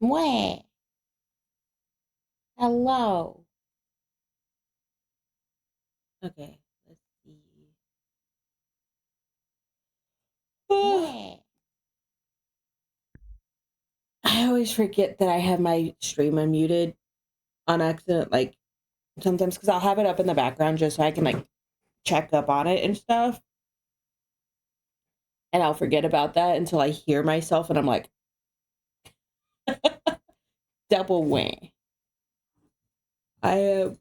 Mwah. Hello. Okay, let's see. Mwah. I always forget that I have my stream unmuted on accident, like sometimes because I'll have it up in the background just so I can like check up on it and stuff. And I'll forget about that until I hear myself and I'm like, double whammy. I am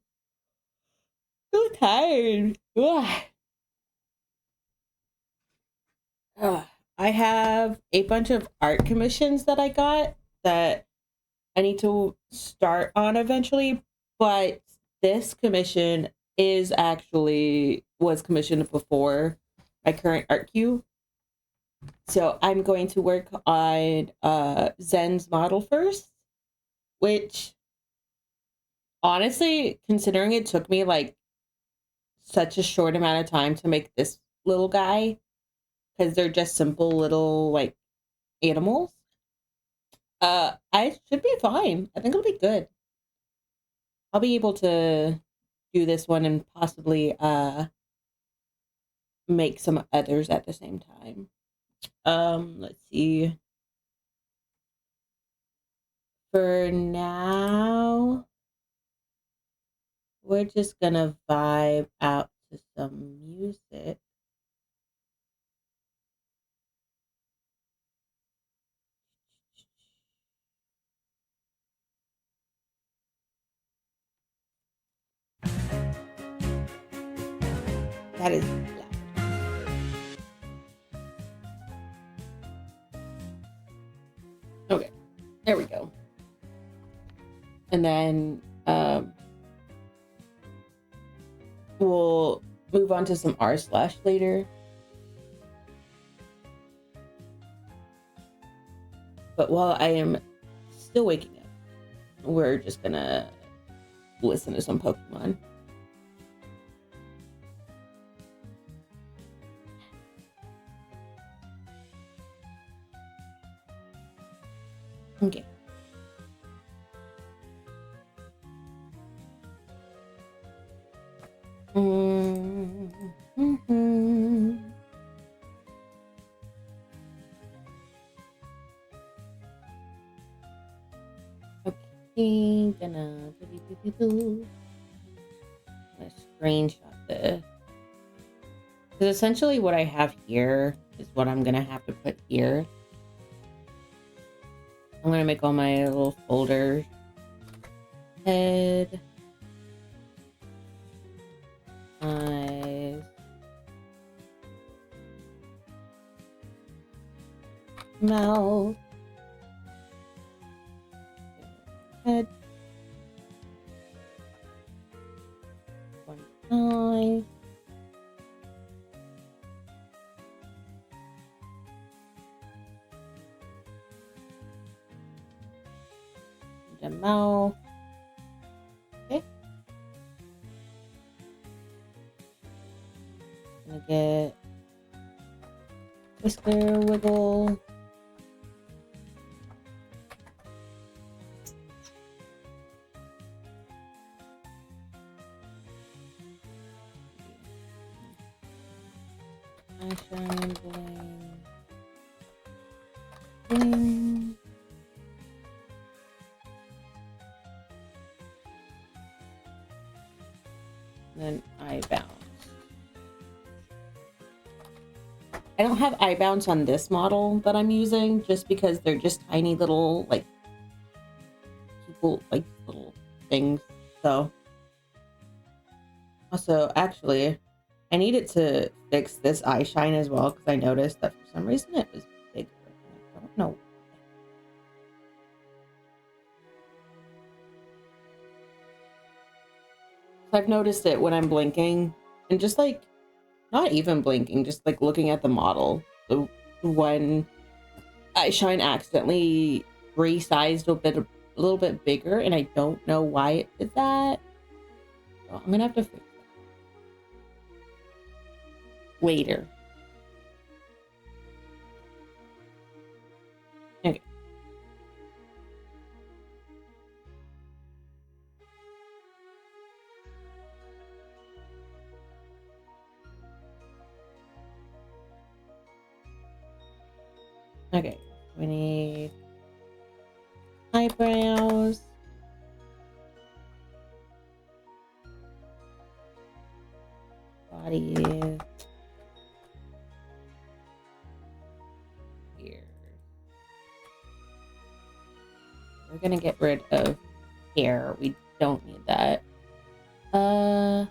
so tired. Ugh. Ugh. I have a bunch of art commissions that I got that I need to start on eventually, but this commission is actually was commissioned before my current art queue. So I'm going to work on Zen's model first, which honestly, considering it took me like such a short amount of time to make this little guy, because they're just simple little like animals. I should be fine. I think it'll be good. I'll be able to do this one and possibly make some others at the same time. Let's see. For now, we're just gonna vibe out to some music. That is loud. Okay, there we go. And then we'll move on to some r slash later. But while I am still waking up, we're just gonna listen to some Pokemon. Okay. Okay, gonna screenshot this. Because essentially what I have here is what I'm gonna have to put here. I'm gonna make all my little folders. Head. Eyes. Mouth. Head. One eye. The mouth. Okay. Gonna get whisker wiggle. Eyeshine bling. Bling. And then eye bounce. I don't have eye bounce on this model that I'm using just because they're just tiny little like people like little things. So also actually I needed to fix this eye shine as well because I noticed that for some reason it was bigger. I don't know. I've noticed it when I'm blinking and just like not even blinking, just like looking at the model. So when eye shine accidentally resized a little bit bigger, and I don't know why it did that. So I'm gonna have to fix that later. Okay. Okay, we need eyebrows. Body. Here. We're gonna get rid of hair. We don't need that. We're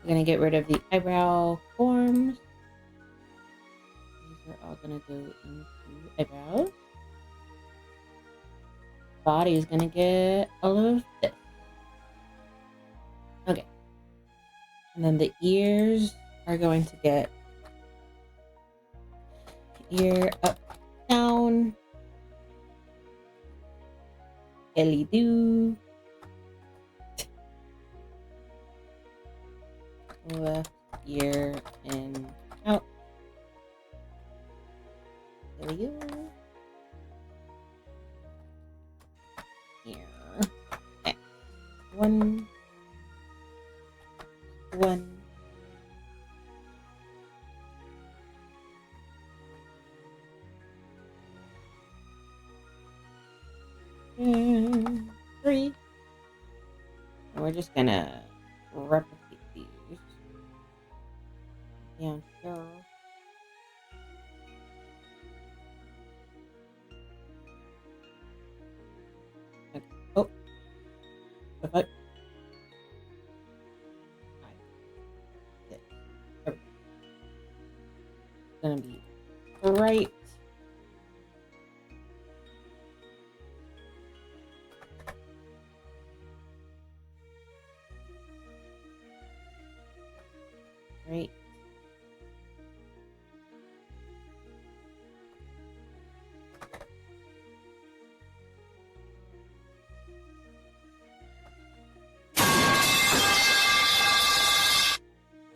gonna get rid of the eyebrow forms. These are all gonna go into eyebrows. Body is gonna get all of this. Okay. And then the ears are going to get ear up, down. Ellie do. Left ear and out. There we go. Here. Okay. One. And 3. And we're just gonna replicate these down here. Okay. Oh, if I it's gonna be right. Right.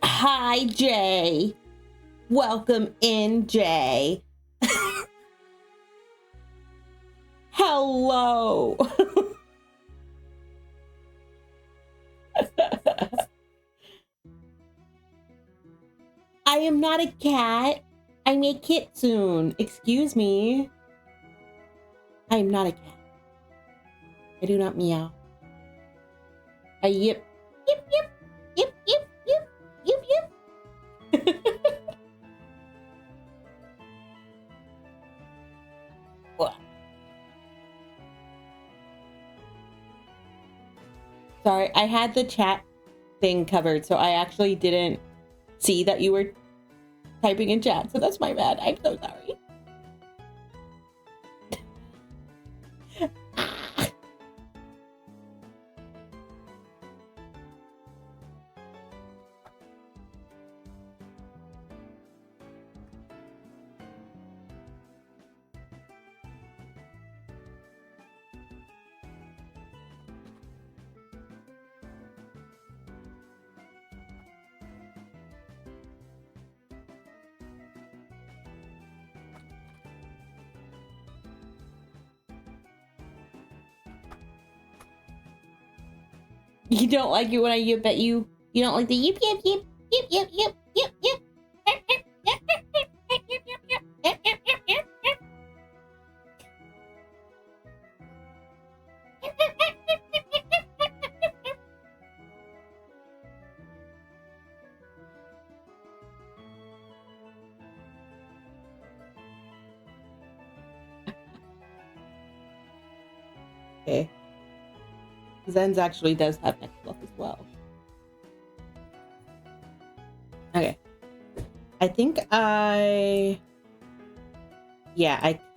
Hi, Jay. Welcome in, Jay. Hello. I am not a cat. I'm a kitsune. Excuse me. I am not a cat. I do not meow. I yip. Yip, yip. Yip, yip, yip. Yip, yip. Sorry, I had the chat thing covered, so I actually didn't see that you were typing in chat, so that's my bad. I'm so sorry. You don't like it when I yip at you? You don't like the yip, yip, yip, yip, yip, yip, yip, yip. Okay. Zen's actually does have neck fluff as well. Okay. I think I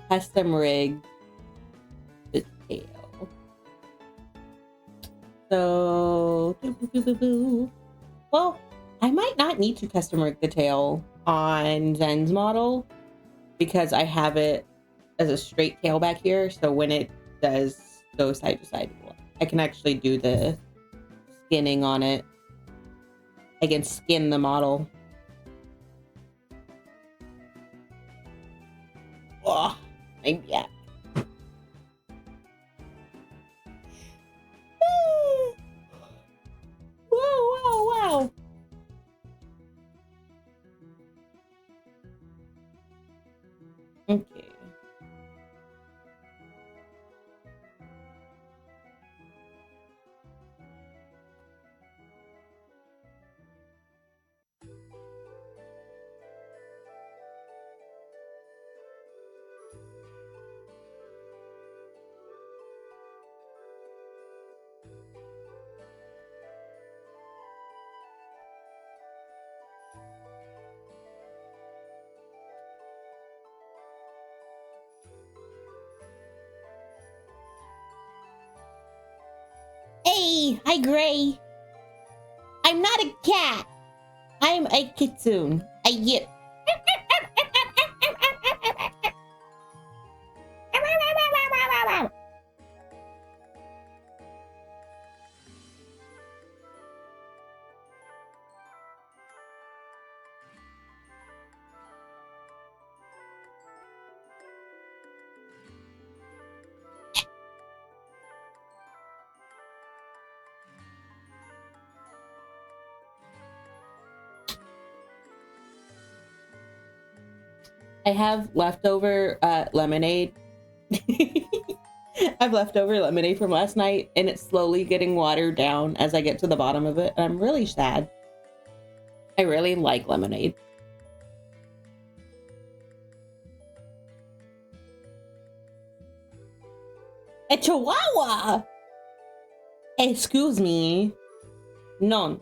custom rigged the tail. So, well, I might not need to custom rig the tail on Zen's model because I have it as a straight tail back here. So when it does go side to side, I can actually do the skinning on it. I can skin the model. Oh, I'm back. Wow. Okay. Hi, Gray. I'm not a cat. I'm a kitsune. A yip. I have leftover lemonade. I've leftover lemonade from last night, and it's slowly getting watered down as I get to the bottom of it. And I'm really sad. I really like lemonade. A chihuahua! Excuse me. None.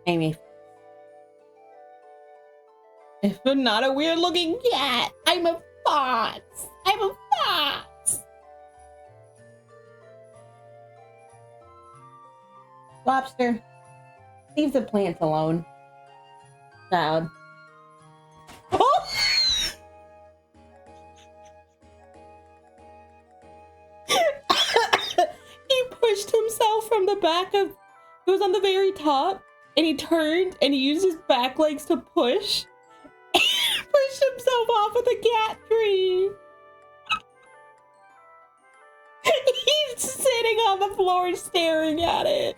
Amy. If I'm not a weird looking cat, I'm a fox. I'm a fox. Lobster, leave the plants alone. Child. Oh! He pushed himself from the back of, he was on the very top, and he turned and he used his back legs to push. Pushed himself off of the cat tree. He's sitting on the floor staring at it.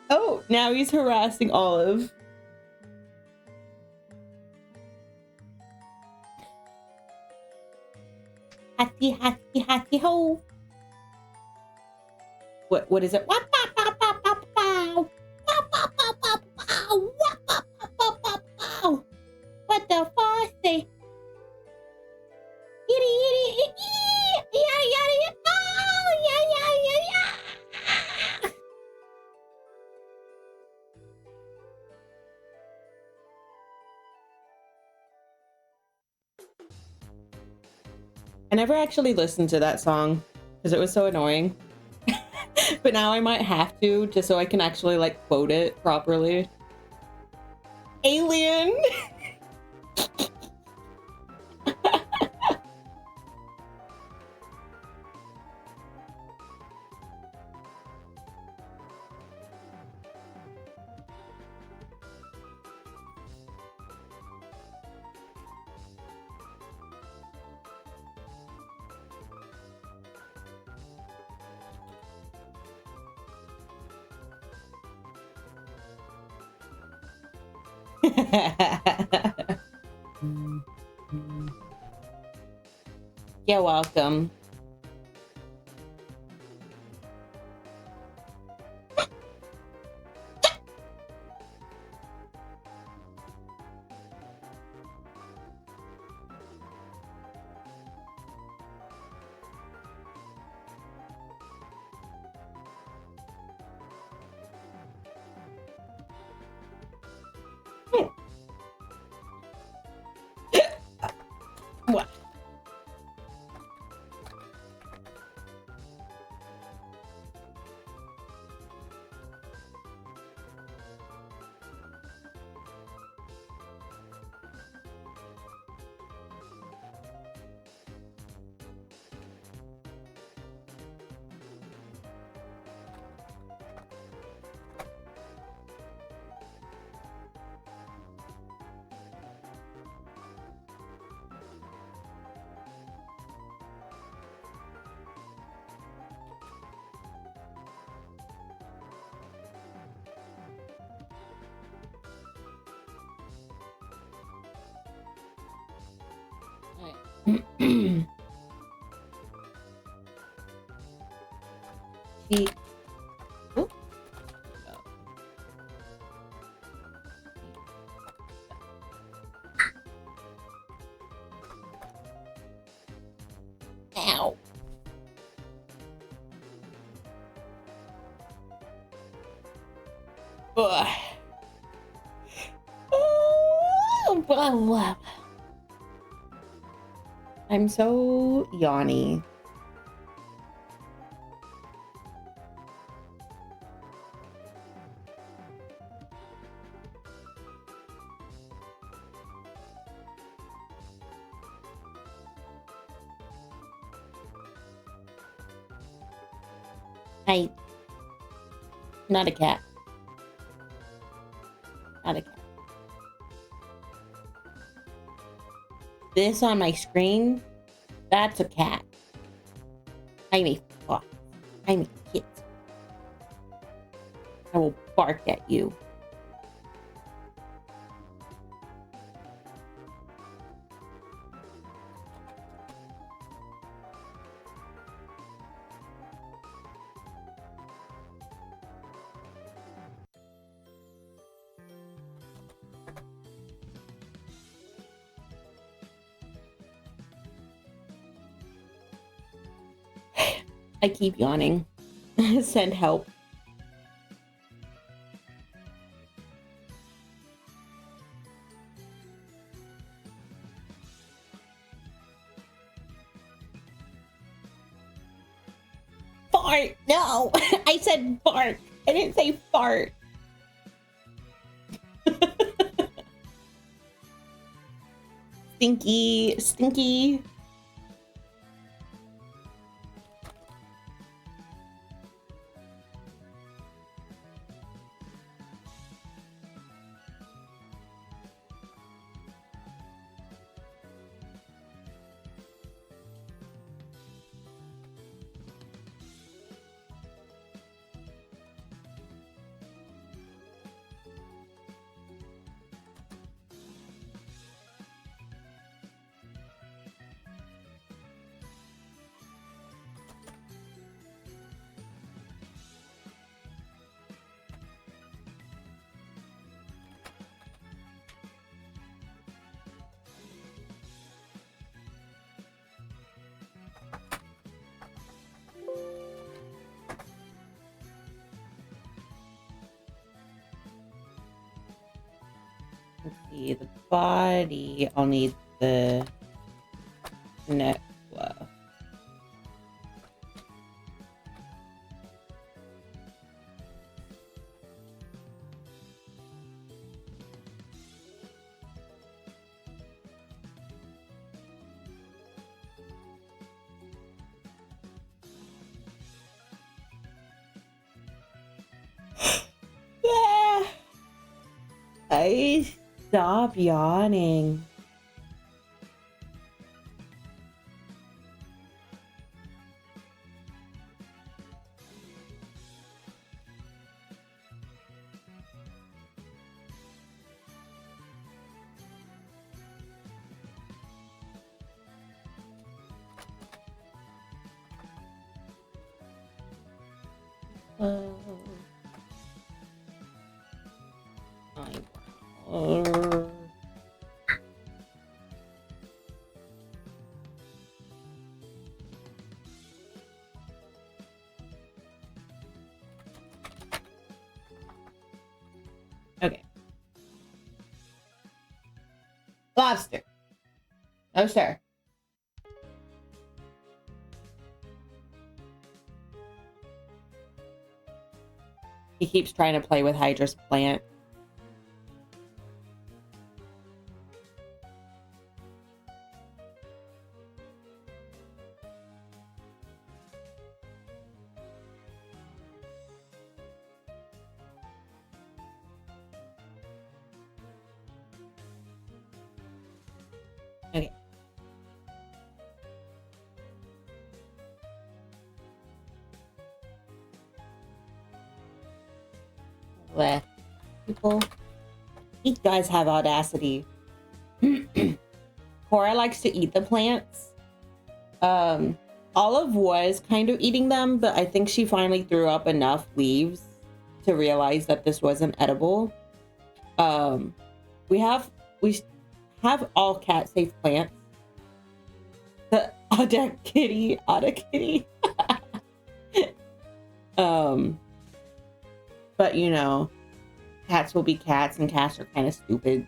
Oh, now he's harassing Olive. Hatty, hatty, hatty, ho. What is it? What the fuck? Say? I never actually listened to that song because it was so annoying. But now I might have to, just so I can actually like quote it properly. Alien. You're welcome. What? She. Oop. Ow. Ugh. I'm so yawny. Hi. Not a cat. Not a cat. This on my screen, that's a cat. I'm a fox. I'm a kit. I will bark at you. I keep yawning. Send help. Fart! No! I said bark. I didn't say fart. Stinky, stinky. Let's see, the body, I'll need the neck fluff. I stop yawning. Okay. Lobster. Oh, sir. He keeps trying to play with Hydra's plant. Okay. Bleh. People, these guys have audacity. Cora likes to eat the plants. Olive was kind of eating them, but I think she finally threw up enough leaves to realize that this wasn't edible. We have all cat safe plants. The Otta Kitty. But you know, cats will be cats, and cats are kind of stupid.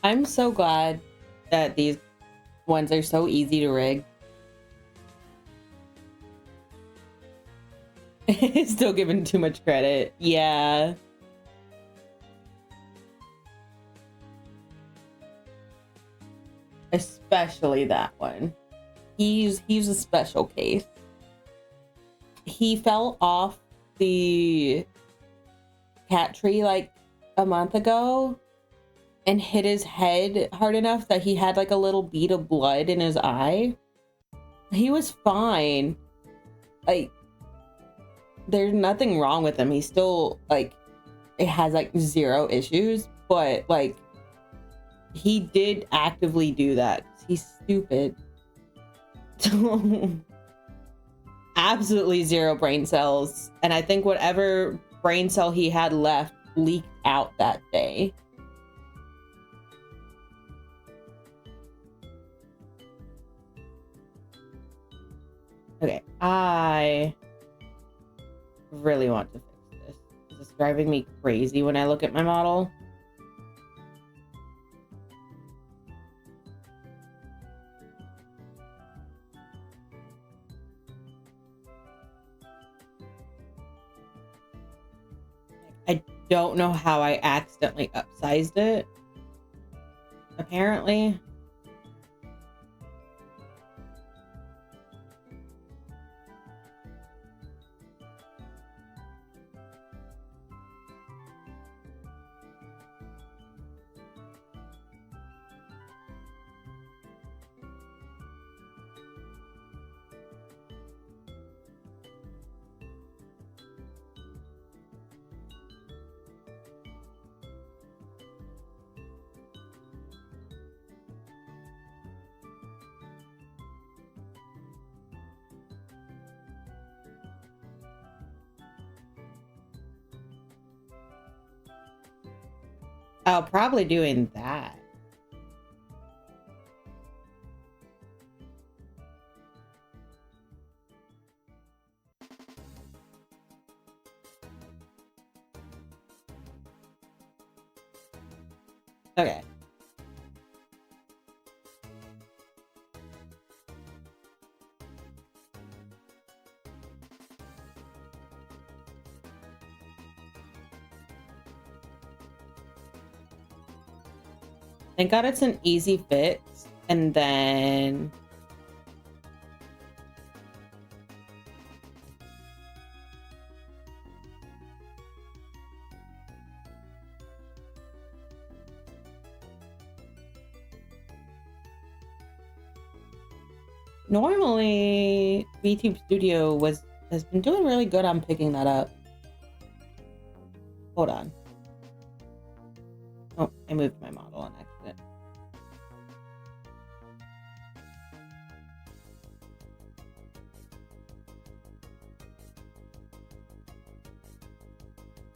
I'm so glad that these ones are so easy to rig. Still giving too much credit. Yeah. Especially that one. He's a special case. He fell off the cat tree like a month ago and hit his head hard enough that he had like a little bead of blood in his eye. He was fine. Like, there's nothing wrong with him. He's still like, it has like zero issues, but like, he did actively do that. He's stupid. Absolutely zero brain cells. And I think whatever brain cell he had left leaked out that day. Okay, I really want to fix this. This is driving me crazy when I look at my model. I don't know how I accidentally upsized it. Apparently. Oh, probably doing that. Okay. Thank God it's an easy fix. And then normally VTube Studio has been doing really good on picking that up. Hold on. Oh, I moved my model on accident.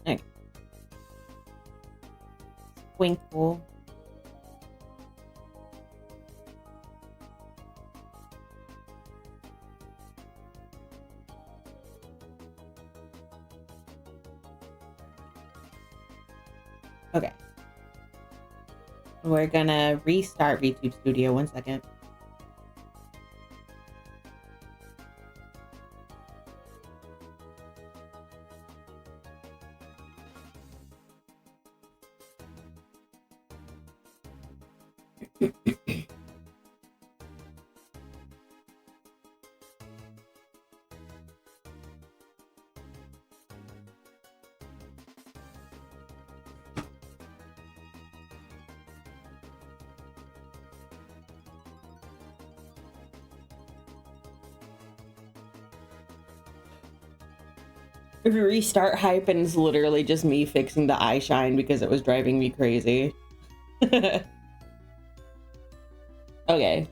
Okay. Twinkle. Okay. We're gonna restart VTube Studio. 1 second. restart hype and it's literally just me fixing the eye shine because it was driving me crazy. Okay,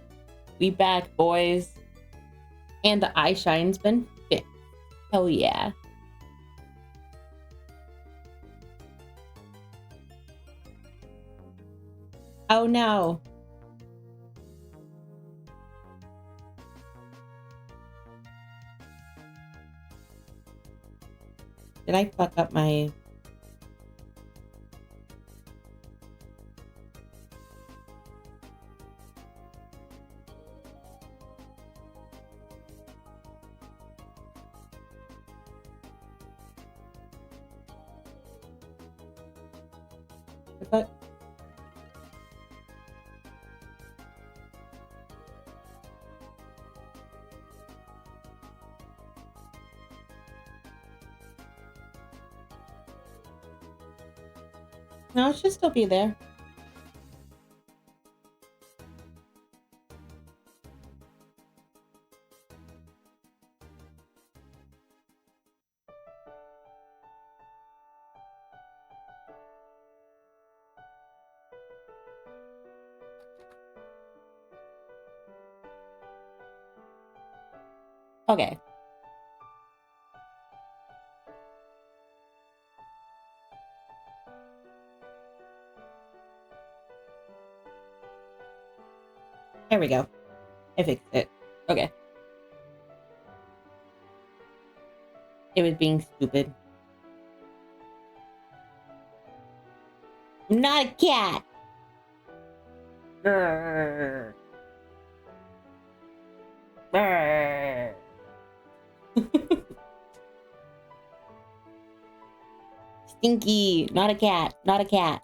we back, boys. And the eye shine's been fixed. Hell yeah. Oh no. Did I fuck up my... The fuck? No, it should still be there. Okay. There we go. I fixed it. Okay. It was being stupid. I'm not a cat. Brr. Brr. Stinky. Not a cat. Not a cat.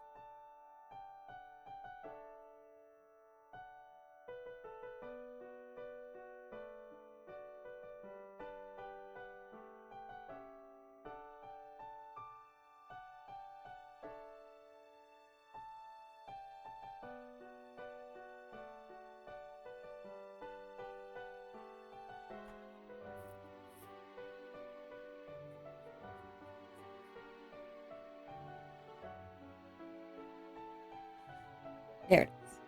There it is.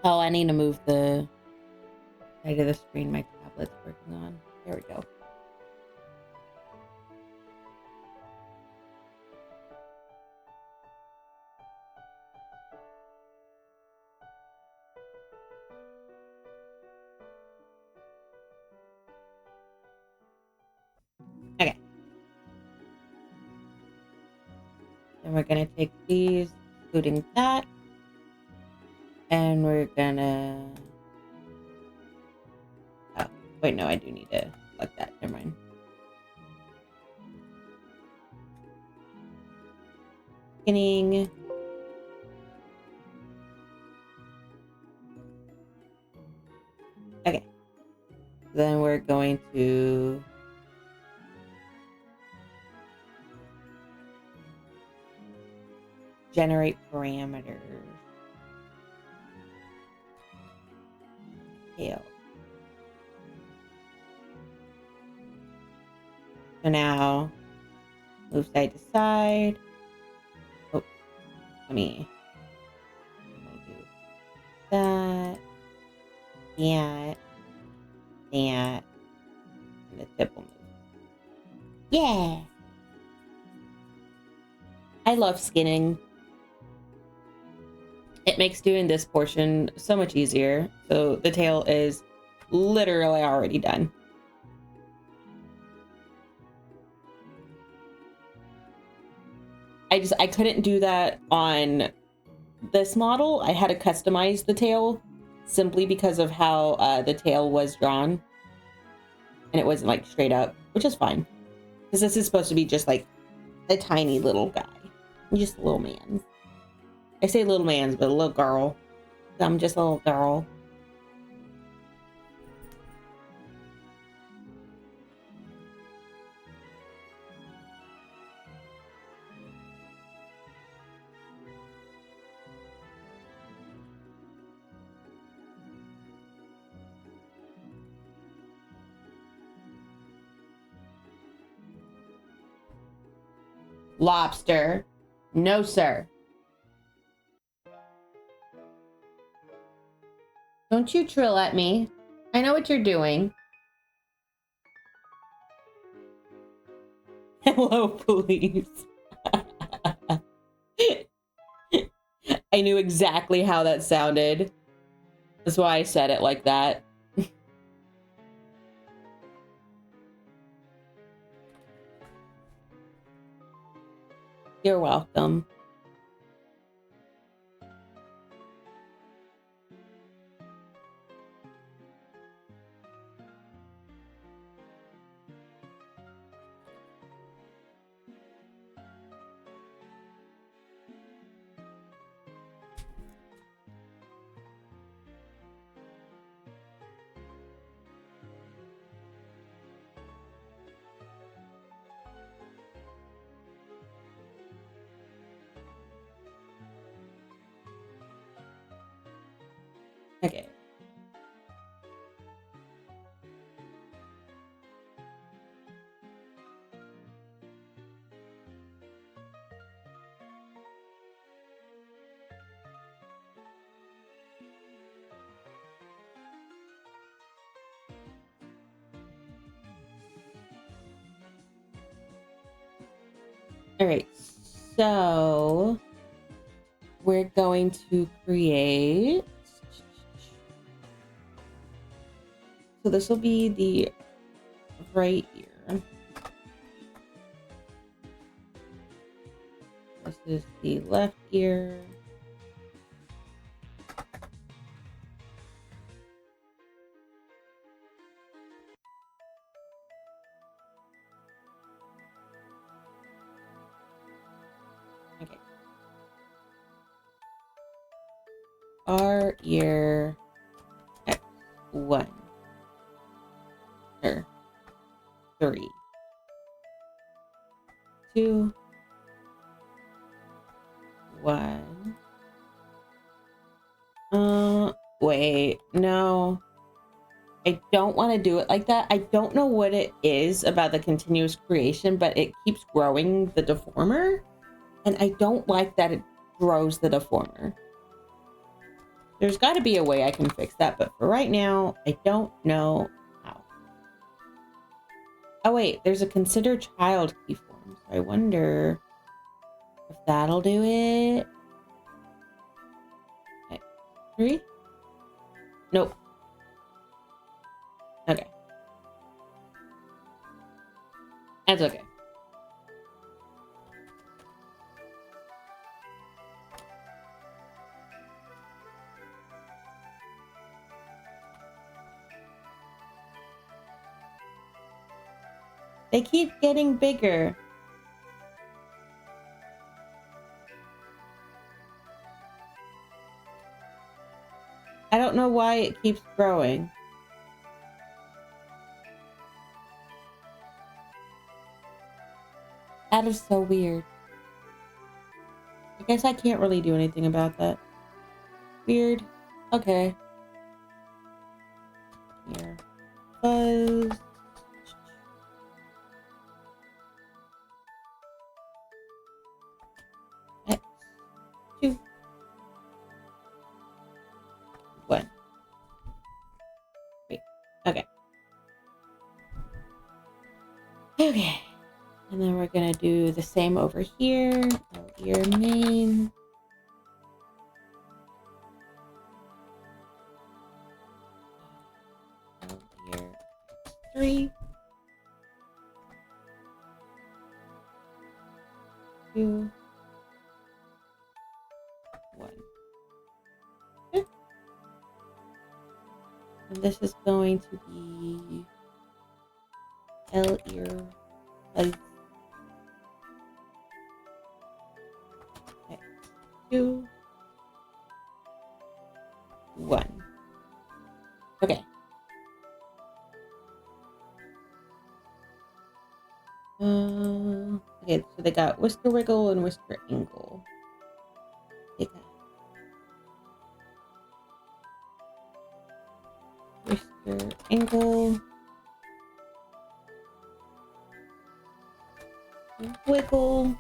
Oh, I need to move the side of the screen my tablet's working on. There we go. Okay. And we're gonna take these, including that. And we're gonna... Oh, wait, no, I do need to select that. Never mind. Beginning. Okay. Then we're going to... generate parameters. Tail. So now, move side to side. Oh, let me do that. That. That. And the tip will move. Yeah! I love skinning. It makes doing this portion so much easier. So the tail is literally already done. I couldn't do that on this model. I had to customize the tail simply because of how the tail was drawn. And it wasn't like straight up, which is fine. Because this is supposed to be just like a tiny little guy. Just a little man. I say little man's, but a little girl. I'm just a little girl. Lobster. No, sir. Don't you trill at me. I know what you're doing. Hello, police. I knew exactly how that sounded. That's why I said it like that. You're welcome. Okay. All right. So we're going to create. So this will be the right ear. This is the left ear. Okay. Our ear X1 or 3, 2, 1. Wait, no. I don't want to do it like that. I don't know what it is about the continuous creation, but it keeps growing the deformer. And I don't like that it grows the deformer. There's got to be a way I can fix that, but for right now, I don't know how. Oh wait, there's a consider child keyform, so I wonder if that'll do it. Okay. 3? Nope. Okay. That's okay. They keep getting bigger. I don't know why it keeps growing. That is so weird. I guess I can't really do anything about that. Weird. Okay. Here. Buzz. X. 2. 1. Wait. Okay. Okay. And then we're gonna do the same over here. Ear main. Ear 3. 2. 1. Okay. And this is going to be L ear buzz. Okay. 2. 1. Okay. Okay, so they got Whisker Wiggle and Whisker Angle. They got Whisker Angle. Wiggle.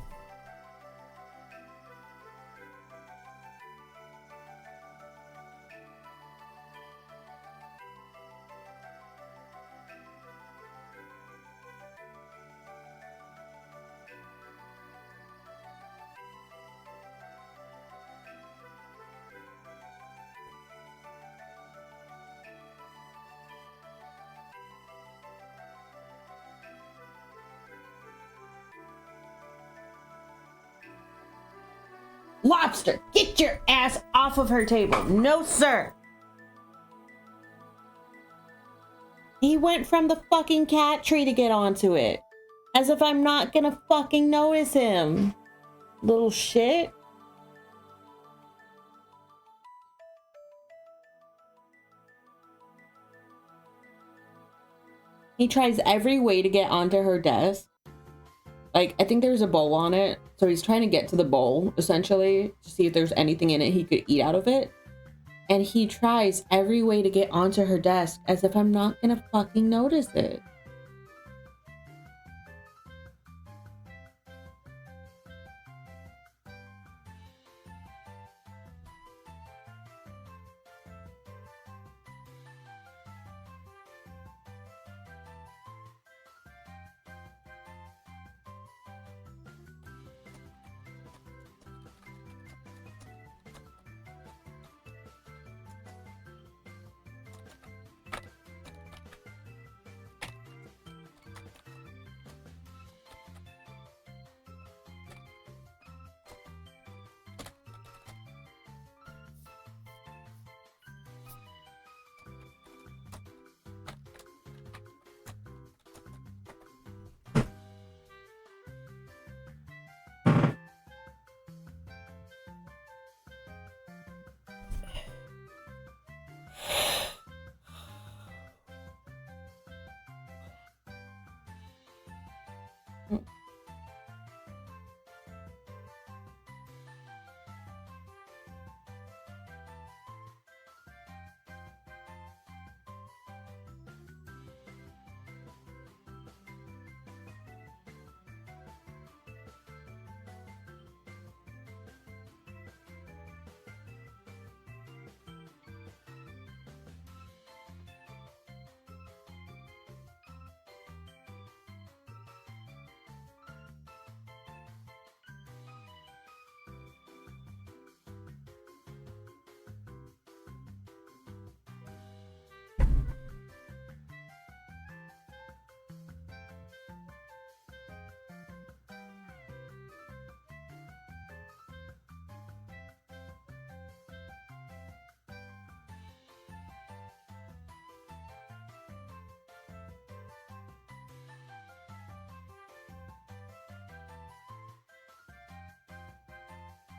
Lobster, get your ass off of her table. No, sir. He went from the fucking cat tree to get onto it. As if I'm not gonna fucking notice him. Little shit. He tries every way to get onto her desk. Like, I think there's a bowl on it. So he's trying to get to the bowl, essentially, to see if there's anything in it he could eat out of it. And he tries every way to get onto her desk as if I'm not gonna fucking notice it.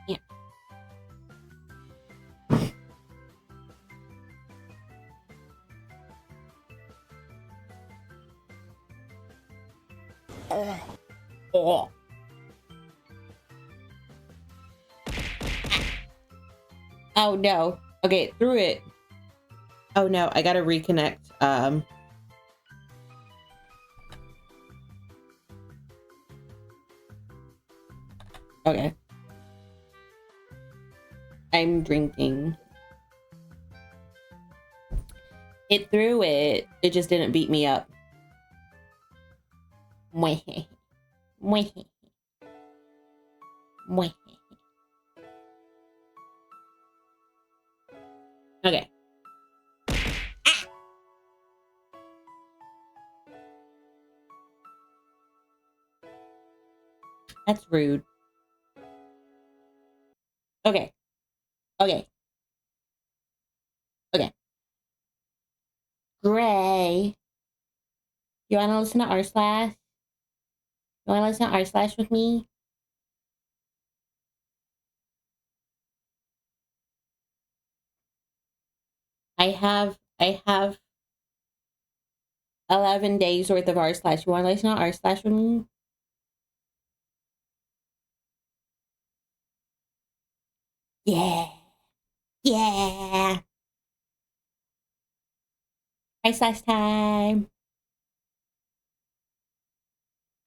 Yeah. Oh. Oh no. Okay, through it. Oh no, I gotta reconnect. Okay. I'm drinking. It threw it. It just didn't beat me up. Mwah. Mwah. Mwah. Okay. Ah! That's rude. Okay. Okay. Okay. Gray. You wanna listen to r/? You wanna listen to r/ with me? I have 11 days worth of r/. You wanna listen to r/ with me? Yeah. Yeah. r/ time.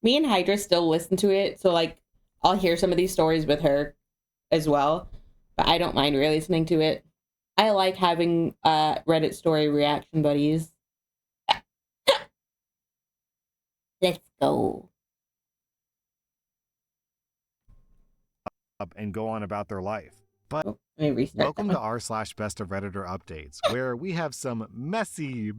Me and Hydra still listen to it, so like I'll hear some of these stories with her as well, but I don't mind re-listening to it. I like having Reddit story reaction buddies. Let's go. And go on about their life. But let me restart. Welcome to r/best of Redditor updates, where we have some messy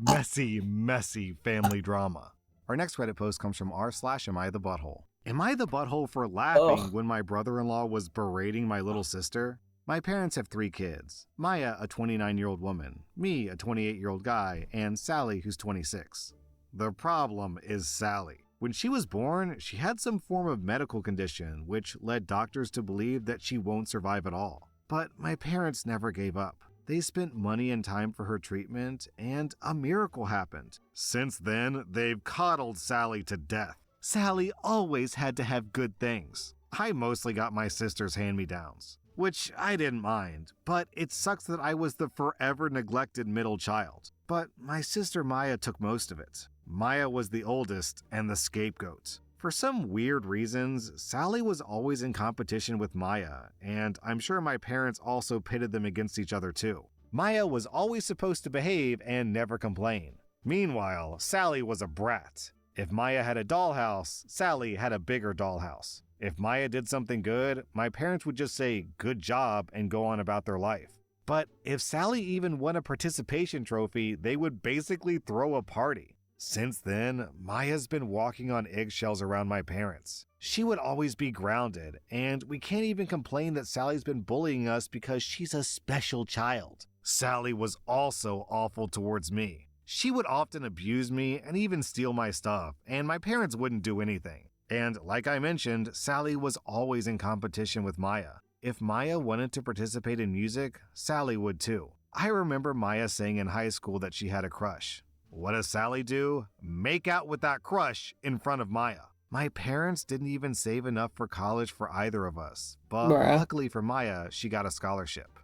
family drama. Our next Reddit post comes from r/am I the butthole. Am I the butthole for laughing Ugh. when my brother-in-law was berating my little sister? My parents have 3 kids. Maya, a 29-year-old woman, me, a 28-year-old guy, and Sally, who's 26. The problem is Sally. When she was born, she had some form of medical condition which led doctors to believe that she won't survive at all. But my parents never gave up. They spent money and time for her treatment, and a miracle happened. Since then, they've coddled Sally to death. Sally always had to have good things. I mostly got my sister's hand-me-downs, which I didn't mind, but it sucks that I was the forever neglected middle child. But my sister Maya took most of it. Maya was the oldest and the scapegoat. For some weird reasons, Sally was always in competition with Maya, and I'm sure my parents also pitted them against each other too. Maya was always supposed to behave and never complain. Meanwhile, Sally was a brat. If Maya had a dollhouse, Sally had a bigger dollhouse. If Maya did something good, my parents would just say, "Good job," and go on about their life. But if Sally even won a participation trophy, they would basically throw a party. Since then, Maya's been walking on eggshells around my parents. She would always be grounded, and we can't even complain that Sally's been bullying us because she's a special child. Sally was also awful towards me. She would often abuse me and even steal my stuff, and my parents wouldn't do anything. And like I mentioned, Sally was always in competition with Maya. If Maya wanted to participate in music, Sally would too. I remember Maya saying in high school that she had a crush. What does Sally do? Make out with that crush in front of Maya. My parents didn't even save enough for college for either of us, but Bruh. luckily for Maya, she got a scholarship.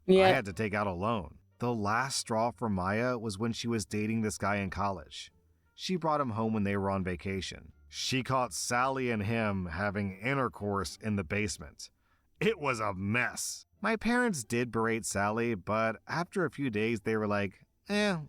I Yeah. had to take out a loan. The last straw for Maya was when she was dating this guy in college. She brought him home when they were on vacation. She caught Sally and him having intercourse in the basement. It was a mess. My parents did berate Sally, but after a few days they were like,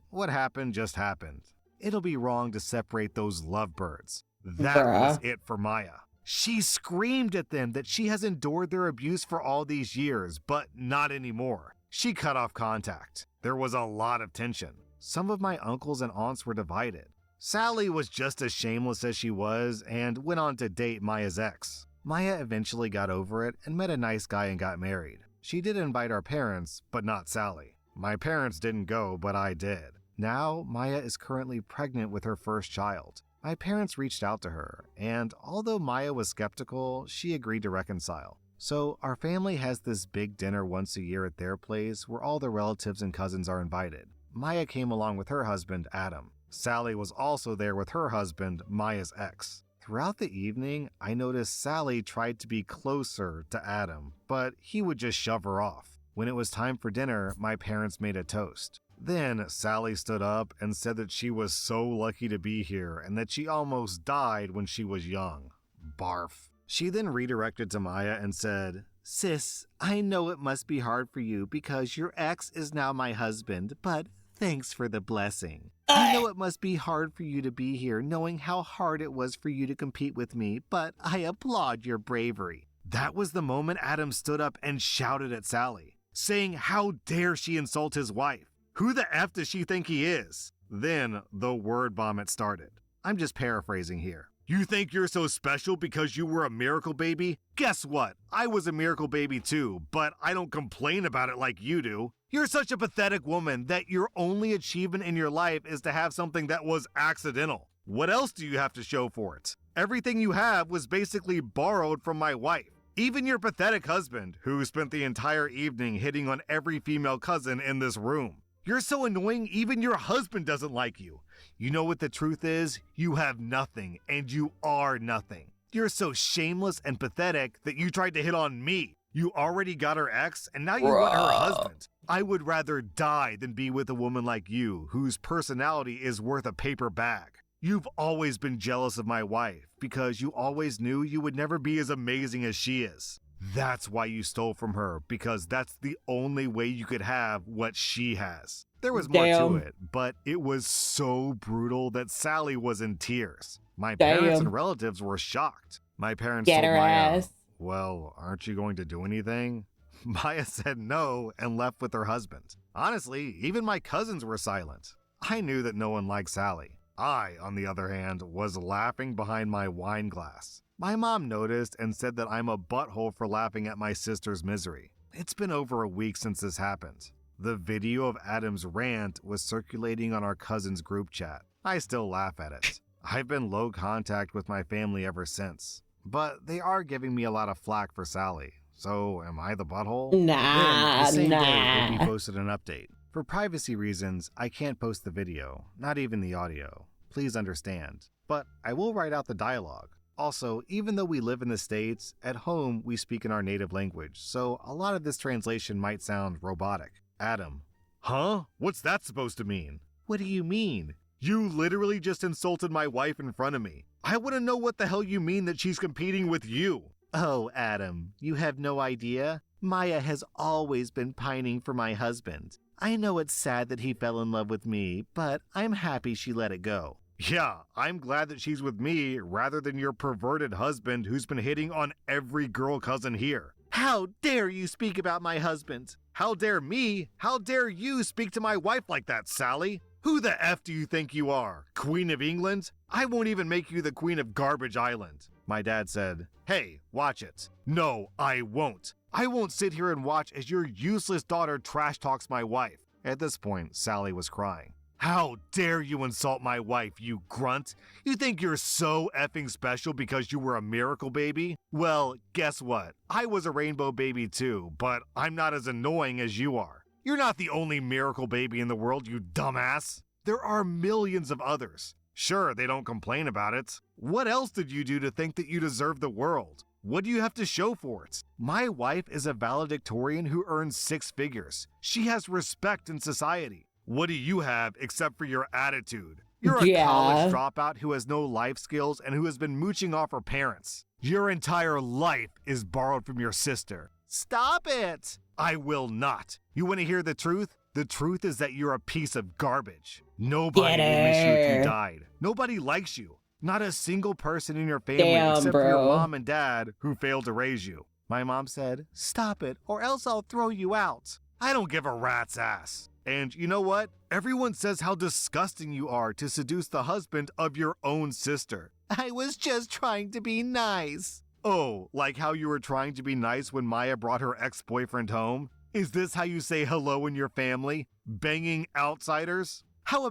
what happened just happened. It'll be wrong to separate those lovebirds. That was it for Maya. She screamed at them that she has endured their abuse for all these years, but not anymore. She cut off contact. There was a lot of tension. Some of my uncles and aunts were divided. Sally was just as shameless as she was and went on to date Maya's ex. Maya eventually got over it and met a nice guy and got married. She did invite our parents, but not Sally. My parents didn't go, but I did. Now, Maya is currently pregnant with her first child. My parents reached out to her, and although Maya was skeptical, she agreed to reconcile. So our family has this big dinner once a year at their place where all the relatives and cousins are invited. Maya came along with her husband, Adam. Sally was also there with her husband, Maya's ex. Throughout the evening, I noticed Sally tried to be closer to Adam, but he would just shove her off. When it was time for dinner, my parents made a toast. Then Sally stood up and said that she was so lucky to be here and that she almost died when she was young. Barf. She then redirected to Maya and said, "Sis, I know it must be hard for you because your ex is now my husband, but thanks for the blessing. I know it must be hard for you to be here knowing how hard it was for you to compete with me, but I applaud your bravery." That was the moment Adam stood up and shouted at Sally, saying how dare she insult his wife? Who the F does she think he is? Then the word vomit started. I'm just paraphrasing here. You think you're so special because you were a miracle baby? Guess what? I was a miracle baby too, but I don't complain about it like you do. You're such a pathetic woman that your only achievement in your life is to have something that was accidental. What else do you have to show for it? Everything you have was basically borrowed from my wife. Even your pathetic husband, who spent the entire evening hitting on every female cousin in this room. You're so annoying, even your husband doesn't like you. You know what the truth is? You have nothing, and you are nothing. You're so shameless and pathetic that you tried to hit on me. You already got her ex, and now you want her husband. I would rather die than be with a woman like you, whose personality is worth a paper bag. You've always been jealous of my wife because you always knew you would never be as amazing as she is. That's why you stole from her, because that's the only way you could have what she has. There was more to it, but it was so brutal that Sally was in tears. My parents and relatives were shocked. My parents told Maya, "Well, aren't you going to do anything?" Maya said no and left with her husband. Honestly, even my cousins were silent. I knew that no one liked Sally. I, on the other hand, was laughing behind my wine glass. My mom noticed and said that I'm a butthole for laughing at my sister's misery. It's been over a week since this happened. The video of Adam's rant was circulating on our cousin's group chat. I still laugh at it. I've been low contact with my family ever since, but they are giving me a lot of flack for Sally. So am I the butthole? Then, the same day, Ruby posted an update. For privacy reasons, I can't post the video, not even the audio. Please understand. But I will write out the dialogue. Also, even though we live in the States, at home we speak in our native language, so a lot of this translation might sound robotic. Adam. Huh? What's that supposed to mean? What do you mean? You literally just insulted my wife in front of me. I want to know what the hell you mean that she's competing with you. Oh, Adam, you have no idea? Maya has always been pining for my husband. I know it's sad that he fell in love with me, but I'm happy she let it go. Yeah, I'm glad that she's with me rather than your perverted husband who's been hitting on every girl cousin here. How dare you speak about my husband? How dare me? How dare you speak to my wife like that, Sally? Who the F do you think you are? Queen of England? I won't even make you the Queen of Garbage Island. My dad said, Hey, watch it. No, I won't. I won't sit here and watch as your useless daughter trash talks my wife. At this point, Sally was crying. How dare you insult my wife, you grunt? You think you're so effing special because you were a miracle baby? Well, guess what? I was a rainbow baby too, but I'm not as annoying as you are. You're not the only miracle baby in the world, you dumbass. There are millions of others. Sure, they don't complain about it. What else did you do to think that you deserve the world? What do you have to show for it? My wife is a valedictorian who earns 6 figures. She has respect in society. What do you have except for your attitude? You're a college dropout who has no life skills and who has been mooching off her parents. Your entire life is borrowed from your sister. Stop it! I will not. You want to hear the truth? The truth is that you're a piece of garbage. Nobody will miss you if you died. Nobody likes you. Not a single person in your family except for your mom and dad who failed to raise you. My mom said, Stop it, or else I'll throw you out. I don't give a rat's ass. And you know what? Everyone says how disgusting you are to seduce the husband of your own sister. I was just trying to be nice. Oh, like how you were trying to be nice when Maya brought her ex-boyfriend home? Is this how you say hello in your family? Banging outsiders? How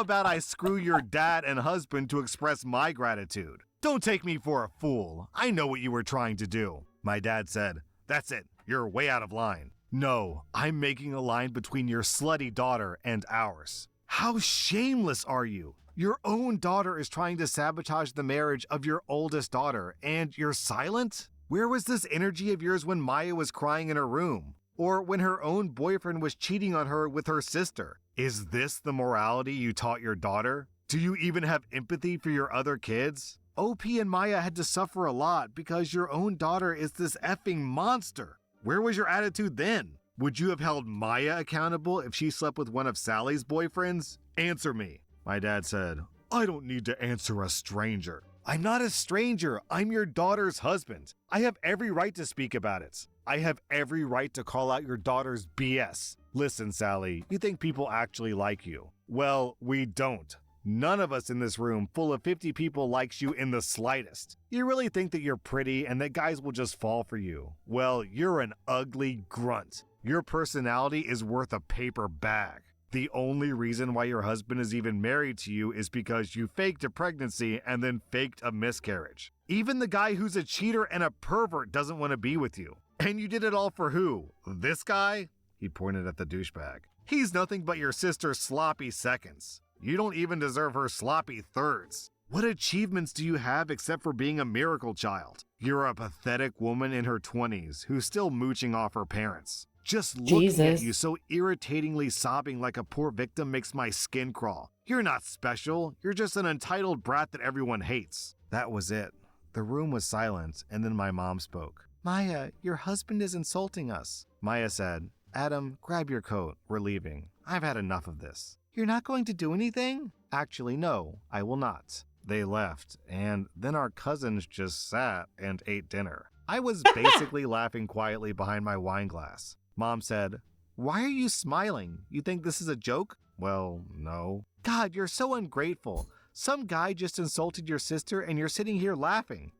about I screw your dad and husband to express my gratitude? Don't take me for a fool. I know what you were trying to do. My dad said, That's it. You're way out of line. No, I'm making a line between your slutty daughter and ours. How shameless are you? Your own daughter is trying to sabotage the marriage of your oldest daughter, and you're silent? Where was this energy of yours when Maya was crying in her room? Or when her own boyfriend was cheating on her with her sister? Is this the morality you taught your daughter? Do you even have empathy for your other kids? OP and Maya had to suffer a lot because your own daughter is this effing monster. Where was your attitude then? Would you have held Maya accountable if she slept with one of Sally's boyfriends? Answer me. My dad said, I don't need to answer a stranger. I'm not a stranger. I'm your daughter's husband. I have every right to speak about it. I have every right to call out your daughter's BS. Listen, Sally, you think people actually like you. Well, we don't. None of us in this room full of 50 people likes you in the slightest. You really think that you're pretty and that guys will just fall for you. Well, you're an ugly grunt. Your personality is worth a paper bag. The only reason why your husband is even married to you is because you faked a pregnancy and then faked a miscarriage. Even the guy who's a cheater and a pervert doesn't want to be with you. And you did it all for who? This guy? He pointed at the douchebag. He's nothing but your sister's sloppy seconds. You don't even deserve her sloppy thirds. What achievements do you have except for being a miracle child? You're a pathetic woman in her 20s who's still mooching off her parents. Just looking at you so irritatingly sobbing like a poor victim makes my skin crawl. You're not special. You're just an entitled brat that everyone hates. That was it. The room was silent, and then my mom spoke. Maya, your husband is insulting us. Maya said, Adam, grab your coat. We're leaving. I've had enough of this. You're not going to do anything? Actually, no, I will not. They left, and then our cousins just sat and ate dinner. I was basically laughing quietly behind my wine glass. Mom said, Why are you smiling? You think this is a joke? Well, no. God, you're so ungrateful. Some guy just insulted your sister and you're sitting here laughing.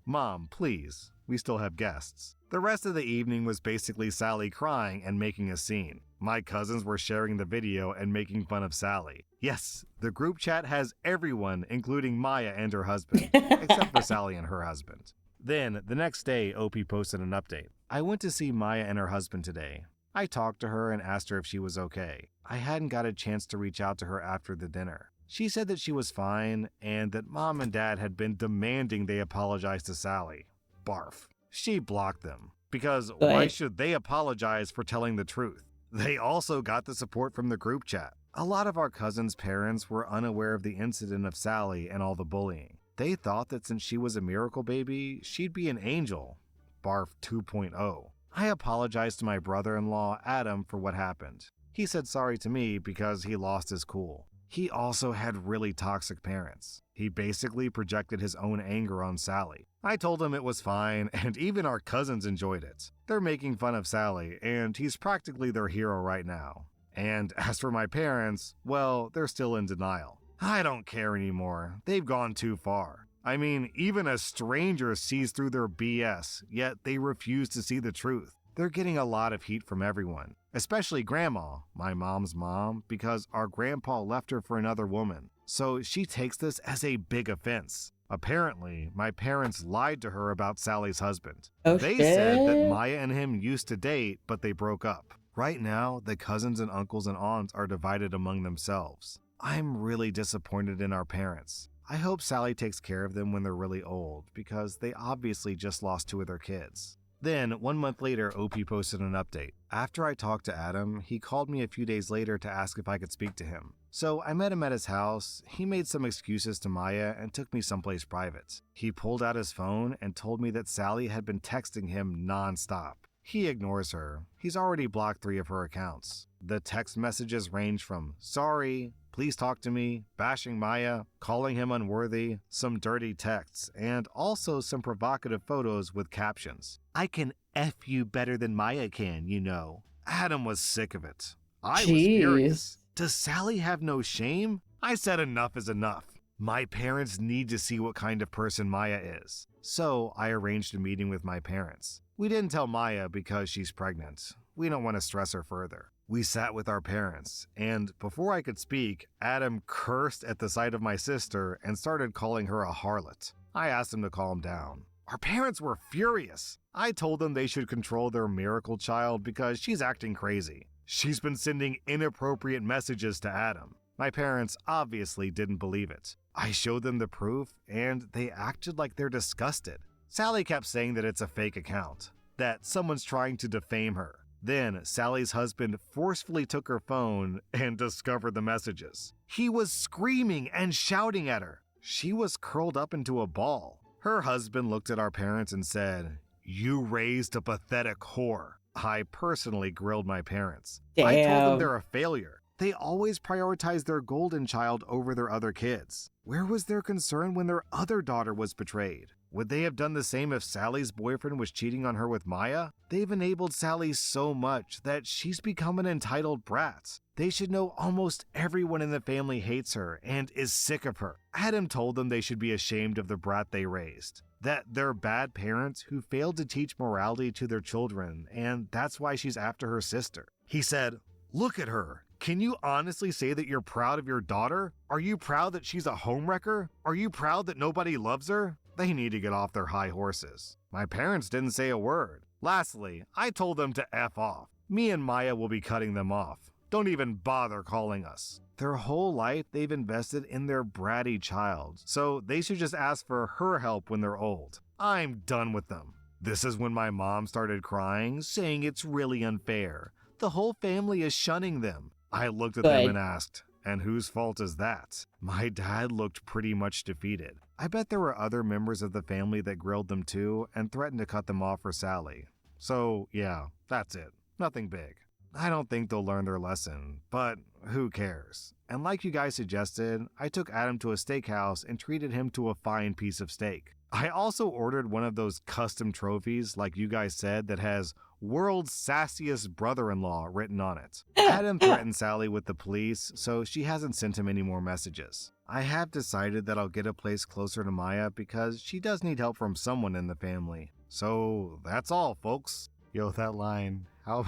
Mom, please. We still have guests. The rest of the evening was basically Sally crying and making a scene. My cousins were sharing the video and making fun of Sally. Yes, the group chat has everyone, including Maya and her husband, except for Sally and her husband. Then, the next day, Opie posted an update. I went to see Maya and her husband today. I talked to her and asked her if she was okay. I hadn't got a chance to reach out to her after the dinner. She said that she was fine and that Mom and Dad had been demanding they apologize to Sally. Barf. She blocked them. Because why should they apologize for telling the truth? They also got the support from the group chat. A lot of our cousins' parents were unaware of the incident of Sally and all the bullying. They thought that since she was a miracle baby, she'd be an angel. Barf 2.0. I apologized to my brother-in-law, Adam, for what happened. He said sorry to me because he lost his cool. He also had really toxic parents. He basically projected his own anger on Sally. I told him it was fine, and even our cousins enjoyed it. They're making fun of Sally, and he's practically their hero right now. And as for my parents, well, they're still in denial. I don't care anymore. They've gone too far. I mean, even a stranger sees through their BS, yet they refuse to see the truth. They're getting a lot of heat from everyone, especially Grandma, my mom's mom, because our grandpa left her for another woman. So she takes this as a big offense. Apparently, my parents lied to her about Sally's husband. They said that Maya and him used to date, but they broke up. Right now, the cousins and uncles and aunts are divided among themselves. I'm really disappointed in our parents. I hope Sally takes care of them when they're really old, because they obviously just lost 2 of their kids. Then, 1 month later, Opie posted an update. After I talked to Adam, he called me a few days later to ask if I could speak to him. So I met him at his house. He made some excuses to Maya and took me someplace private. He pulled out his phone and told me that Sally had been texting him nonstop. He ignores her. He's already blocked 3 of her accounts. The text messages range from sorry, please talk to me, bashing Maya, calling him unworthy, some dirty texts, and also some provocative photos with captions. I can F you better than Maya can, you know. Adam was sick of it. I was furious. Does Sally have no shame? I said enough is enough. My parents need to see what kind of person Maya is. So I arranged a meeting with my parents. We didn't tell Maya because she's pregnant. We don't want to stress her further. We sat with our parents, and before I could speak, Adam cursed at the sight of my sister and started calling her a harlot. I asked him to calm down. Our parents were furious. I told them they should control their miracle child because she's acting crazy. She's been sending inappropriate messages to Adam. My parents obviously didn't believe it. I showed them the proof, and they acted like they're disgusted. Sally kept saying that it's a fake account, that someone's trying to defame her. Then, Sally's husband forcefully took her phone and discovered the messages. He was screaming and shouting at her. She was curled up into a ball. Her husband looked at our parents and said, "You raised a pathetic whore." I personally grilled my parents. Damn. I told them they're a failure. They always prioritize their golden child over their other kids. Where was their concern when their other daughter was betrayed? Would they have done the same if Sally's boyfriend was cheating on her with Maya? They've enabled Sally so much that she's become an entitled brat. They should know almost everyone in the family hates her and is sick of her. Adam told them they should be ashamed of the brat they raised. That they're bad parents who failed to teach morality to their children, and that's why she's after her sister. He said, "Look at her. Can you honestly say that you're proud of your daughter? Are you proud that she's a homewrecker? Are you proud that nobody loves her?" They need to get off their high horses. My parents didn't say a word. Lastly, I told them to F off. Me and Maya will be cutting them off. Don't even bother calling us. Their whole life they've invested in their bratty child, so they should just ask for her help when they're old. I'm done with them. This is when my mom started crying, saying it's really unfair. The whole family is shunning them. I looked at them and asked, and whose fault is that? My dad looked pretty much defeated. I bet there were other members of the family that grilled them too and threatened to cut them off for Sally. So yeah, that's it. Nothing big. I don't think they'll learn their lesson, but who cares? And like you guys suggested, I took Adam to a steakhouse and treated him to a fine piece of steak. I also ordered one of those custom trophies, like you guys said, that has World's Sassiest Brother-in-Law written on it. Adam threatened Sally with the police, so she hasn't sent him any more messages. I have decided that I'll get a place closer to Maya because she does need help from someone in the family. So that's all, folks. Yo, that line, how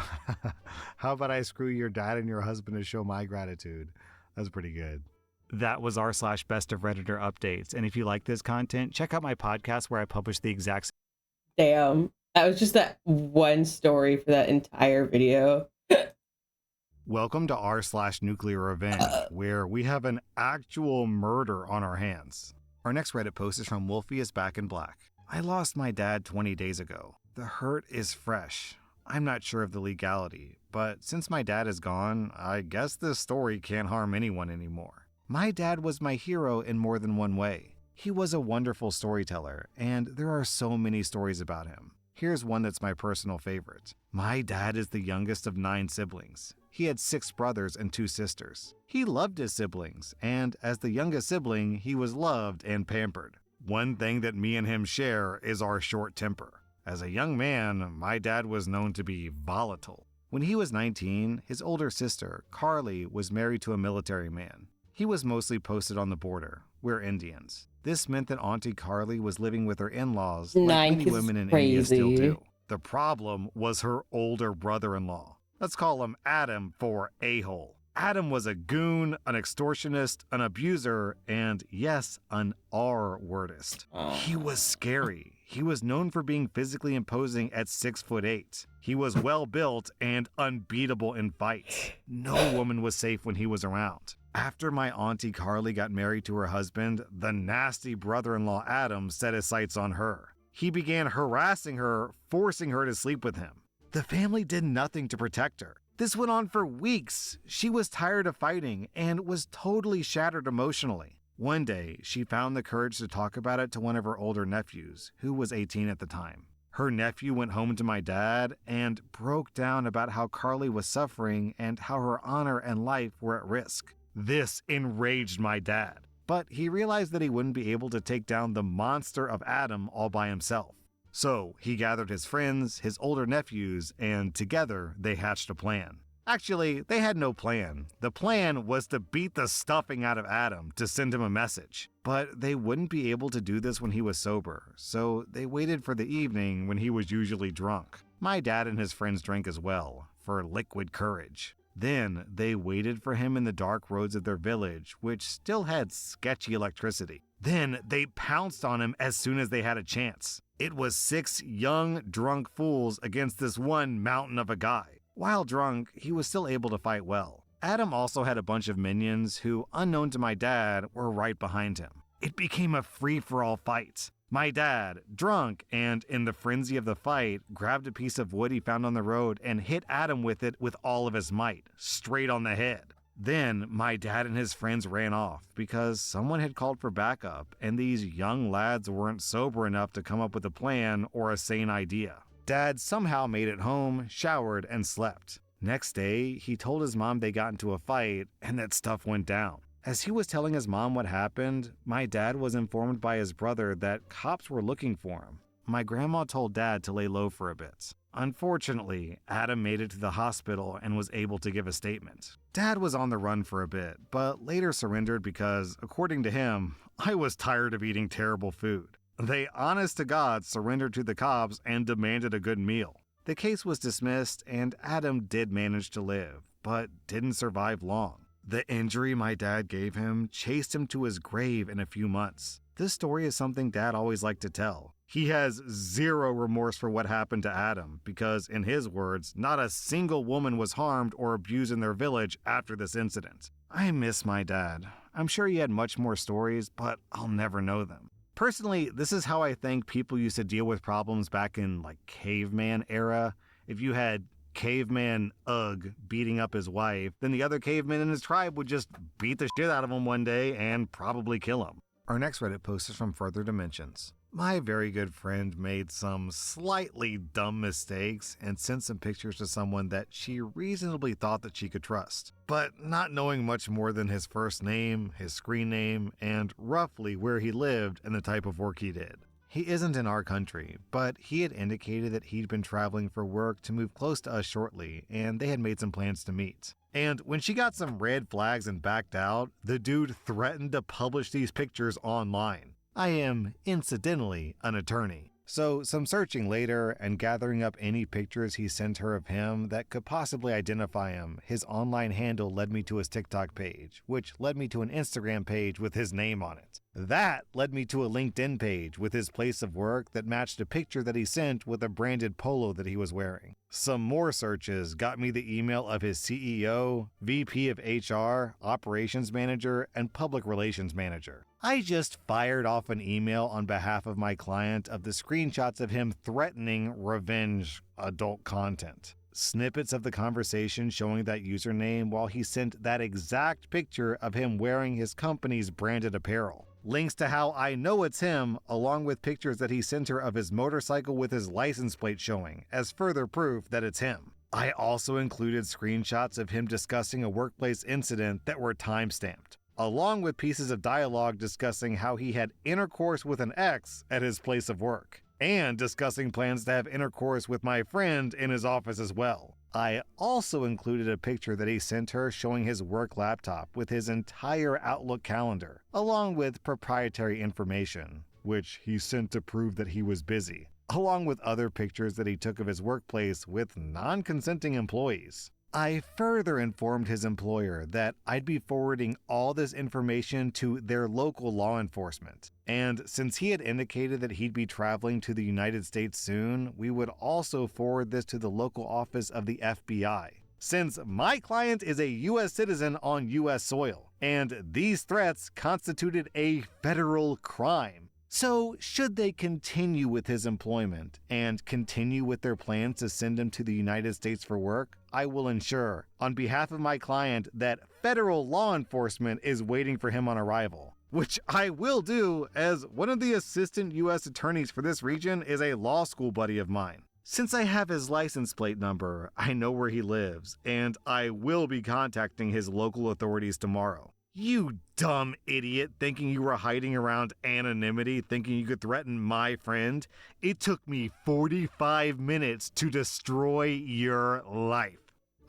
about I screw your dad and your husband to show my gratitude? That's pretty good. That was r/best of Redditor updates. And if you like this content, check out my podcast where I publish the exact. Damn. That was just that one story for that entire video. Welcome to r/nuclear revenge, where we have an actual murder on our hands. Our next Reddit post is from Wolfie is Back in Black. I lost my dad 20 days ago. The hurt is fresh. I'm not sure of the legality, but since my dad is gone, I guess this story can't harm anyone anymore. My dad was my hero in more than one way. He was a wonderful storyteller, and there are so many stories about him. Here's one that's my personal favorite. My dad is the youngest of 9 siblings. He had 6 brothers and 2 sisters. He loved his siblings, and as the youngest sibling, he was loved and pampered. One thing that me and him share is our short temper. As a young man, my dad was known to be volatile. When he was 19, his older sister, Carly, was married to a military man. He was mostly posted on the border. We're Indians. This meant that Auntie Carly was living with her in-laws like many women in India still do. The problem was her older brother-in-law. Let's call him Adam for a-hole. Adam was a goon, an extortionist, an abuser, and yes, an R-wordist. He was scary. He was known for being physically imposing at 6'8". He was well built and unbeatable in fights. No woman was safe when he was around. After my Auntie Carly got married to her husband, the nasty brother-in-law Adam set his sights on her. He began harassing her, forcing her to sleep with him. The family did nothing to protect her. This went on for weeks. She was tired of fighting and was totally shattered emotionally. One day, she found the courage to talk about it to one of her older nephews, who was 18 at the time. Her nephew went home to my dad and broke down about how Carly was suffering and how her honor and life were at risk. This enraged my dad, but he realized that he wouldn't be able to take down the monster of Adam all by himself. So he gathered his friends, his older nephews, and together they hatched a plan. Actually, they had no plan. The plan was to beat the stuffing out of Adam to send him a message. But they wouldn't be able to do this when he was sober, so they waited for the evening when he was usually drunk. My dad and his friends drank as well, for liquid courage. Then they waited for him in the dark roads of their village, which still had sketchy electricity. Then they pounced on him as soon as they had a chance. It was 6 young, drunk fools against this one mountain of a guy. While drunk, he was still able to fight well. Adam also had a bunch of minions who, unknown to my dad, were right behind him. It became a free-for-all fight. My dad, drunk and in the frenzy of the fight, grabbed a piece of wood he found on the road and hit Adam with it with all of his might, straight on the head. Then my dad and his friends ran off because someone had called for backup and these young lads weren't sober enough to come up with a plan or a sane idea. Dad somehow made it home, showered, and slept. Next day, he told his mom they got into a fight and that stuff went down. As he was telling his mom what happened, my dad was informed by his brother that cops were looking for him. My grandma told Dad to lay low for a bit. Unfortunately, Adam made it to the hospital and was able to give a statement. Dad was on the run for a bit, but later surrendered because, according to him, I was tired of eating terrible food. They honest to God surrendered to the cops and demanded a good meal. The case was dismissed and Adam did manage to live, but didn't survive long. The injury my dad gave him chased him to his grave in a few months. This story is something Dad always liked to tell. He has zero remorse for what happened to Adam because, in his words, not a single woman was harmed or abused in their village after this incident. I miss my dad. I'm sure he had much more stories, but I'll never know them. Personally, this is how I think people used to deal with problems back in caveman era. If you had caveman Ugg beating up his wife, then the other cavemen in his tribe would just beat the shit out of him one day and probably kill him. Our next Reddit post is from Further Dimensions. My very good friend made some slightly dumb mistakes and sent some pictures to someone that she reasonably thought that she could trust, but not knowing much more than his first name, his screen name, and roughly where he lived and the type of work he did. He isn't in our country, but he had indicated that he'd been traveling for work to move close to us shortly, and they had made some plans to meet. And when she got some red flags and backed out, the dude threatened to publish these pictures online. I am, incidentally, an attorney. So some searching later and gathering up any pictures he sent her of him that could possibly identify him, his online handle led me to his TikTok page, which led me to an Instagram page with his name on it. That led me to a LinkedIn page with his place of work that matched a picture that he sent with a branded polo that he was wearing. Some more searches got me the email of his CEO, VP of HR, Operations Manager, and Public Relations Manager. I just fired off an email on behalf of my client of the screenshots of him threatening revenge adult content. Snippets of the conversation showing that username while he sent that exact picture of him wearing his company's branded apparel. Links to how I know it's him, along with pictures that he sent her of his motorcycle with his license plate showing, as further proof that it's him. I also included screenshots of him discussing a workplace incident that were timestamped, along with pieces of dialogue discussing how he had intercourse with an ex at his place of work, and discussing plans to have intercourse with my friend in his office as well. I also included a picture that he sent her showing his work laptop with his entire Outlook calendar, along with proprietary information, which he sent to prove that he was busy, along with other pictures that he took of his workplace with non-consenting employees. I further informed his employer that I'd be forwarding all this information to their local law enforcement. And since he had indicated that he'd be traveling to the United States soon, we would also forward this to the local office of the FBI. Since my client is a U.S. citizen on U.S. soil, and these threats constituted a federal crime. So, should they continue with his employment and continue with their plans to send him to the United States for work, I will ensure, on behalf of my client, that federal law enforcement is waiting for him on arrival. Which I will do, as one of the assistant U.S. attorneys for this region is a law school buddy of mine. Since I have his license plate number, I know where he lives, and I will be contacting his local authorities tomorrow. You dumb idiot thinking you were hiding around anonymity, thinking you could threaten my friend. It took me 45 minutes to destroy your life.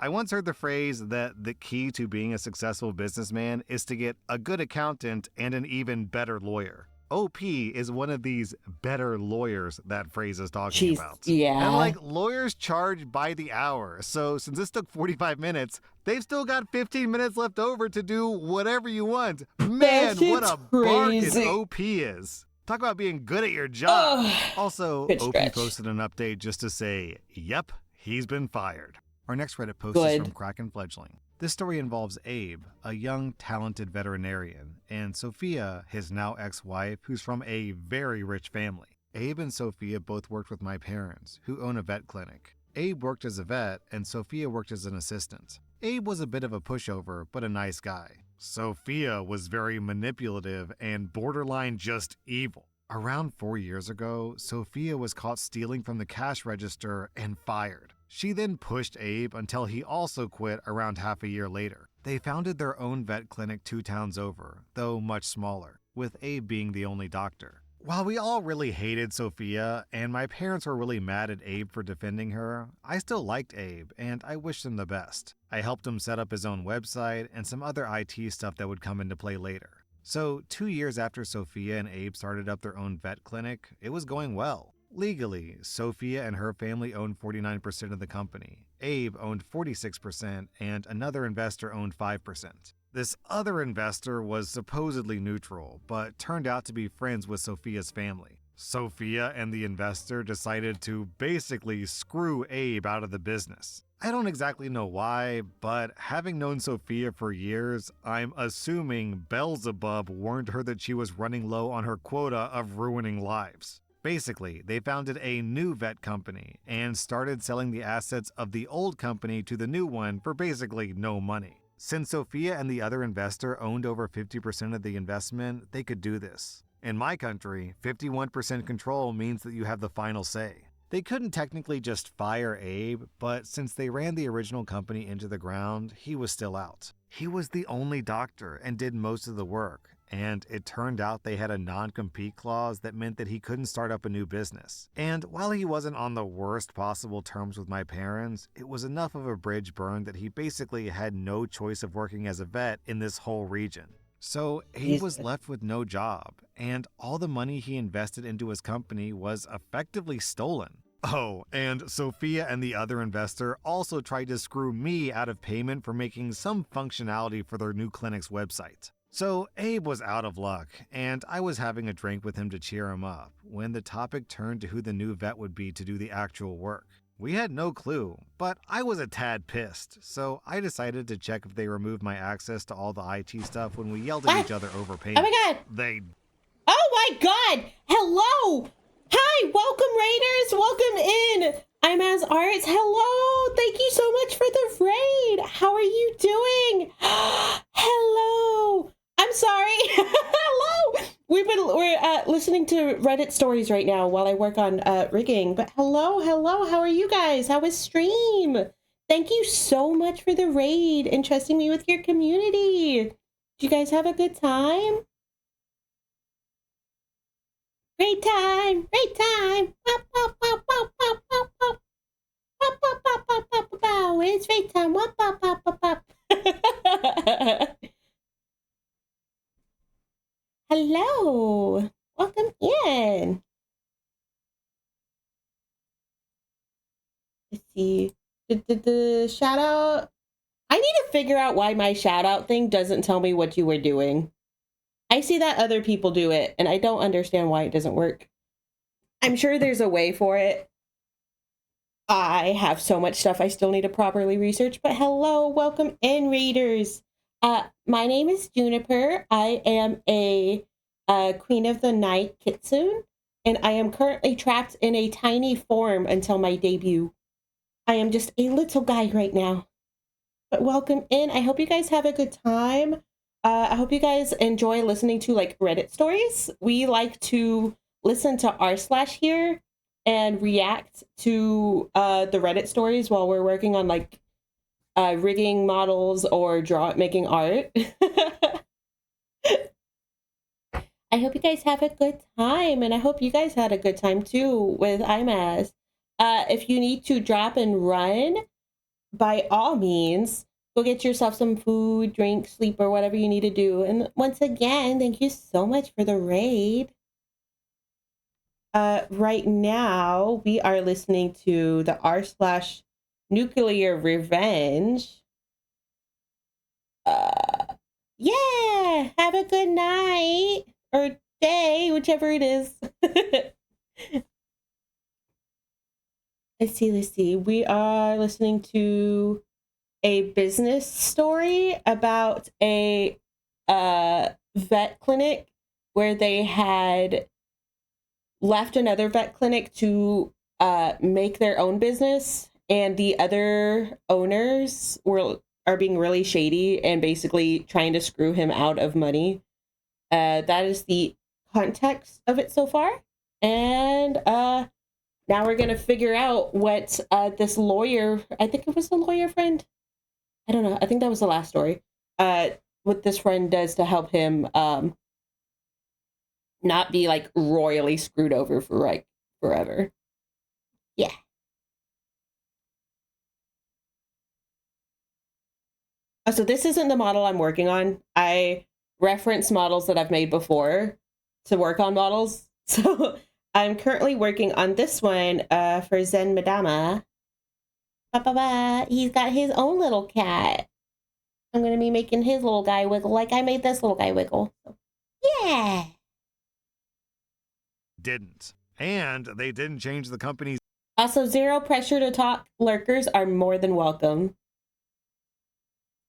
I once heard the phrase that the key to being a successful businessman is to get a good accountant and an even better lawyer. OP is one of these better lawyers that phrase is talking about. Yeah. And like, lawyers charge by the hour. So since this took 45 minutes, they've still got 15 minutes left over to do whatever you want. Man, what a bargain OP is. Talk about being good at your job. Also, OP posted an update just to say, yep, he's been fired. Our next Reddit post is from Kraken Fledgling. This story involves Abe, a young, talented veterinarian, and Sophia, his now ex-wife, who's from a very rich family. Abe and Sophia both worked with my parents, who own a vet clinic. Abe worked as a vet, and Sophia worked as an assistant. Abe was a bit of a pushover, but a nice guy. Sophia was very manipulative and borderline just evil. Around 4 years ago, Sophia was caught stealing from the cash register and fired. She then pushed Abe until he also quit around half a year later. They founded their own vet clinic 2 towns over, though much smaller, with Abe being the only doctor. While we all really hated Sophia, and my parents were really mad at Abe for defending her, I still liked Abe, and I wished him the best. I helped him set up his own website and some other IT stuff that would come into play later. So 2 years after Sophia and Abe started up their own vet clinic, it was going well. Legally, Sophia and her family owned 49% of the company. Abe owned 46%, and another investor owned 5%. This other investor was supposedly neutral, but turned out to be friends with Sophia's family. Sophia and the investor decided to basically screw Abe out of the business. I don't exactly know why, but having known Sophia for years, I'm assuming Beelzebub warned her that she was running low on her quota of ruining lives. Basically, they founded a new vet company and started selling the assets of the old company to the new one for basically no money. Since Sophia and the other investor owned over 50% of the investment, they could do this. In my country, 51% control means that you have the final say. They couldn't technically just fire Abe, but since they ran the original company into the ground, he was still out. He was the only doctor and did most of the work, and it turned out they had a non-compete clause that meant that he couldn't start up a new business. And while he wasn't on the worst possible terms with my parents, it was enough of a bridge burned that he basically had no choice of working as a vet in this whole region. So Abe was Jesus. left with no job, and all the money he invested into his company was effectively stolen. Oh, and Sophia and the other investor also tried to screw me out of payment for making some functionality for their new clinic's website. So Abe was out of luck, and I was having a drink with him to cheer him up when the topic turned to who the new vet would be to do the actual work. We had no clue, but I was a tad pissed, so I decided to check if they removed my access to all the IT stuff when we yelled at What? each other over Oh payments. my god. They Oh my god. Hello. Hi. Welcome, Raiders. Welcome in. I'm As Arts. Hello. Thank you so much for the raid. How are you doing? Hello. I'm sorry. Hello. We're listening to Reddit stories right now while I work on rigging. But hello. How are you guys? How was stream? Thank you so much for the raid and trusting me with your community. Did you guys have a good time? Great time. Pop, pop, pop, pop, pop, pop, pop. Pop, pop, pop, pop, pop, pop, pop. It's great time. Pop, pop, pop, pop, pop. Hello. Welcome in. Let's see. The shout out. I need to figure out why my shout out thing doesn't tell me what you were doing. I see that other people do it, and I don't understand why it doesn't work. I'm sure there's a way for it. I have so much stuff I still need to properly research, but hello, welcome in, readers. My name is Juniper. I am a Queen of the Night Kitsune, and I am currently trapped in a tiny form until my debut. I am just a little guy right now. But welcome in. I hope you guys have a good time. I hope you guys enjoy listening to like Reddit stories. We like to listen to r/ here and react to the Reddit stories while we're working on like rigging models or making art. I hope you guys have a good time, and I hope you guys had a good time too with IMAS. If you need to drop and run, by all means, go get yourself some food, drink, sleep, or whatever you need to do. And once again, thank you so much for the raid. Right now, we are listening to the r/ Nuclear Revenge. Yeah, have a good night or day, whichever it is. Let's see. We are listening to a business story about a vet clinic where they had left another vet clinic to make their own business, and the other owners are being really shady and basically trying to screw him out of money. That is the context of it so far, and now we're gonna figure out what this lawyer, I think it was the lawyer friend, I don't know, I think that was the last story, what this friend does to help him not be like royally screwed over for like forever. Yeah. So this isn't the model I'm working on. I reference models that I've made before to work on models. So I'm currently working on this one for Zen Madama. He's got his own little cat. I'm going to be making his little guy wiggle like I made this little guy wiggle. So, yeah. didn't. And they didn't change the company's Also, zero pressure to talk. Lurkers are more than welcome.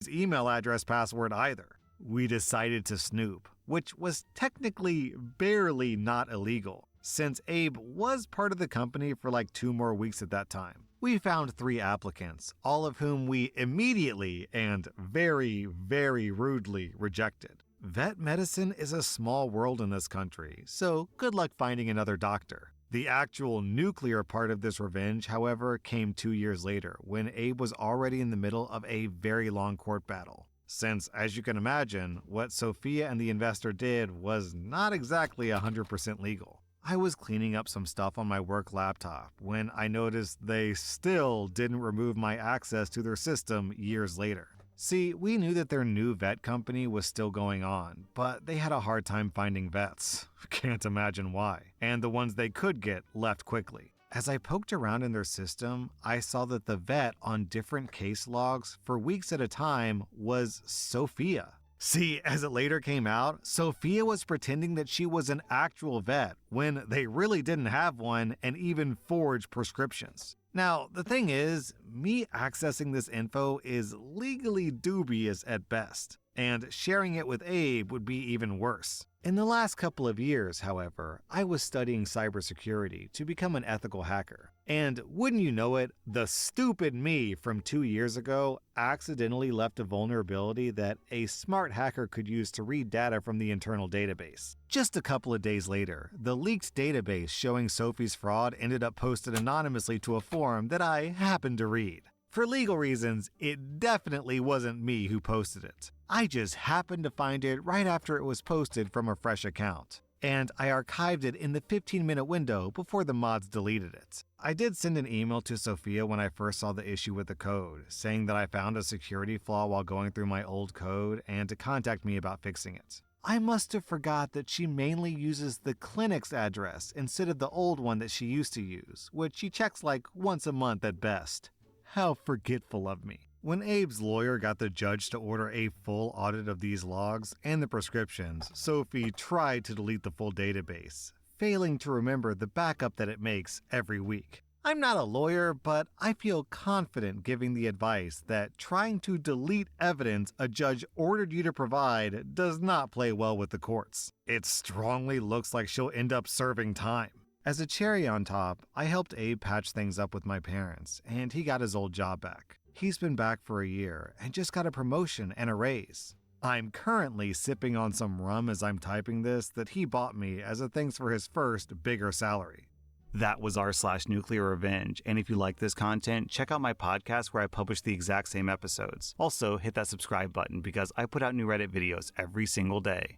email address password either. We decided to snoop, which was technically barely not illegal, since Abe was part of the company for like 2 more weeks at that time. We found 3 applicants, all of whom we immediately and very, very rudely rejected. Vet medicine is a small world in this country, so good luck finding another doctor. The actual nuclear part of this revenge, however, came 2 years later, when Abe was already in the middle of a very long court battle. since, as you can imagine, what Sophia and the investor did was not exactly 100% legal. I was cleaning up some stuff on my work laptop when I noticed they still didn't remove my access to their system years later. See, we knew that their new vet company was still going on, but they had a hard time finding vets. Can't imagine why. And the ones they could get left quickly. As I poked around in their system, I saw that the vet on different case logs for weeks at a time was Sophia. See, as it later came out, Sophia was pretending that she was an actual vet when they really didn't have one and even forged prescriptions. Now, the thing is, me accessing this info is legally dubious at best, and sharing it with Abe would be even worse. In the last couple of years, however, I was studying cybersecurity to become an ethical hacker. And wouldn't you know it, the stupid me from 2 years ago accidentally left a vulnerability that a smart hacker could use to read data from the internal database. Just a couple of days later, the leaked database showing Sophie's fraud ended up posted anonymously to a forum that I happened to read. For legal reasons, it definitely wasn't me who posted it. I just happened to find it right after it was posted from a fresh account, and I archived it in the 15-minute window before the mods deleted it. I did send an email to Sophia when I first saw the issue with the code, saying that I found a security flaw while going through my old code and to contact me about fixing it. I must have forgot that she mainly uses the clinic's address instead of the old one that she used to use, which she checks like once a month at best. How forgetful of me. When Abe's lawyer got the judge to order a full audit of these logs and the prescriptions, Sophie tried to delete the full database, failing to remember the backup that it makes every week. I'm not a lawyer, but I feel confident giving the advice that trying to delete evidence a judge ordered you to provide does not play well with the courts. It strongly looks like she'll end up serving time. As a cherry on top, I helped Abe patch things up with my parents, and he got his old job back. He's been back for a year and just got a promotion and a raise. I'm currently sipping on some rum as I'm typing this that he bought me as a thanks for his first bigger salary. That was r/Nuclear Revenge, and if you like this content, check out my podcast where I publish the exact same episodes. Also, hit that subscribe button because I put out new Reddit videos every single day.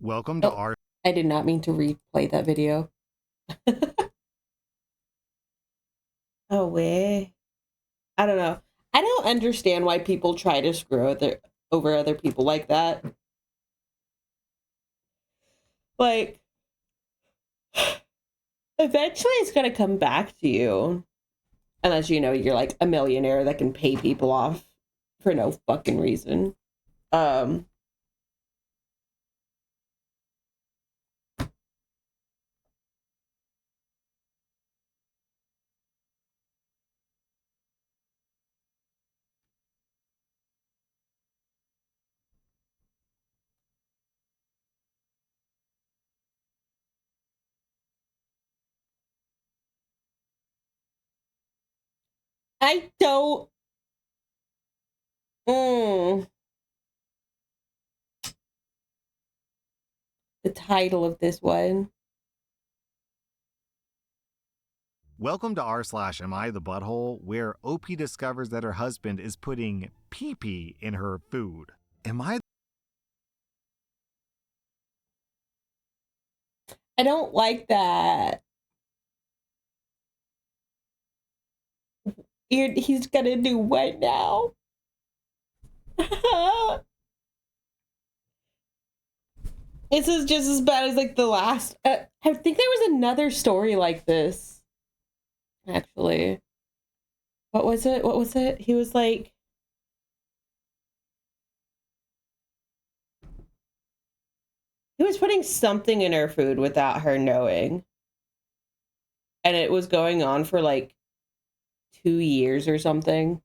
Welcome to our... I did not mean to replay that video. Oh, way. I don't know. I don't understand why people try to screw over other people like that. Like, eventually it's going to come back to you. Unless, you know, you're like a millionaire that can pay people off for no fucking reason. I don't. The title of this one. Welcome to r/Am I the Butthole, where OP discovers that her husband is putting pee-pee in her food. I don't like that. He's gonna do what now? This is just as bad as like the last. I think there was another story like this. Actually, what was it? What was it? He was like, he was putting something in her food without her knowing, and it was going on for like 2 years or something.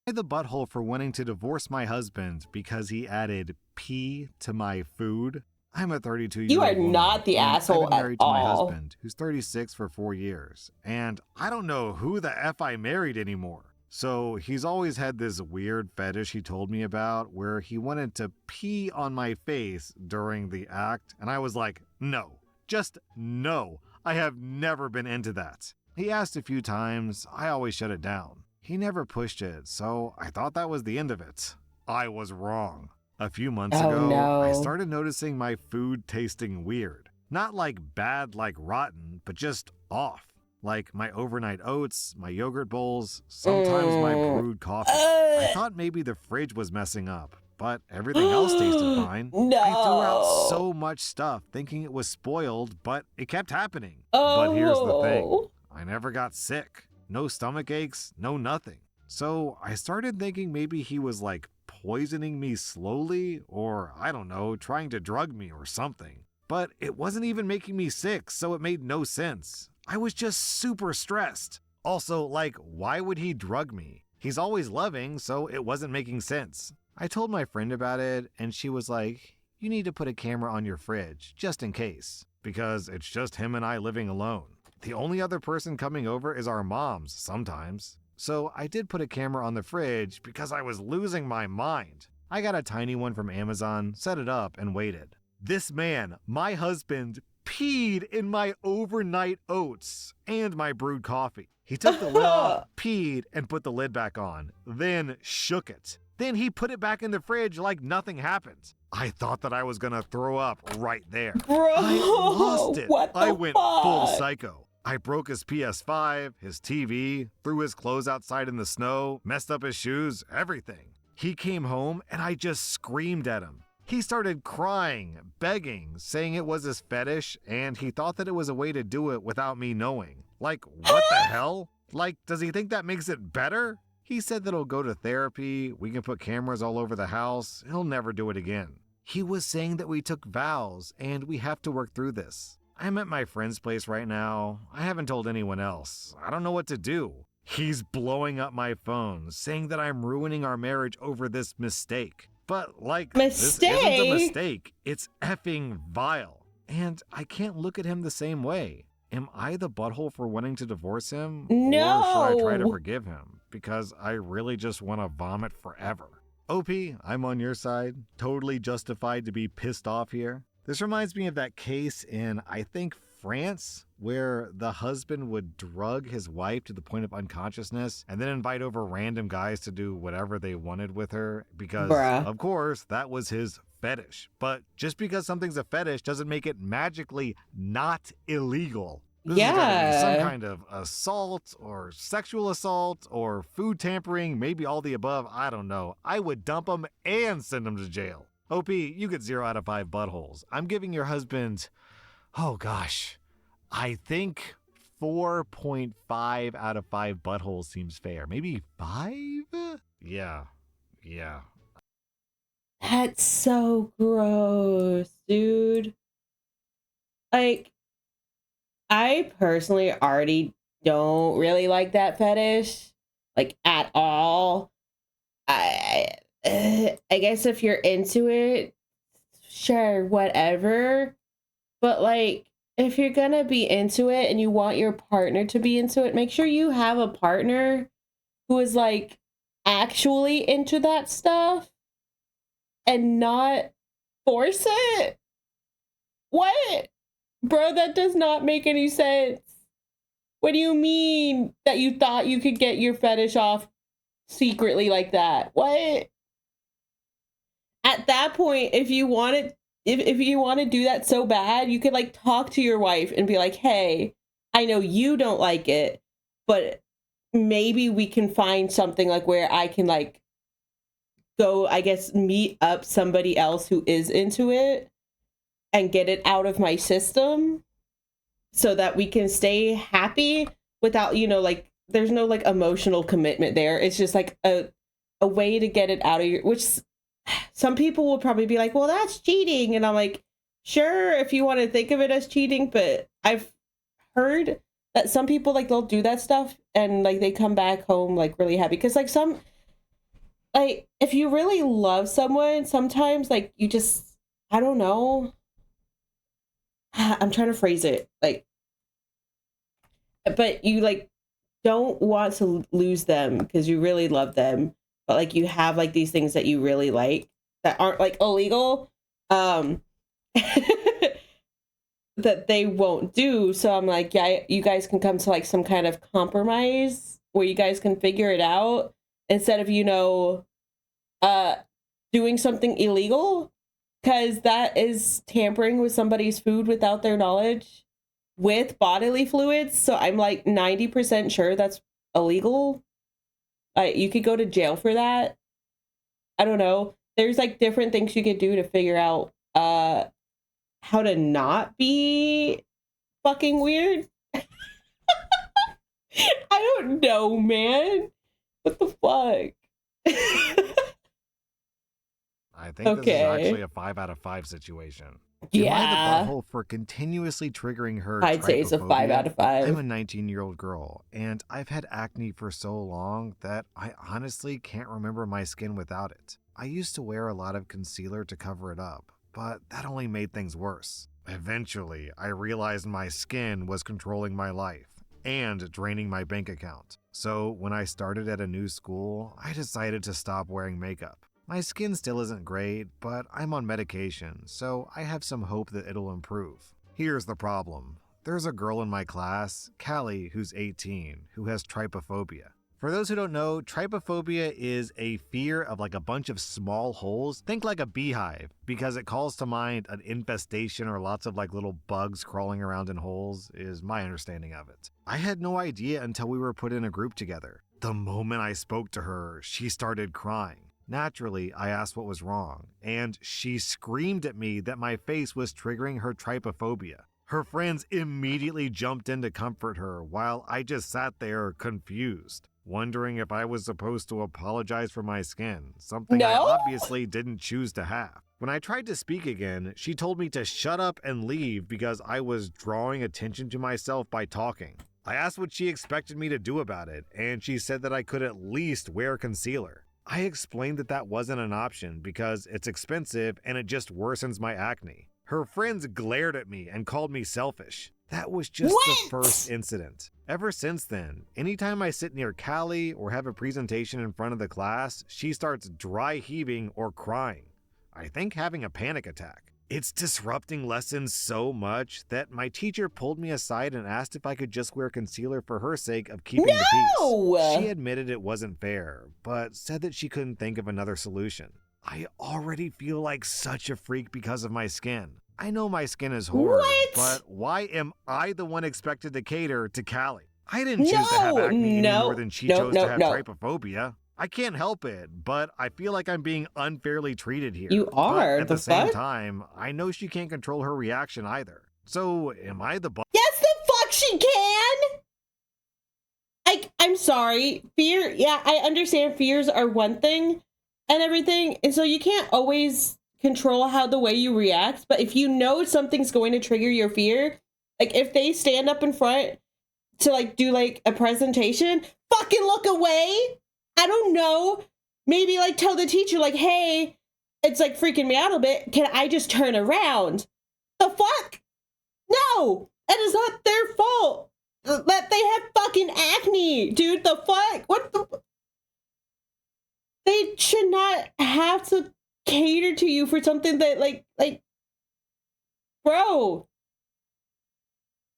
Am I the butthole for wanting to divorce my husband because he added pee to my food? I'm a 32-year-old You are woman, not the and asshole I've been at married to my all. husband, who's 36 for 4 years, and I don't know who the F I married anymore. So he's always had this weird fetish he told me about where he wanted to pee on my face during the act, and I was like, no, just no. I have never been into that. He asked a few times, I always shut it down. He never pushed it, so I thought that was the end of it. I was wrong. A few months Oh, ago, no. I started noticing my food tasting weird. Not like bad, like rotten, but just off. Like my overnight oats, my yogurt bowls, sometimes my brewed coffee. I thought maybe the fridge was messing up, but everything else tasted fine. No. I threw out so much stuff thinking it was spoiled, but it kept happening. Oh. But here's the thing. I never got sick. No stomach aches, no nothing. So I started thinking maybe he was like poisoning me slowly, or I don't know, trying to drug me or something. But it wasn't even making me sick, so it made no sense. I was just super stressed. Also, like, why would he drug me? He's always loving, so it wasn't making sense. I told my friend about it, and she was like, you need to put a camera on your fridge, just in case. Because it's just him and I living alone. The only other person coming over is our moms, sometimes. So I did put a camera on the fridge because I was losing my mind. I got a tiny one from Amazon, set it up, and waited. This man, my husband, peed in my overnight oats and my brewed coffee. He took the lid off, peed, and put the lid back on, then shook it. Then he put it back in the fridge like nothing happened. I thought that I was gonna throw up right there. Bro, I lost it. what the I went full fuck? psycho. I broke his PS5, his TV, threw his clothes outside in the snow, messed up his shoes, everything. He came home and I just screamed at him. He started crying, begging, saying it was his fetish, and he thought that it was a way to do it without me knowing. Like, what the hell? Like, does he think that makes it better? He said that he'll go to therapy, we can put cameras all over the house, he'll never do it again. He was saying that we took vows, and we have to work through this. I'm at my friend's place right now. I haven't told anyone else. I don't know what to do. He's blowing up my phone, saying that I'm ruining our marriage over this mistake. But, like, this isn't a mistake. It's effing vile. And I can't look at him the same way. Am I the butthole for wanting to divorce him? No. Or should I try to forgive him? Because I really just want to vomit forever. OP, I'm on your side. Totally justified to be pissed off here. This reminds me of that case in, I think, France, where the husband would drug his wife to the point of unconsciousness and then invite over random guys to do whatever they wanted with her because, of course, that was his fetish. But just because something's a fetish doesn't make it magically not illegal. This is gotta be some kind of assault or sexual assault or food tampering, maybe all the above, I don't know. I would dump him and send him to jail. OP, you get 0 out of 5 buttholes. I'm giving your husband, oh gosh, I think 4.5 out of 5 buttholes seems fair. Maybe 5? Yeah. That's so gross, dude. Like, I personally already don't really like that fetish, like, at all. I guess if you're into it, sure, whatever. But, like, if you're gonna be into it and you want your partner to be into it, make sure you have a partner who is, like, actually into that stuff and not force it. What? Bro, that does not make any sense. What do you mean that you thought you could get your fetish off secretly like that? What? At that point, if you want to do that so bad, you could, like, talk to your wife and be like, hey, I know you don't like it, but maybe we can find something, like, where I can, like, go, I guess, meet up somebody else who is into it and get it out of my system so that we can stay happy without, you know, like, there's no, like, emotional commitment there. It's just, like, a way to get it out of your, which some people will probably be like, well, that's cheating. And I'm like, sure, if you want to think of it as cheating, but I've heard that some people, like, they'll do that stuff and, like, they come back home, like, really happy. Because, like, like, if you really love someone, sometimes, like, you just, I don't know. I'm trying to phrase it, like, but you, like, don't want to lose them because you really love them. But, like, you have, like, these things that you really like that aren't, like, illegal, that they won't do. So I'm like, yeah, you guys can come to, like, some kind of compromise where you guys can figure it out instead of, doing something illegal, because that is tampering with somebody's food without their knowledge with bodily fluids. So I'm like 90% sure that's illegal. You could go to jail for that. I don't know. There's like different things you could do to figure out how to not be fucking weird. I don't know, man. What the fuck? I think this is actually a 5 out of 5 situation. Yeah. Am I the butthole for continuously triggering her? I'd say it's a 5 out of 5. I'm a 19-year-old girl, and I've had acne for so long that I honestly can't remember my skin without it. I used to wear a lot of concealer to cover it up, but that only made things worse. Eventually, I realized my skin was controlling my life and draining my bank account. So when I started at a new school, I decided to stop wearing makeup. My skin still isn't great, but I'm on medication, so I have some hope that it'll improve. Here's the problem. There's a girl in my class, Callie, who's 18, who has trypophobia. For those who don't know, trypophobia is a fear of like a bunch of small holes. Think like a beehive, because it calls to mind an infestation or lots of like little bugs crawling around in holes, is my understanding of it. I had no idea until we were put in a group together. The moment I spoke to her, she started crying. Naturally, I asked what was wrong, and she screamed at me that my face was triggering her trypophobia. Her friends immediately jumped in to comfort her while I just sat there confused, wondering if I was supposed to apologize for my skin, something I obviously didn't choose to have. When I tried to speak again, she told me to shut up and leave because I was drawing attention to myself by talking. I asked what she expected me to do about it, and she said that I could at least wear concealer. I explained that that wasn't an option because it's expensive and it just worsens my acne. Her friends glared at me and called me selfish. That was just the first incident. Ever since then, anytime I sit near Callie or have a presentation in front of the class, she starts dry heaving or crying. I think having a panic attack. It's disrupting lessons so much that my teacher pulled me aside and asked if I could just wear concealer for her sake of keeping the peace. She admitted it wasn't fair, but said that she couldn't think of another solution. I already feel like such a freak because of my skin. I know my skin is horrid, but why am I the one expected to cater to Callie? I didn't choose to have acne any more than she chose to have trypophobia. I can't help it, but I feel like I'm being unfairly treated here. You are. But at the same time, I know she can't control her reaction either. So, am I the Yes, the fuck she can! I'm sorry. Fear, yeah, I understand fears are one thing and everything, and so you can't always control how the way you react, but if you know something's going to trigger your fear, like if they stand up in front to like do like a presentation, fucking look away. I don't know. Maybe like tell the teacher like, hey, it's like freaking me out a bit. Can I just turn around? The fuck? No, it is not their fault that they have fucking acne, dude. The fuck? What the? They should not have to cater to you for something that like, bro.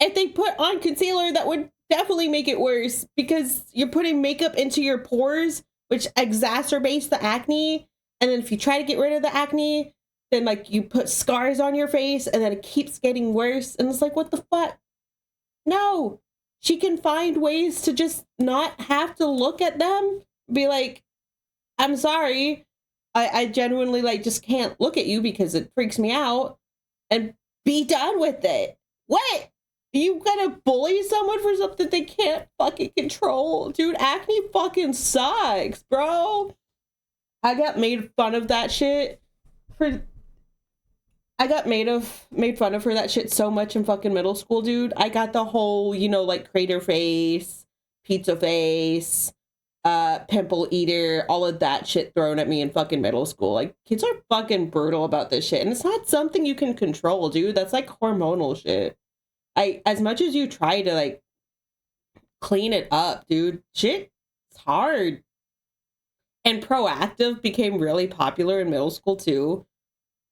If they put on concealer, that would definitely make it worse because you're putting makeup into your pores, which exacerbates the acne. And then if you try to get rid of the acne, then like you put scars on your face and then it keeps getting worse. And it's like, what the fuck? No, she can find ways to just not have to look at them. Be like, I'm sorry. I genuinely like just can't look at you because it freaks me out, and be done with it. What? You gonna bully someone for something they can't fucking control? Dude, acne fucking sucks, bro. I got made fun of that shit I got made fun of for that shit so much in fucking middle school, dude. I got the whole, like crater face, pizza face, pimple eater, all of that shit thrown at me in fucking middle school. Like, kids are fucking brutal about this shit, and it's not something you can control, dude. That's like hormonal shit. As much as you try to like clean it up, dude, shit, it's hard. And Proactive became really popular in middle school too,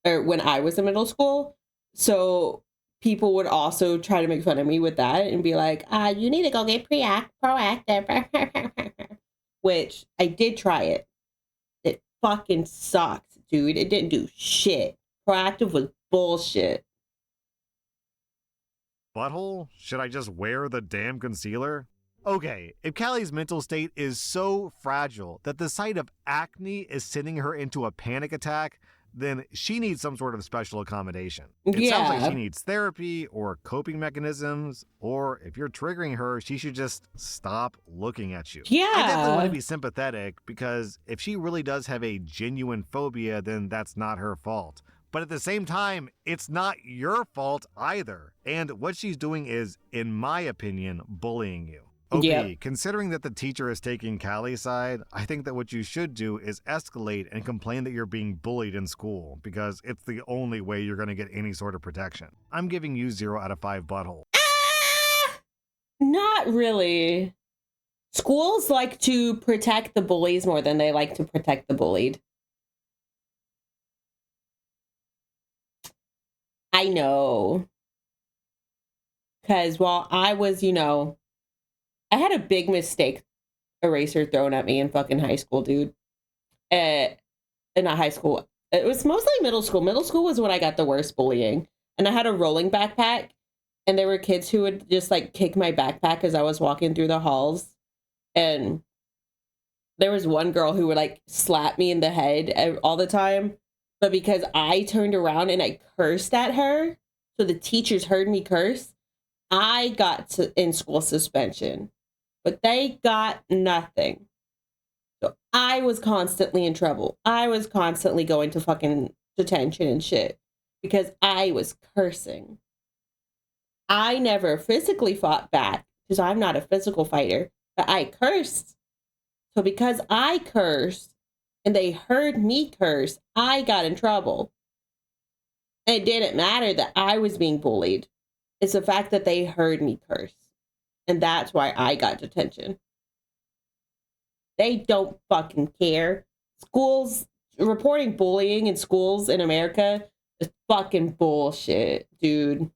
or when I was in middle school. So people would also try to make fun of me with that and be like, you need to go get proactive. Which I did try it. It fucking sucked, dude. It didn't do shit. Proactive was bullshit. Butthole? Should I just wear the damn concealer? Okay, if Callie's mental state is so fragile that the sight of acne is sending her into a panic attack, then she needs some sort of special accommodation. It sounds like she needs therapy or coping mechanisms, or if you're triggering her, she should just stop looking at you. Yeah. I definitely want to be sympathetic because if she really does have a genuine phobia, then that's not her fault. But at the same time, it's not your fault either. And what she's doing is, in my opinion, bullying you. Okay, considering that the teacher is taking Callie's side, I think that what you should do is escalate and complain that you're being bullied in school, because it's the only way you're going to get any sort of protection. I'm giving you 0 out of 5 butthole. Not really. Schools like to protect the bullies more than they like to protect the bullied. I know. Because while I was, I had a big mistake eraser thrown at me in fucking high school, dude. Not high school. It was mostly middle school. Middle school was when I got the worst bullying. And I had a rolling backpack. And there were kids who would just like kick my backpack as I was walking through the halls. And there was one girl who would like slap me in the head all the time. But because I turned around and I cursed at her, so the teachers heard me curse, I got in school suspension. But they got nothing. So I was constantly in trouble. I was constantly going to fucking detention and shit because I was cursing. I never physically fought back because I'm not a physical fighter, but I cursed. So because I cursed and they heard me curse, I got in trouble. And it didn't matter that I was being bullied. It's the fact that they heard me curse. And that's why I got detention. They don't fucking care. Schools, reporting bullying in schools in America is fucking bullshit, dude.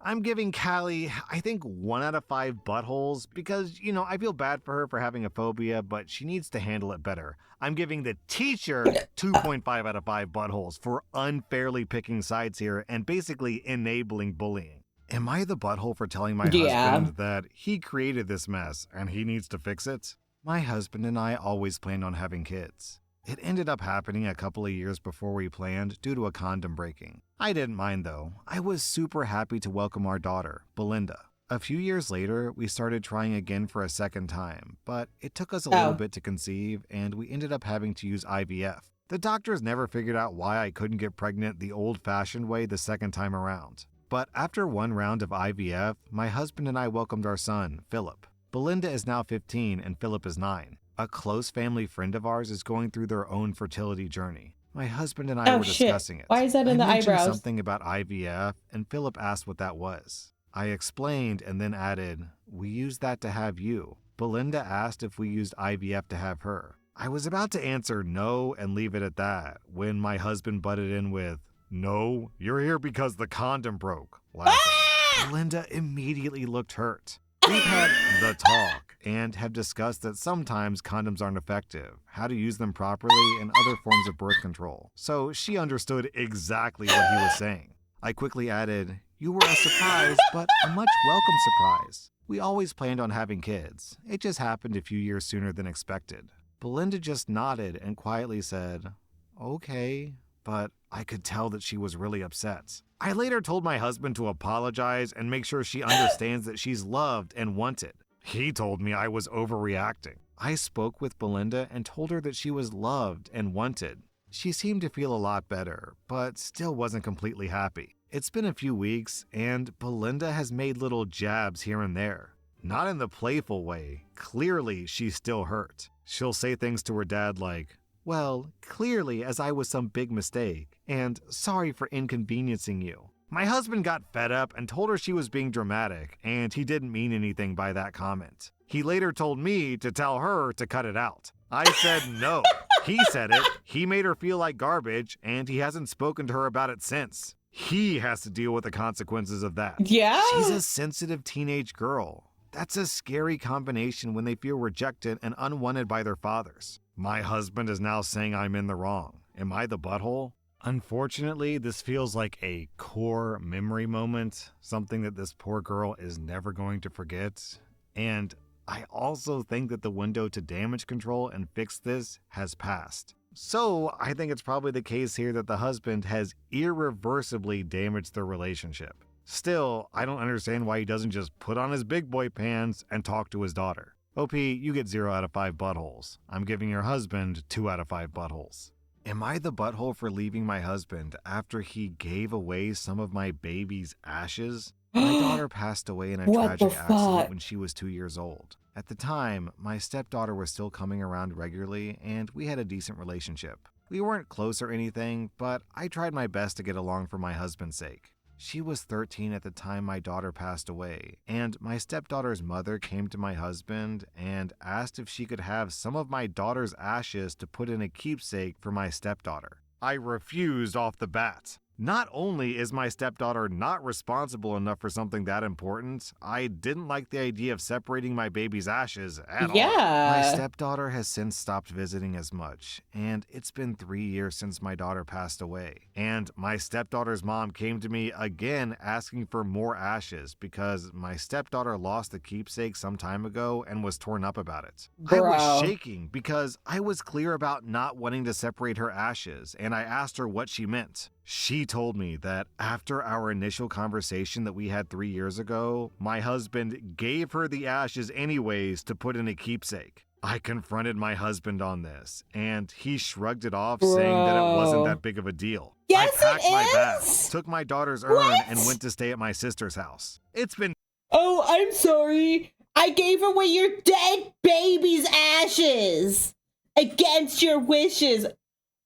I'm giving Callie, I think, 1 out of 5 buttholes because, I feel bad for her for having a phobia, but she needs to handle it better. I'm giving the teacher 2.5 out of 5 buttholes for unfairly picking sides here and basically enabling bullying. Am I the butthole for telling my husband that he created this mess and he needs to fix it? My husband and I always planned on having kids. It ended up happening a couple of years before we planned due to a condom breaking. I didn't mind though. I was super happy to welcome our daughter, Belinda. A few years later, we started trying again for a second time, but it took us a little bit to conceive and we ended up having to use IVF. The doctors never figured out why I couldn't get pregnant the old-fashioned way the second time around. But after one round of IVF, my husband and I welcomed our son, Philip. Belinda is now 15 and Philip is 9. A close family friend of ours is going through their own fertility journey. My husband and I were discussing it. Why is that in the eyebrows? I mentioned something about IVF, and Philip asked what that was. I explained and then added, "We used that to have you." Belinda asked if we used IVF to have her. I was about to answer no and leave it at that when my husband butted in with, "No, you're here because the condom broke," laughing. Belinda immediately looked hurt. We've had the talk and have discussed that sometimes condoms aren't effective, how to use them properly, and other forms of birth control. So she understood exactly what he was saying. I quickly added, "You were a surprise, but a much welcome surprise. We always planned on having kids. It just happened a few years sooner than expected." Belinda just nodded and quietly said, "Okay," but I could tell that she was really upset. I later told my husband to apologize and make sure she understands that she's loved and wanted. He told me I was overreacting. I spoke with Belinda and told her that she was loved and wanted. She seemed to feel a lot better, but still wasn't completely happy. It's been a few weeks, and Belinda has made little jabs here and there. Not in the playful way. Clearly, she's still hurt. She'll say things to her dad like, "Well, clearly as I was some big mistake, and sorry for inconveniencing you." My husband got fed up and told her she was being dramatic, and he didn't mean anything by that comment. He later told me to tell her to cut it out. I said no. He said it, he made her feel like garbage, and he hasn't spoken to her about it since. He has to deal with the consequences of that. Yeah. She's a sensitive teenage girl. That's a scary combination when they feel rejected and unwanted by their fathers. My husband is now saying I'm in the wrong. Am I the butthole? Unfortunately, this feels like a core memory moment, something that this poor girl is never going to forget. And I also think that the window to damage control and fix this has passed. So I think it's probably the case here that the husband has irreversibly damaged their relationship. Still, I don't understand why he doesn't just put on his big boy pants and talk to his daughter. OP, you get 0 out of 5 buttholes. I'm giving your husband 2 out of 5 buttholes. Am I the butthole for leaving my husband after he gave away some of my baby's ashes? My daughter passed away in a What the tragic accident fuck? when she was 2 years old. At the time, my stepdaughter was still coming around regularly, and we had a decent relationship. We weren't close or anything, but I tried my best to get along for my husband's sake. She was 13 at the time my daughter passed away, and my stepdaughter's mother came to my husband and asked if she could have some of my daughter's ashes to put in a keepsake for my stepdaughter. I refused off the bat. Not only is my stepdaughter not responsible enough for something that important, I didn't like the idea of separating my baby's ashes at all. My Yeah. stepdaughter has since stopped visiting as much, and it's been 3 years since my daughter passed away. And my stepdaughter's mom came to me again asking for more ashes because my stepdaughter lost the keepsake some time ago and was torn up about it. I was Bro. shaking because I was clear about not wanting to separate her ashes, and I asked her what she meant. She told me that after our initial conversation that we had 3 years ago, my husband gave her the ashes anyways to put in a keepsake. I confronted my husband on this, and he shrugged it off, saying that it wasn't Bro. that big of a deal. Yes, I packed it my is! bags, took my daughter's urn, What? and went to stay at my sister's house. It's been Oh, I'm sorry. I gave away your dead baby's ashes against your wishes.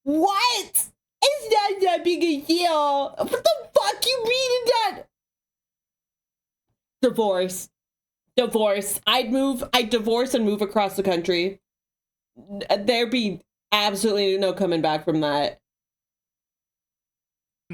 What? It's not that big a deal. What the fuck you mean that? Divorce. I'd divorce and move across the country. There'd be absolutely no coming back from that.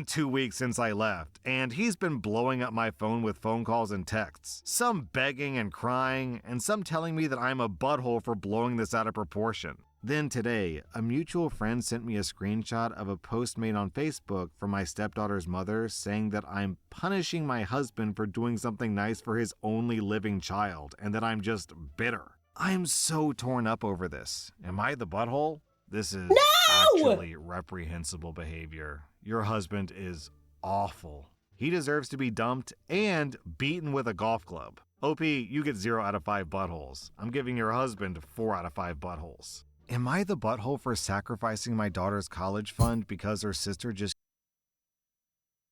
2 weeks since I left, and he's been blowing up my phone with phone calls and texts, some begging and crying, and some telling me that I'm a butthole for blowing this out of proportion. Then today, a mutual friend sent me a screenshot of a post made on Facebook from my stepdaughter's mother saying that I'm punishing my husband for doing something nice for his only living child, and that I'm just bitter. I'm so torn up over this. Am I the butthole? This is actually reprehensible behavior. Your husband is awful. He deserves to be dumped and beaten with a golf club. OP, you get 0 out of 5 buttholes. I'm giving your husband 4 out of 5 buttholes. Am I the butthole for sacrificing my daughter's college fund because her sister just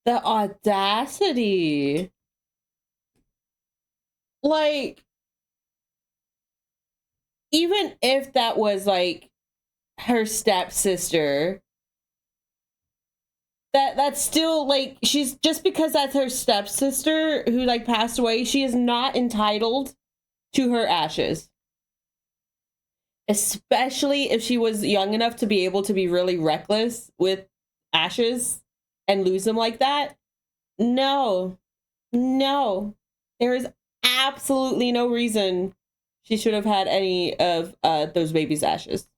The audacity. Like, even if that was like her stepsister, that's still like, she's just because that's her stepsister who like passed away, she is not entitled to her ashes. Especially if she was young enough to be able to be really reckless with ashes and lose them like that. No. There is absolutely no reason she should have had any of those babies' ashes.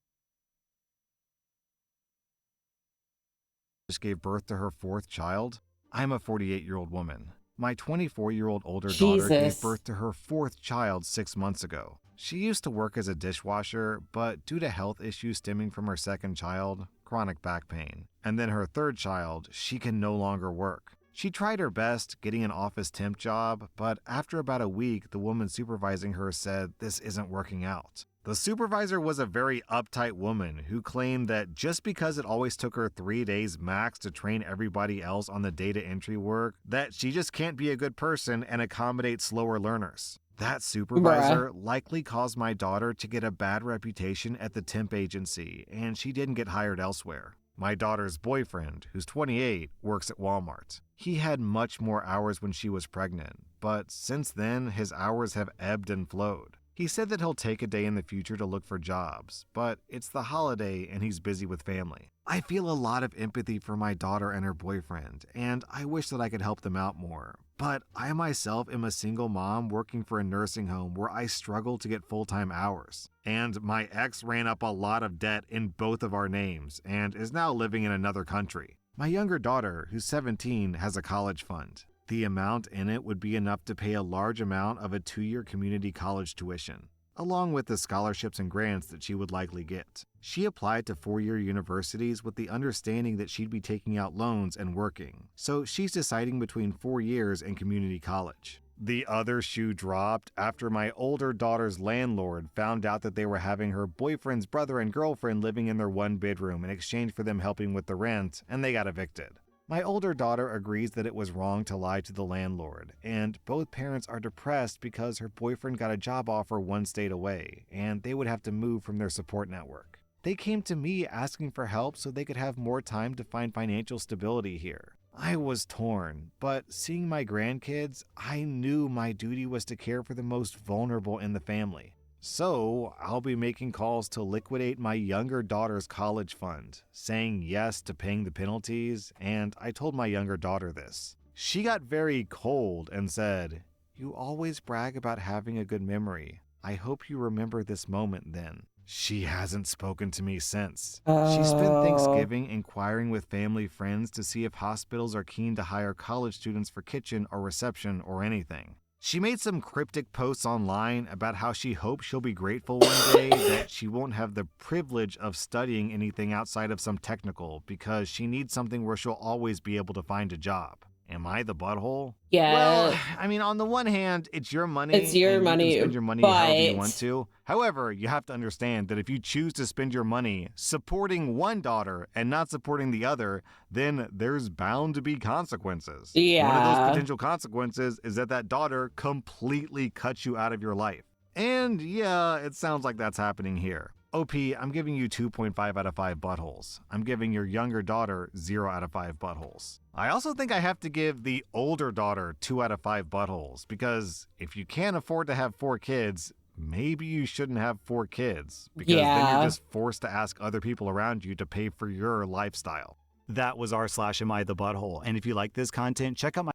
gave birth to her 4th child? I'm a 48-year-old woman. My 24-year-old older daughter gave Jesus. birth to her 4th child 6 months ago. She used to work as a dishwasher, but due to health issues stemming from her 2nd child, chronic back pain, and then her 3rd child, she can no longer work. She tried her best getting an office temp job, but after about a week, the woman supervising her said this isn't working out. The supervisor was a very uptight woman who claimed that just because it always took her 3 days max to train everybody else on the data entry work, that she just can't be a good person and accommodate slower learners. That supervisor likely caused my daughter to get a bad reputation at the temp agency, and she didn't get hired elsewhere. My daughter's boyfriend, who's 28, works at Walmart. He had much more hours when she was pregnant, but since then, his hours have ebbed and flowed. He said that he'll take a day in the future to look for jobs, but it's the holiday and he's busy with family. I feel a lot of empathy for my daughter and her boyfriend, and I wish that I could help them out more. But I myself am a single mom working for a nursing home where I struggle to get full-time hours. And my ex ran up a lot of debt in both of our names and is now living in another country. My younger daughter, who's 17, has a college fund. The amount in it would be enough to pay a large amount of a 2-year community college tuition, along with the scholarships and grants that she would likely get. She applied to 4-year universities with the understanding that she'd be taking out loans and working, so she's deciding between 4 years and community college. The other shoe dropped after my older daughter's landlord found out that they were having her boyfriend's brother and girlfriend living in their one bedroom in exchange for them helping with the rent, and they got evicted. My older daughter agrees that it was wrong to lie to the landlord, and both parents are depressed because her boyfriend got a job offer 1 state away, and they would have to move from their support network. They came to me asking for help so they could have more time to find financial stability here. I was torn, but seeing my grandkids, I knew my duty was to care for the most vulnerable in the family. So I'll be making calls to liquidate my younger daughter's college fund, saying yes to paying the penalties, and I told my younger daughter this. She got very cold and said, "You always brag about having a good memory. I hope you remember this moment then." She hasn't spoken to me since. She spent Thanksgiving inquiring with family friends to see if hospitals are keen to hire college students for kitchen or reception or anything. She made some cryptic posts online about how she hopes she'll be grateful one day that she won't have the privilege of studying anything outside of some technical because she needs something where she'll always be able to find a job. Am I the butthole? Yeah. Well, I mean, on the one hand, it's your money. It's your and money, you can spend your money but however you want to. However, you have to understand that if you choose to spend your money supporting one daughter and not supporting the other, then there's bound to be consequences. One of Yeah. those potential consequences is that that daughter completely cuts you out of your life. And yeah, it sounds like that's happening here. OP, I'm giving you 2.5 out of 5 buttholes. I'm giving your younger daughter 0 out of 5 buttholes. I also think I have to give the older daughter 2 out of 5 buttholes, because if you can't afford to have 4 kids, maybe you shouldn't have 4 kids, because then Yeah. you're just forced to ask other people around you to pay for your lifestyle. That was r/am I the butthole. And if you like this content, check out my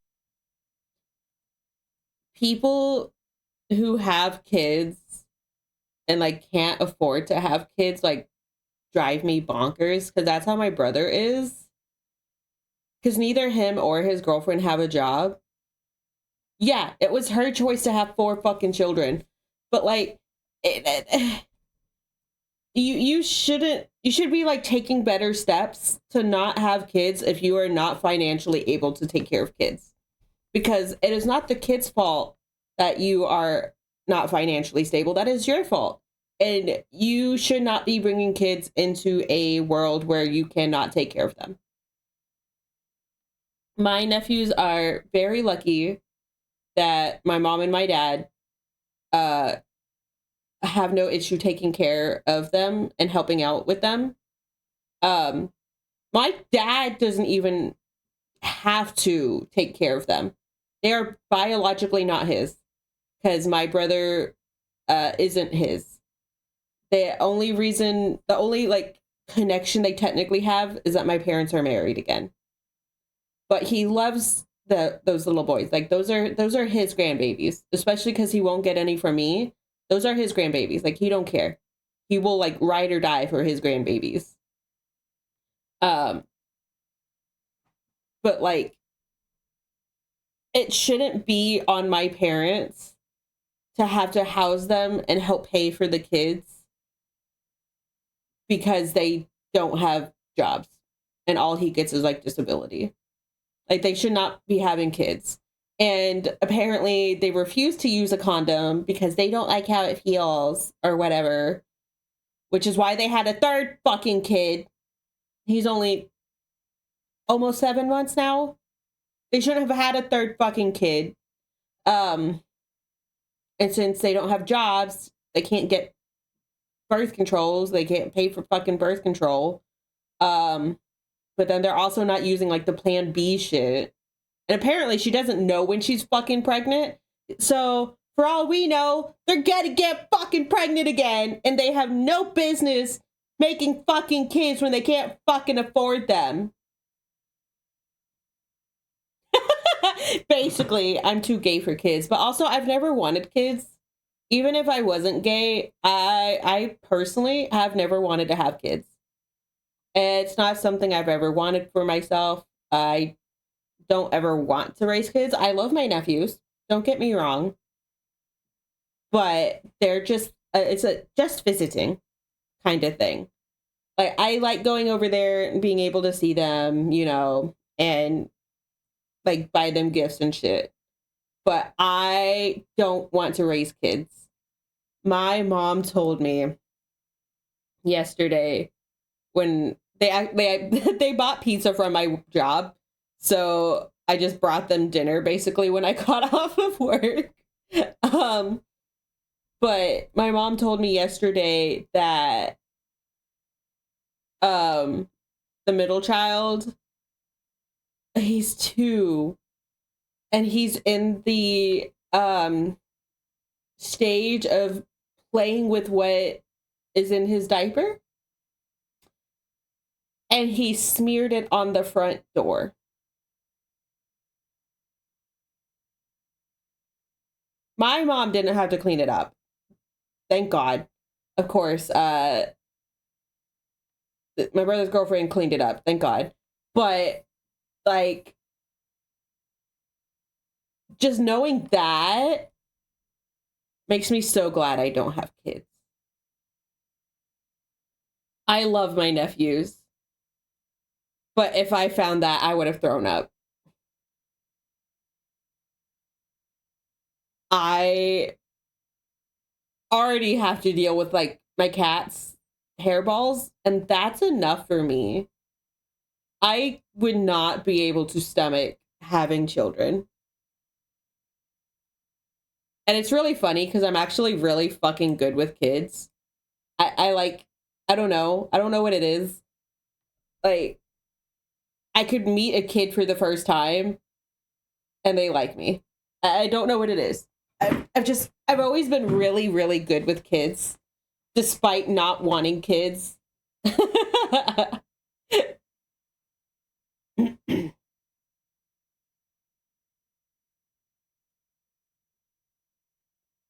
People who have kids and like can't afford to have kids like drive me bonkers, because that's how my brother is, because neither him or his girlfriend have a job. Yeah, it was her choice to have 4 fucking children, but like you should be like taking better steps to not have kids if you are not financially able to take care of kids, because it is not the kid's fault that you are not financially stable. That is your fault. And you should not be bringing kids into a world where you cannot take care of them. My nephews are very lucky that my mom and my dad have no issue taking care of them and helping out with them. My dad doesn't even have to take care of them. They are biologically not his, because my brother isn't his. The only like connection they technically have is that my parents are married again. But he loves those little boys. Like those are his grandbabies, especially because he won't get any from me. Those are his grandbabies. Like he don't care. He will like ride or die for his grandbabies. But like, it shouldn't be on my parents to have to house them and help pay for the kids because they don't have jobs and all he gets is like disability. Like they should not be having kids. And apparently they refuse to use a condom because they don't like how it feels or whatever, which is why they had a 3rd fucking kid. He's only almost 7 months now. They shouldn't have had a 3rd fucking kid. And since they don't have jobs, they can't get birth controls. They can't pay for fucking birth control. But then they're also not using like the Plan B shit. And apparently she doesn't know when she's fucking pregnant. So For all we know, they're gonna get fucking pregnant again, and they have no business making fucking kids when they can't fucking afford them. Basically, I'm too gay for kids, but also I've never wanted kids. Even if I wasn't gay, I personally have never wanted to have kids. It's not something I've ever wanted for myself. I don't ever want to raise kids. I love my nephews. Don't get me wrong. But they're just, it's a just visiting kind of thing. Like, I like going over there and being able to see them, you know, and like buy them gifts and shit. But I don't want to raise kids. My mom told me yesterday when they bought pizza from my job, so I just brought them dinner basically when I got off of work. But my mom told me yesterday that the middle child, he's 2, and he's in the stage of playing with what is in his diaper, and he smeared it on the front door. My mom didn't have to clean it up. Thank God. Of course, my brother's girlfriend cleaned it up. Thank God. But, like, just knowing that makes me so glad I don't have kids. I love my nephews. But if I found that, I would have thrown up. I already have to deal with, like, my cat's hairballs, and that's enough for me. I would not be able to stomach having children. And it's really funny because I'm actually really fucking good with kids. I don't know. I don't know what it is. Like, I could meet a kid for the first time and they like me. I don't know what it is. I've always been really, really good with kids, despite not wanting kids.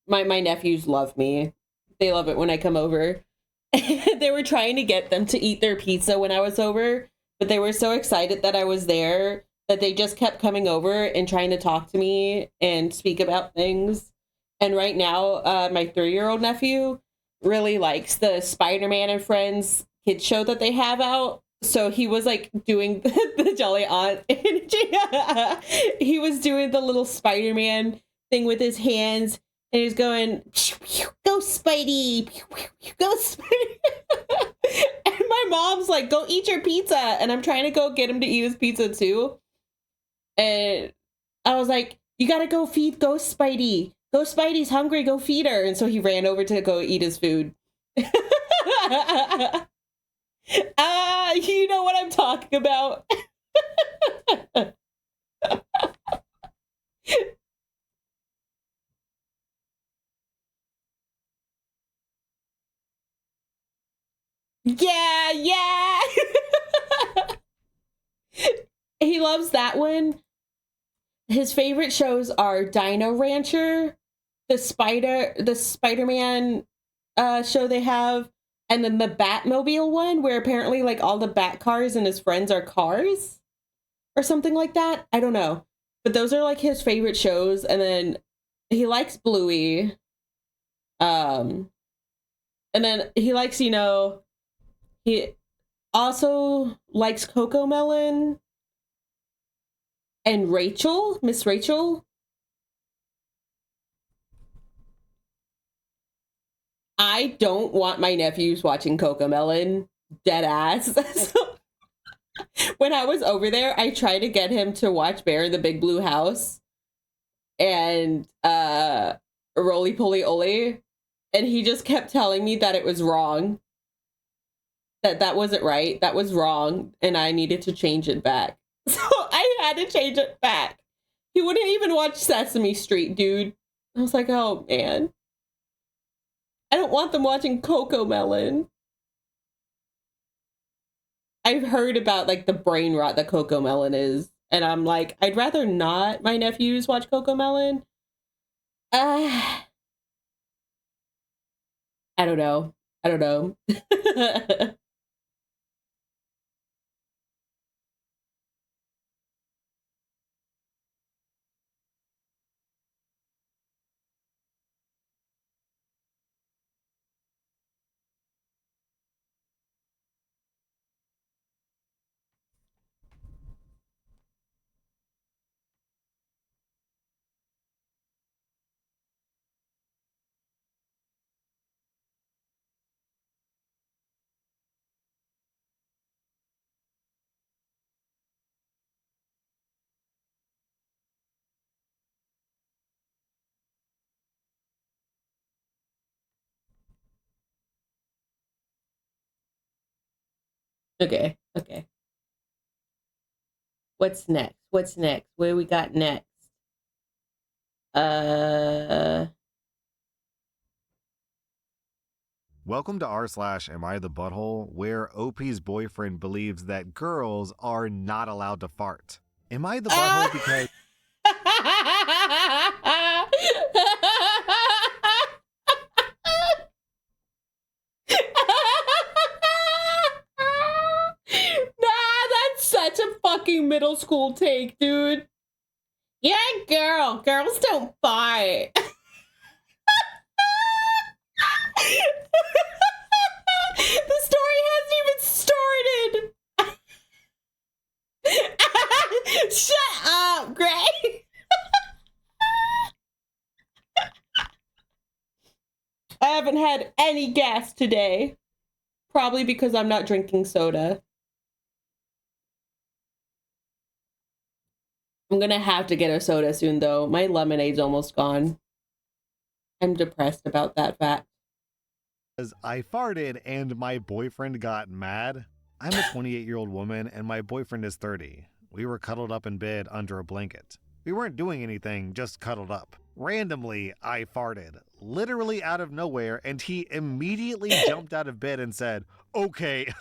My nephews love me. They love it when I come over. They were trying to get them to eat their pizza when I was over, but they were so excited that I was there that they just kept coming over and trying to talk to me and speak about things. And right now, my 3-year-old nephew really likes the Spider-Man and Friends kids show that they have out. So he was like doing the Jolly Aunt energy. He was doing the little Spider-Man thing with his hands. And he's going, go Spidey, go Spidey. And my mom's like, go eat your pizza. And I'm trying to go get him to eat his pizza too. And I was like, you gotta go feed Ghost Spidey. Ghost Spidey's hungry, go feed her. And so he ran over to go eat his food. You know what I'm talking about. Yeah. He loves that one. His favorite shows are Dino Rancher, the Spider-Man show they have, and then the Batmobile one, where apparently like all the Bat cars and his friends are cars or something like that. I don't know. But those are like his favorite shows. And then he likes Bluey. And then he likes, you know, he also likes Coco Melon and Rachel, Miss Rachel. I don't want my nephews watching Coco Melon, dead ass. So, when I was over there, I tried to get him to watch Bear in the Big Blue House and Roly Poly Oly, and he just kept telling me that it was wrong. That wasn't right. That was wrong, and I needed to change it back. So I had to change it back. He wouldn't even watch Sesame Street, dude. I was like, oh man. I don't want them watching Coco Melon. I've heard about like the brain rot that Coco Melon is, and I'm like, I'd rather not my nephews watch Coco Melon. I don't know. I don't know. Okay, okay. What's next? What's next? Where we got next? Uh Welcome to r/Am I the Butthole, where OP's boyfriend believes that girls are not allowed to fart. Am I the butthole because Nah, that's such a fucking middle school take, dude. Yeah, girl. Girls don't fart. The story hasn't even started. Shut up, Gray. I haven't had any gas today. Probably because I'm not drinking soda. I'm gonna have to get a soda soon, though. My lemonade's almost gone. I'm depressed about that fact. I farted and my boyfriend got mad? I'm a 28-year-old woman and my boyfriend is 30. We were cuddled up in bed under a blanket. We weren't doing anything, just cuddled up. Randomly, I farted, literally out of nowhere, and he immediately jumped out of bed and said, "Okay,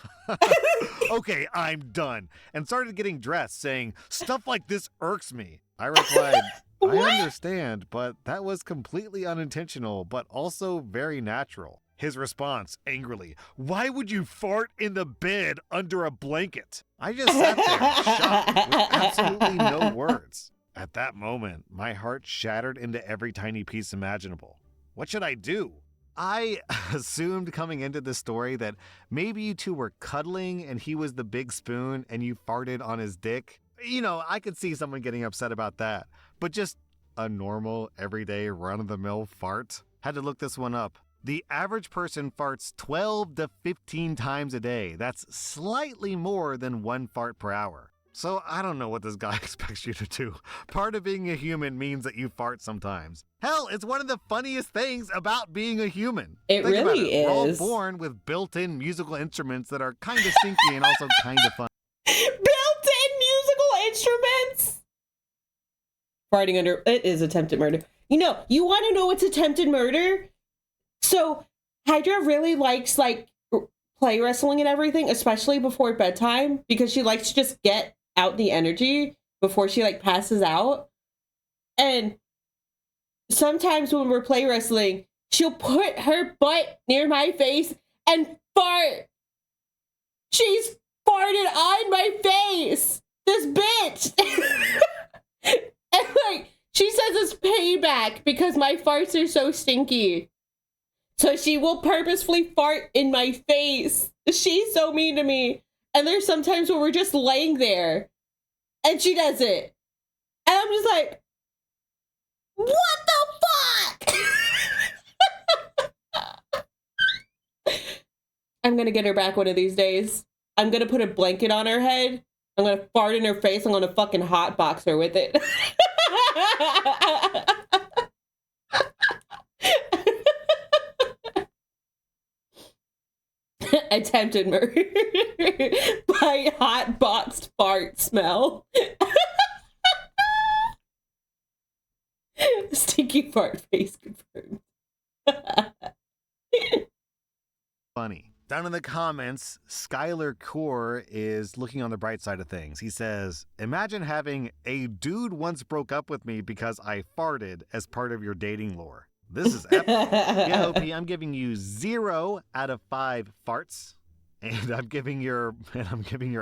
okay, I'm done," and started getting dressed, saying, "Stuff like this irks me." I replied, "I understand, but that was completely unintentional, but also very natural." His response, angrily, "Why would you fart in the bed under a blanket?" I just sat there, shocked, with absolutely no words. At that moment, my heart shattered into every tiny piece imaginable. What should I do? I assumed coming into the story that maybe you two were cuddling and he was the big spoon and you farted on his dick. You know, I could see someone getting upset about that. But just a normal, everyday, run-of-the-mill fart? Had to look this one up. The average person farts 12 to 15 times a day. That's slightly more than one fart per hour. So I don't know what this guy expects you to do. Part of being a human means that you fart sometimes. Hell, it's one of the funniest things about being a human. It Think about really it. We're all is. born with built-in musical instruments that are kind of stinky and also kind of fun. Built-in musical instruments. Farting under it is attempted murder. You know, you want to know what's attempted murder? So Hydra really likes like play wrestling and everything, especially before bedtime, because she likes to just get out the energy before she like passes out. And sometimes when we're play wrestling, she'll put her butt near my face and fart. She's farted on my face. This bitch. And like she says it's payback because my farts are so stinky. So she will purposefully fart in my face. She's so mean to me. And there's sometimes where we're just laying there and she does it. And I'm just like, what the fuck? I'm gonna get her back one of these days. I'm gonna put a blanket on her head. I'm gonna fart in her face. I'm gonna fucking hotbox her with it. Attempted murder by hot boxed fart smell. Stinky fart face confirmed. Funny. Down in the comments, Skylar Core is looking on the bright side of things. He says, imagine having a dude once broke up with me because I farted as part of your dating lore. This is epic. Yeah, OP, I'm giving you 0 out of 5 farts. And I'm giving your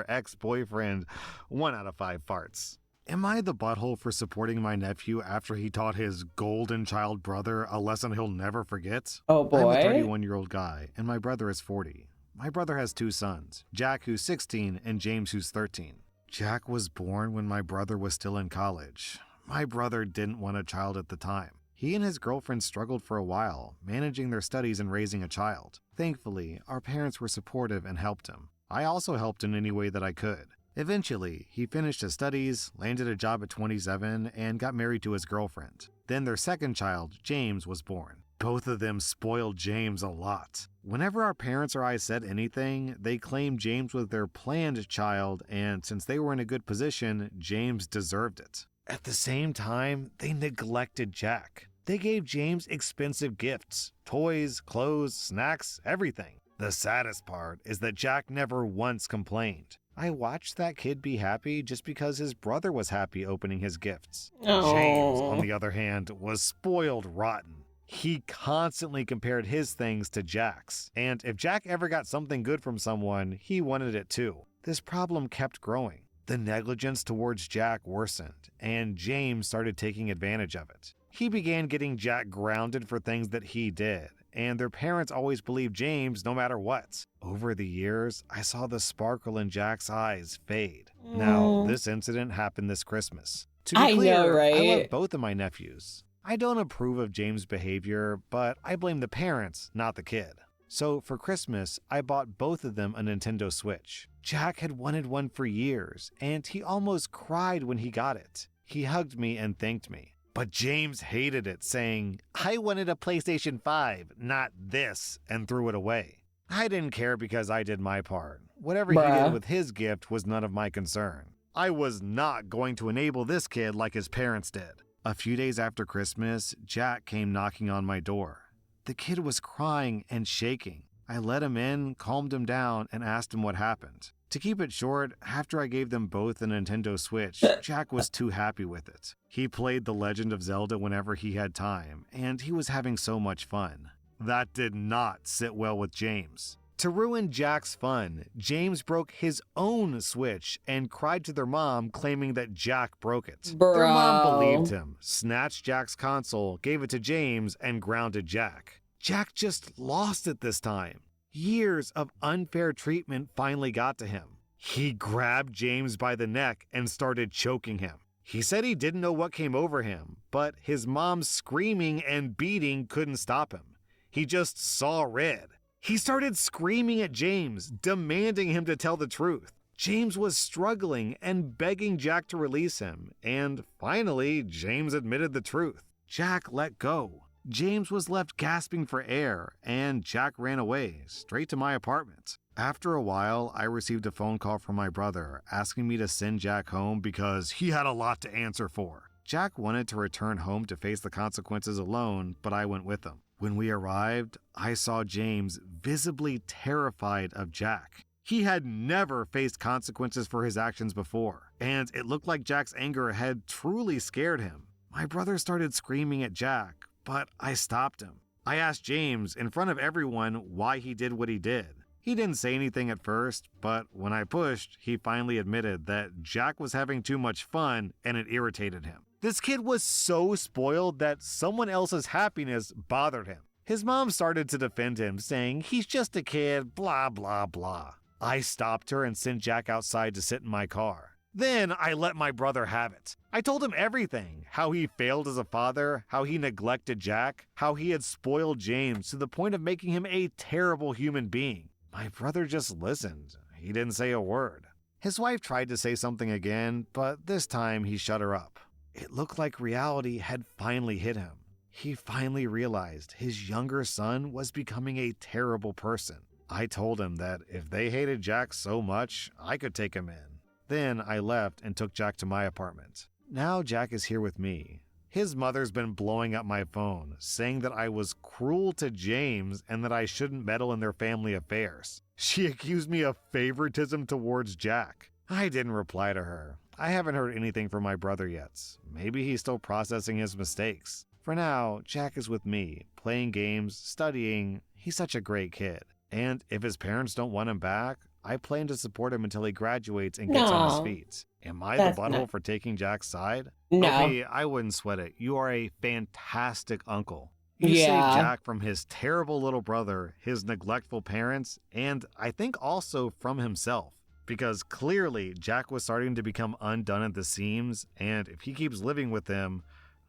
ex-boyfriend 1 out of 5 farts. Am I the butthole for supporting my nephew after he taught his golden child brother a lesson he'll never forget? Oh boy. I'm a 31-year-old guy, and my brother is 40. My brother has 2 sons, Jack, who's 16, and James, who's 13. Jack was born when my brother was still in college. My brother didn't want a child at the time. He and his girlfriend struggled for a while, managing their studies and raising a child. Thankfully, our parents were supportive and helped him. I also helped in any way that I could. Eventually, he finished his studies, landed a job at 27, and got married to his girlfriend. Then their second child, James, was born. Both of them spoiled James a lot. Whenever our parents or I said anything, they claimed James was their planned child, and since they were in a good position, James deserved it. At the same time, they neglected Jack. They gave James expensive gifts, toys, clothes, snacks, everything. The saddest part is that Jack never once complained. I watched that kid be happy just because his brother was happy opening his gifts. Oh. James, on the other hand, was spoiled rotten. He constantly compared his things to Jack's, and if Jack ever got something good from someone, he wanted it too. This problem kept growing. The negligence towards Jack worsened, and James started taking advantage of it. He began getting Jack grounded for things that he did, and their parents always believed James no matter what. Over the years, I saw the sparkle in Jack's eyes fade. Now, this incident happened this Christmas. To be clear, know, right? I love both of my nephews. I don't approve of James' behavior, but I blame the parents, not the kid. So for Christmas, I bought both of them a Nintendo Switch. Jack had wanted one for years, and he almost cried when he got it. He hugged me and thanked me. But James hated it, saying, I wanted a PlayStation 5, not this, and threw it away. I didn't care because I did my part. Whatever he did with his gift was none of my concern. I was not going to enable this kid like his parents did. A few days after Christmas, Jack came knocking on my door. The kid was crying and shaking. I let him in, calmed him down, and asked him what happened. To keep it short, after I gave them both a Nintendo Switch, Jack was too happy with it. He played The Legend of Zelda whenever he had time, and he was having so much fun. That did not sit well with James. To ruin Jack's fun, James broke his own Switch and cried to their mom, claiming that Jack broke it. Their mom believed him, snatched Jack's console, gave it to James, and grounded Jack. Jack just lost it this time. Years of unfair treatment finally got to him. He grabbed James by the neck and started choking him. He said he didn't know what came over him, but his mom's screaming and beating couldn't stop him. He just saw red. He started screaming at James, demanding him to tell the truth. James was struggling and begging Jack to release him, and finally, James admitted the truth. Jack let go. James was left gasping for air, and Jack ran away, straight to my apartment. After a while, I received a phone call from my brother asking me to send Jack home because he had a lot to answer for. Jack wanted to return home to face the consequences alone, but I went with him. When we arrived, I saw James visibly terrified of Jack. He had never faced consequences for his actions before, and it looked like Jack's anger had truly scared him. My brother started screaming at Jack, but I stopped him. I asked James in front of everyone why he did what he did. He didn't say anything at first, but when I pushed, he finally admitted that Jack was having too much fun and it irritated him. This kid was so spoiled that someone else's happiness bothered him. His mom started to defend him, saying he's just a kid, blah, blah, blah. I stopped her and sent Jack outside to sit in my car. Then I let my brother have it. I told him everything, how he failed as a father, how he neglected Jack, how he had spoiled James to the point of making him a terrible human being. My brother just listened. He didn't say a word. His wife tried to say something again, but this time he shut her up. It looked like reality had finally hit him. He finally realized his younger son was becoming a terrible person. I told him that if they hated Jack so much, I could take him in. Then I left and took Jack to my apartment. Now Jack is here with me. His mother's been blowing up my phone, saying that I was cruel to James and that I shouldn't meddle in their family affairs. She accused me of favoritism towards Jack. I didn't reply to her. I haven't heard anything from my brother yet. Maybe he's still processing his mistakes. For now, Jack is with me, playing games, studying. He's such a great kid. And if his parents don't want him back, I plan to support him until he graduates and gets on his No, feet. Am I that's the butthole not. for taking Jack's side? No. OP, I wouldn't sweat it. You are a fantastic uncle. You Yeah. saved Jack from his terrible little brother, his neglectful parents, and I think also from himself. Because clearly Jack was starting to become undone at the seams, and if he keeps living with them,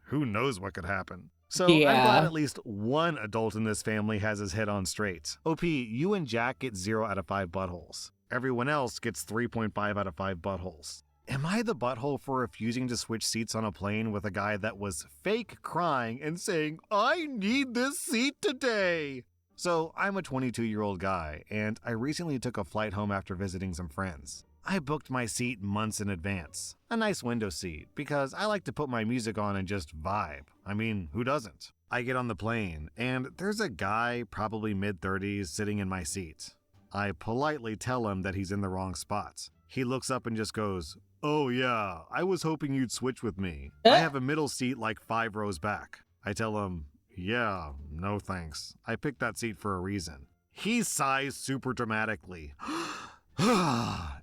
who knows what could happen. So I'm glad Yeah. at least one adult in this family has his head on straight. OP, you and Jack get 0 out of 5 buttholes. Everyone else gets 3.5 out of 5 buttholes. Am I the butthole for refusing to switch seats on a plane with a guy that was fake crying and saying, "I need this seat today"? So I'm a 22-year-old guy, and I recently took a flight home after visiting some friends. I booked my seat months in advance, a nice window seat, because I like to put my music on and just vibe. I mean, who doesn't? I get on the plane, and there's a guy, probably mid-30s, sitting in my seat. I politely tell him that he's in the wrong spot. He looks up and just goes, "Oh yeah, I was hoping you'd switch with me. I have a middle seat like 5 rows back." I tell him, "Yeah, no thanks. I picked that seat for a reason." He sighs super dramatically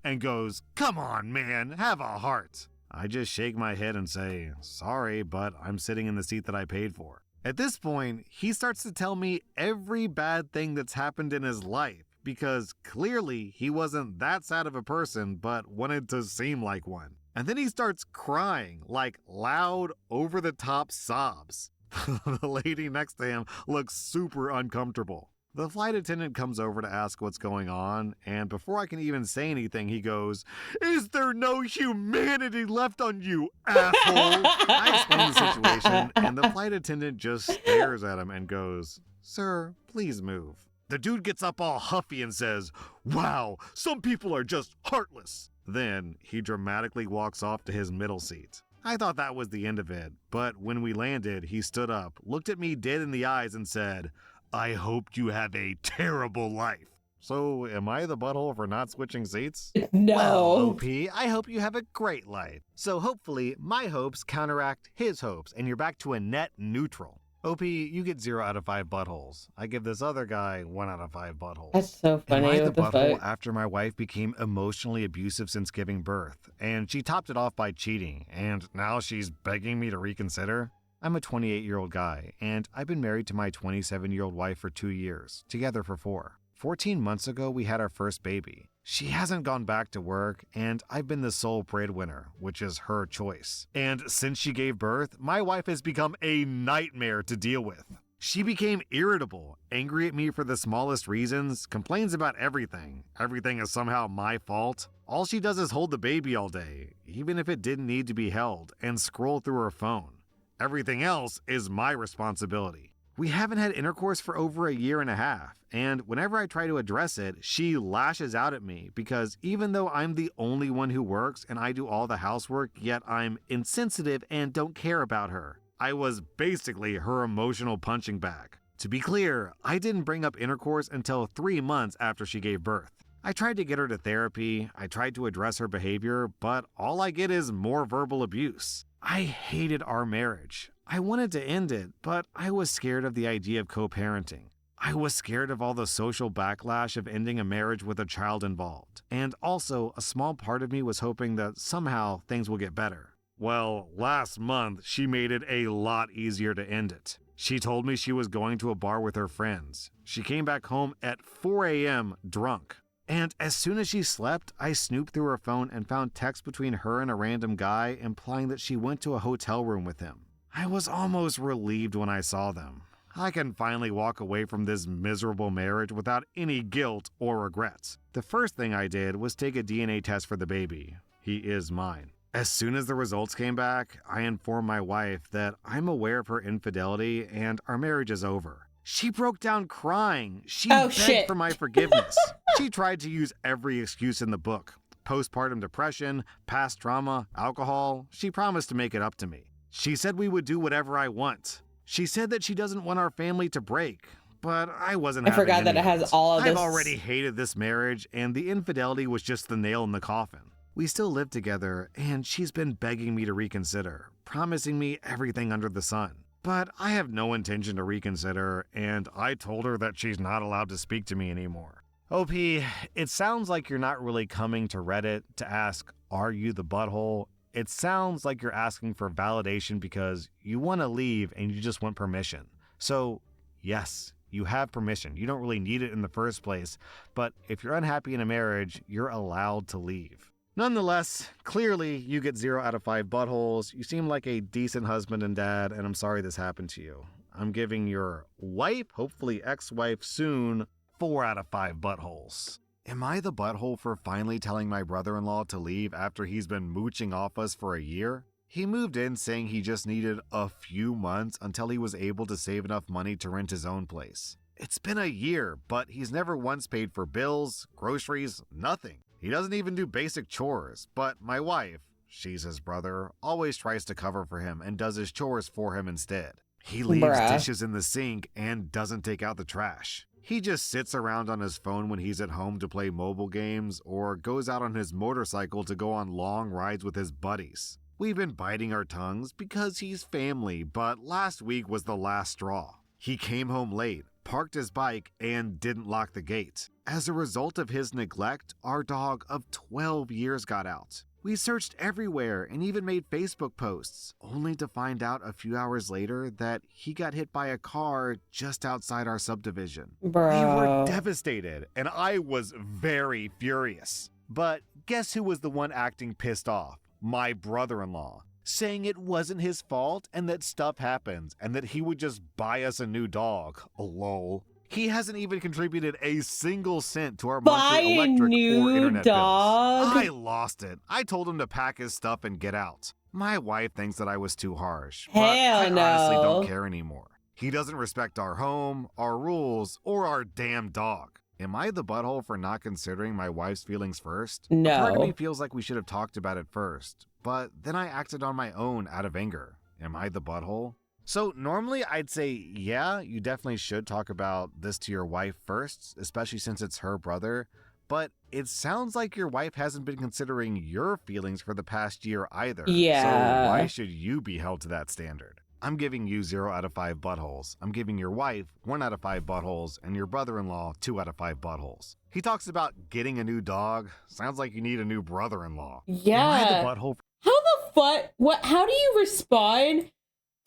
and goes, "Come on, man, have a heart." I just shake my head and say, "Sorry, but I'm sitting in the seat that I paid for." At this point, he starts to tell me every bad thing that's happened in his life, because clearly he wasn't that sad of a person, but wanted to seem like one. And then he starts crying, like loud, over-the-top sobs. The lady next to him looks super uncomfortable. The flight attendant comes over to ask what's going on, and before I can even say anything, he goes, "Is there no humanity left on you, asshole?" I explain the situation, and the flight attendant just stares at him and goes, "Sir, please move." The dude gets up all huffy and says, "Wow, some people are just heartless." Then he dramatically walks off to his middle seat. I thought that was the end of it, but when we landed, he stood up, looked at me dead in the eyes, and said, "I hope you have a terrible life." So, am I the butthole for not switching seats? Well, No. OP, I hope you have a great life. So hopefully, my hopes counteract his hopes, and you're back to a net neutral. OP, you get 0 out of 5 buttholes. I give this other guy 1 out of 5 buttholes. That's so Am funny. I the What the butthole fuck? after my wife became emotionally abusive since giving birth, and she topped it off by cheating, and now she's begging me to reconsider? I'm a 28-year-old guy, and I've been married to my 27-year-old wife for 2 years, together for 4. 14 months ago, we had our first baby. She hasn't gone back to work, and I've been the sole breadwinner, which is her choice. And since she gave birth, my wife has become a nightmare to deal with. She became irritable, angry at me for the smallest reasons, complains about everything. Everything is somehow my fault. All she does is hold the baby all day, even if it didn't need to be held, and scroll through her phone. Everything else is my responsibility. We haven't had intercourse for over a year and a half, and whenever I try to address it, she lashes out at me because even though I'm the only one who works and I do all the housework, yet I'm insensitive and don't care about her. I was basically her emotional punching bag. To be clear, I didn't bring up intercourse until 3 months after she gave birth. I tried to get her to therapy, I tried to address her behavior, but all I get is more verbal abuse. I hated our marriage. I wanted to end it, but I was scared of the idea of co-parenting. I was scared of all the social backlash of ending a marriage with a child involved. And also, a small part of me was hoping that somehow things will get better. Well, last month, she made it a lot easier to end it. She told me she was going to a bar with her friends. She came back home at 4 a.m. drunk. And as soon as she slept, I snooped through her phone and found texts between her and a random guy implying that she went to a hotel room with him. I was almost relieved when I saw them. I can finally walk away from this miserable marriage without any guilt or regrets. The first thing I did was take a DNA test for the baby. He is mine. As soon as the results came back, I informed my wife that I'm aware of her infidelity and our marriage is over. She broke down crying. She begged shit. for my forgiveness. She tried to use every excuse in the book. Postpartum depression, past trauma, alcohol. She promised to make it up to me. She said we would do whatever I want. She said that she doesn't want our family to break, but I wasn't I having forgot that any it has of all of I've this. already hated this marriage, and the infidelity was just the nail in the coffin. We still live together, and she's been begging me to reconsider, promising me everything under the sun. But I have no intention to reconsider, and I told her that she's not allowed to speak to me anymore. OP, it sounds like you're not really coming to Reddit to ask, are you the butthole? It sounds like you're asking for validation because you want to leave and you just want permission. So, yes, you have permission. You don't really need it in the first place, but if you're unhappy in a marriage, you're allowed to leave. Nonetheless, clearly you get 0 out of 5 buttholes. You seem like a decent husband and dad, and I'm sorry this happened to you. I'm giving your wife, hopefully ex-wife soon, 4 out of 5 buttholes. Am I the butthole for finally telling my brother-in-law to leave after he's been mooching off us for a year? He moved in saying he just needed a few months until he was able to save enough money to rent his own place. It's been a year, but he's never once paid for bills, groceries, nothing. He doesn't even do basic chores, but my wife, she's his brother, always tries to cover for him and does his chores for him instead. He leaves dishes in the sink and doesn't take out the trash. He just sits around on his phone when he's at home to play mobile games or goes out on his motorcycle to go on long rides with his buddies. We've been biting our tongues because he's family, but last week was the last straw. He came home late, parked his bike, and didn't lock the gate. As a result of his neglect, our dog of 12 years got out. We searched everywhere and even made Facebook posts, only to find out a few hours later that he got hit by a car just outside our subdivision. Bro. We were devastated, and I was very furious. But guess who was the one acting pissed off? My brother-in-law, saying it wasn't his fault and that stuff happens and that he would just buy us a new dog. Lol. He hasn't even contributed a single cent to our monthly electric or internet dog? bills. I lost it. I told him to pack his stuff and get out. My wife thinks that I was too harsh, but I honestly don't care anymore. He doesn't respect our home, our rules, or our damn dog. Am I the butthole for not considering my wife's feelings first? No. A part of me feels like we should have talked about it first, but then I acted on my own out of anger. Am I the butthole? So normally I'd say, yeah, you definitely should talk about this to your wife first, especially since it's her brother. But it sounds like your wife hasn't been considering your feelings for the past year either. Yeah. So why should you be held to that standard? I'm giving you 0 out of 5 buttholes. I'm giving your wife 1 out of 5 buttholes and your brother-in-law 2 out of 5 buttholes. He talks about getting a new dog. Sounds like you need a new brother-in-law. Yeah. Am I the butthole? How the fuck? What? How do you respond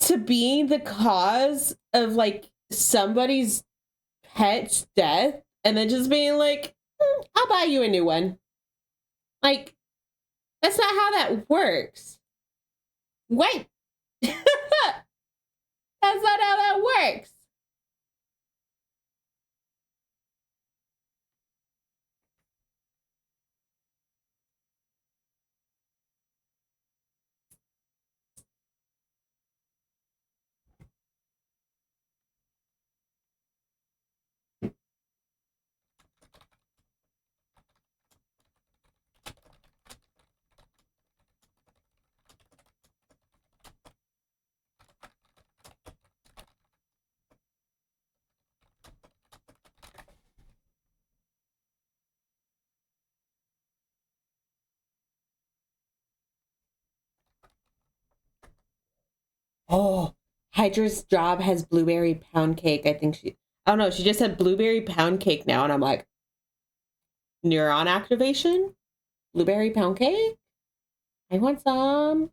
to being the cause of like somebody's pet's death and then just being like, I'll buy you a new one? Like, that's not how that works. Wait. That's not how that works. Oh, Hydra's job has blueberry pound cake. I don't know. She just said blueberry pound cake now. And I'm like, neuron activation? Blueberry pound cake? I want some.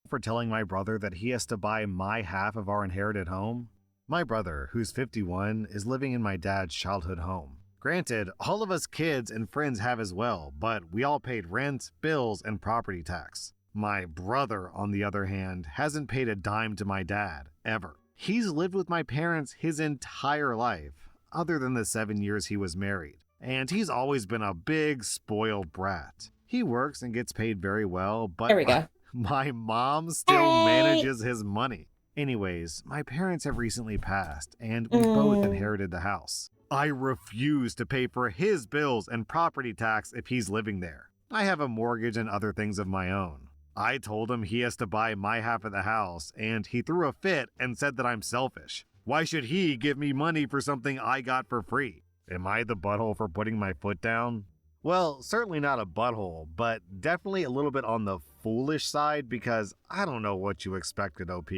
For telling my brother that he has to buy my half of our inherited home? My brother, who's 51, is living in my dad's childhood home. Granted, all of us kids and friends have as well, but we all paid rent, bills, and property tax. My brother, on the other hand, hasn't paid a dime to my dad, ever. He's lived with my parents his entire life, other than the 7 years he was married. And he's always been a big, spoiled brat. He works and gets paid very well, but There we go. my mom still manages his money. Anyways, my parents have recently passed, and we both inherited the house. I refuse to pay for his bills and property tax if he's living there. I have a mortgage and other things of my own. I told him he has to buy my half of the house, and he threw a fit and said that I'm selfish. Why should he give me money for something I got for free? Am I the butthole for putting my foot down? Well, certainly not a butthole, but definitely a little bit on the foolish side because I don't know what you expected, OP.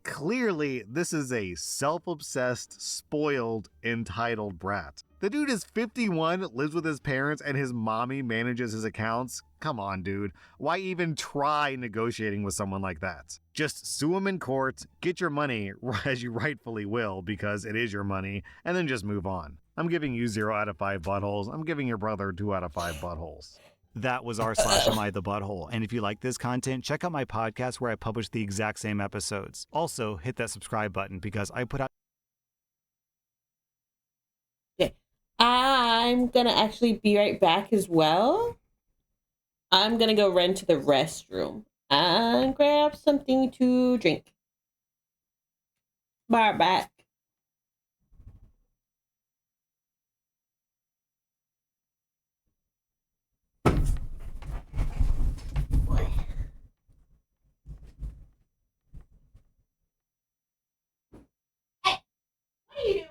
Clearly, this is a self-obsessed, spoiled, entitled brat. The dude is 51, lives with his parents, and his mommy manages his accounts. Come on, dude. Why even try negotiating with someone like that? Just sue him in court, get your money, as you rightfully will, because it is your money, and then just move on. I'm giving you 0 out of 5 buttholes. I'm giving your brother 2 out of 5 buttholes. That was r/am I the butthole. And if you like this content, check out my podcast where I publish the exact same episodes. Also, hit that subscribe button because I put out. Okay. I'm gonna actually be right back as well. I'm gonna go run to the restroom and grab something to drink. Bar back. Hey, what are you doing?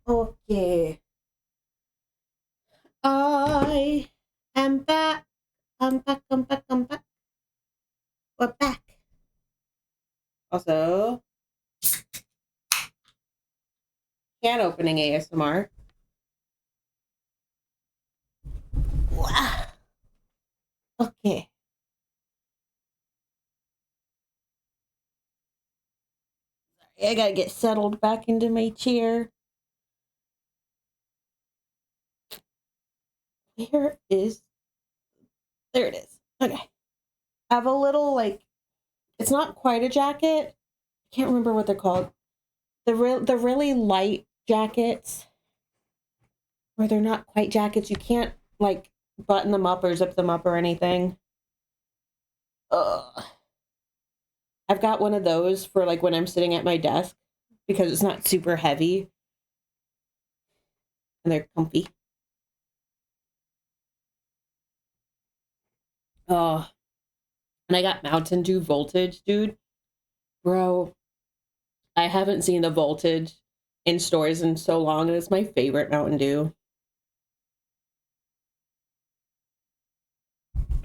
Okay. I am back. I'm back. I'm back. I'm back. We're back. Also, can opening ASMR. Wow. Okay. I gotta get settled back into my chair. Where is... There it is. Okay. I have a little, like, it's not quite a jacket. I can't remember what they're called. The really light jackets, where they're not quite jackets. You can't, like, button them up or zip them up or anything. Ugh. I've got one of those for, like, when I'm sitting at my desk because it's not super heavy and they're comfy. Oh, and I got Mountain Dew Voltage, dude. Bro, I haven't seen the Voltage in stores in so long, and it's my favorite Mountain Dew.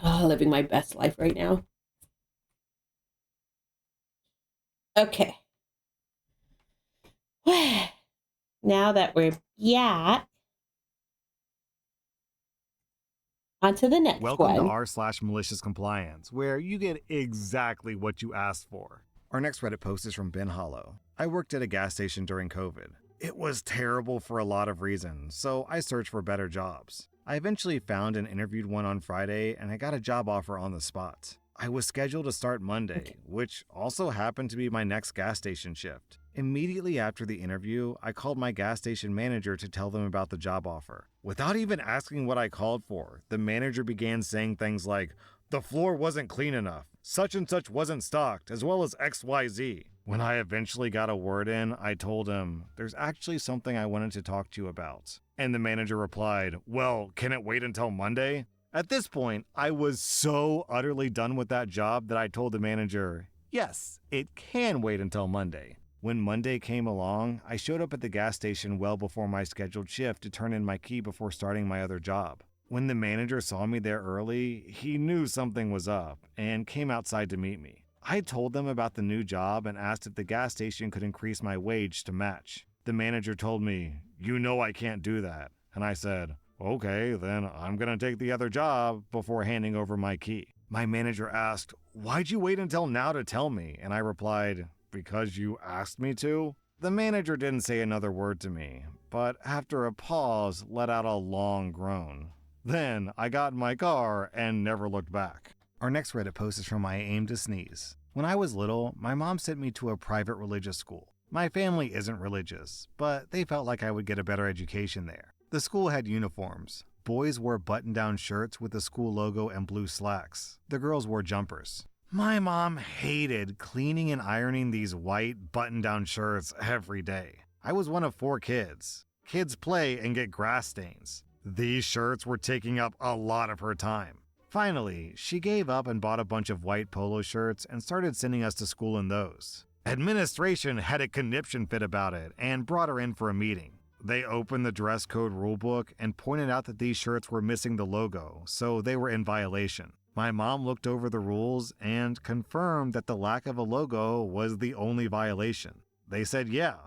Oh, living my best life right now. Okay. Now that we're back, on to the next Welcome to one. r/malicious compliance, where you get exactly what you asked for. Our next Reddit post is from Ben Hollow. I worked at a gas station during COVID. It was terrible for a lot of reasons, so I searched for better jobs. I eventually found and interviewed one on Friday, and I got a job offer on the spot. I was scheduled to start Monday, which also happened to be my next gas station shift. Immediately after the interview, I called my gas station manager to tell them about the job offer. Without even asking what I called for, the manager began saying things like, "The floor wasn't clean enough, such and such wasn't stocked, as well as XYZ. When I eventually got a word in, I told him, "There's actually something I wanted to talk to you about." And the manager replied, "Well, can it wait until Monday?" At this point, I was so utterly done with that job that I told the manager, "Yes, it can wait until Monday." When Monday came along, I showed up at the gas station well before my scheduled shift to turn in my key before starting my other job. When the manager saw me there early, he knew something was up and came outside to meet me. I told them about the new job and asked if the gas station could increase my wage to match. The manager told me, "You know I can't do that." And I said, "Okay, then I'm gonna take the other job," before handing over my key. My manager asked, "Why'd you wait until now to tell me?" And I replied, "Because you asked me to." The manager didn't say another word to me, but after a pause, let out a long groan. Then I got in my car and never looked back. Our next Reddit post is from I Aim to Sneeze. When I was little, my mom sent me to a private religious school. My family isn't religious, but they felt like I would get a better education there. The school had uniforms. Boys wore button-down shirts with the school logo and blue slacks. The girls wore jumpers. My mom hated cleaning and ironing these white button-down shirts every day. I was one of 4 kids. Kids play and get grass stains. These shirts were taking up a lot of her time. Finally, she gave up and bought a bunch of white polo shirts and started sending us to school in those. Administration had a conniption fit about it and brought her in for a meeting. They opened the dress code rulebook and pointed out that these shirts were missing the logo, so they were in violation. My mom looked over the rules and confirmed that the lack of a logo was the only violation. They said yeah.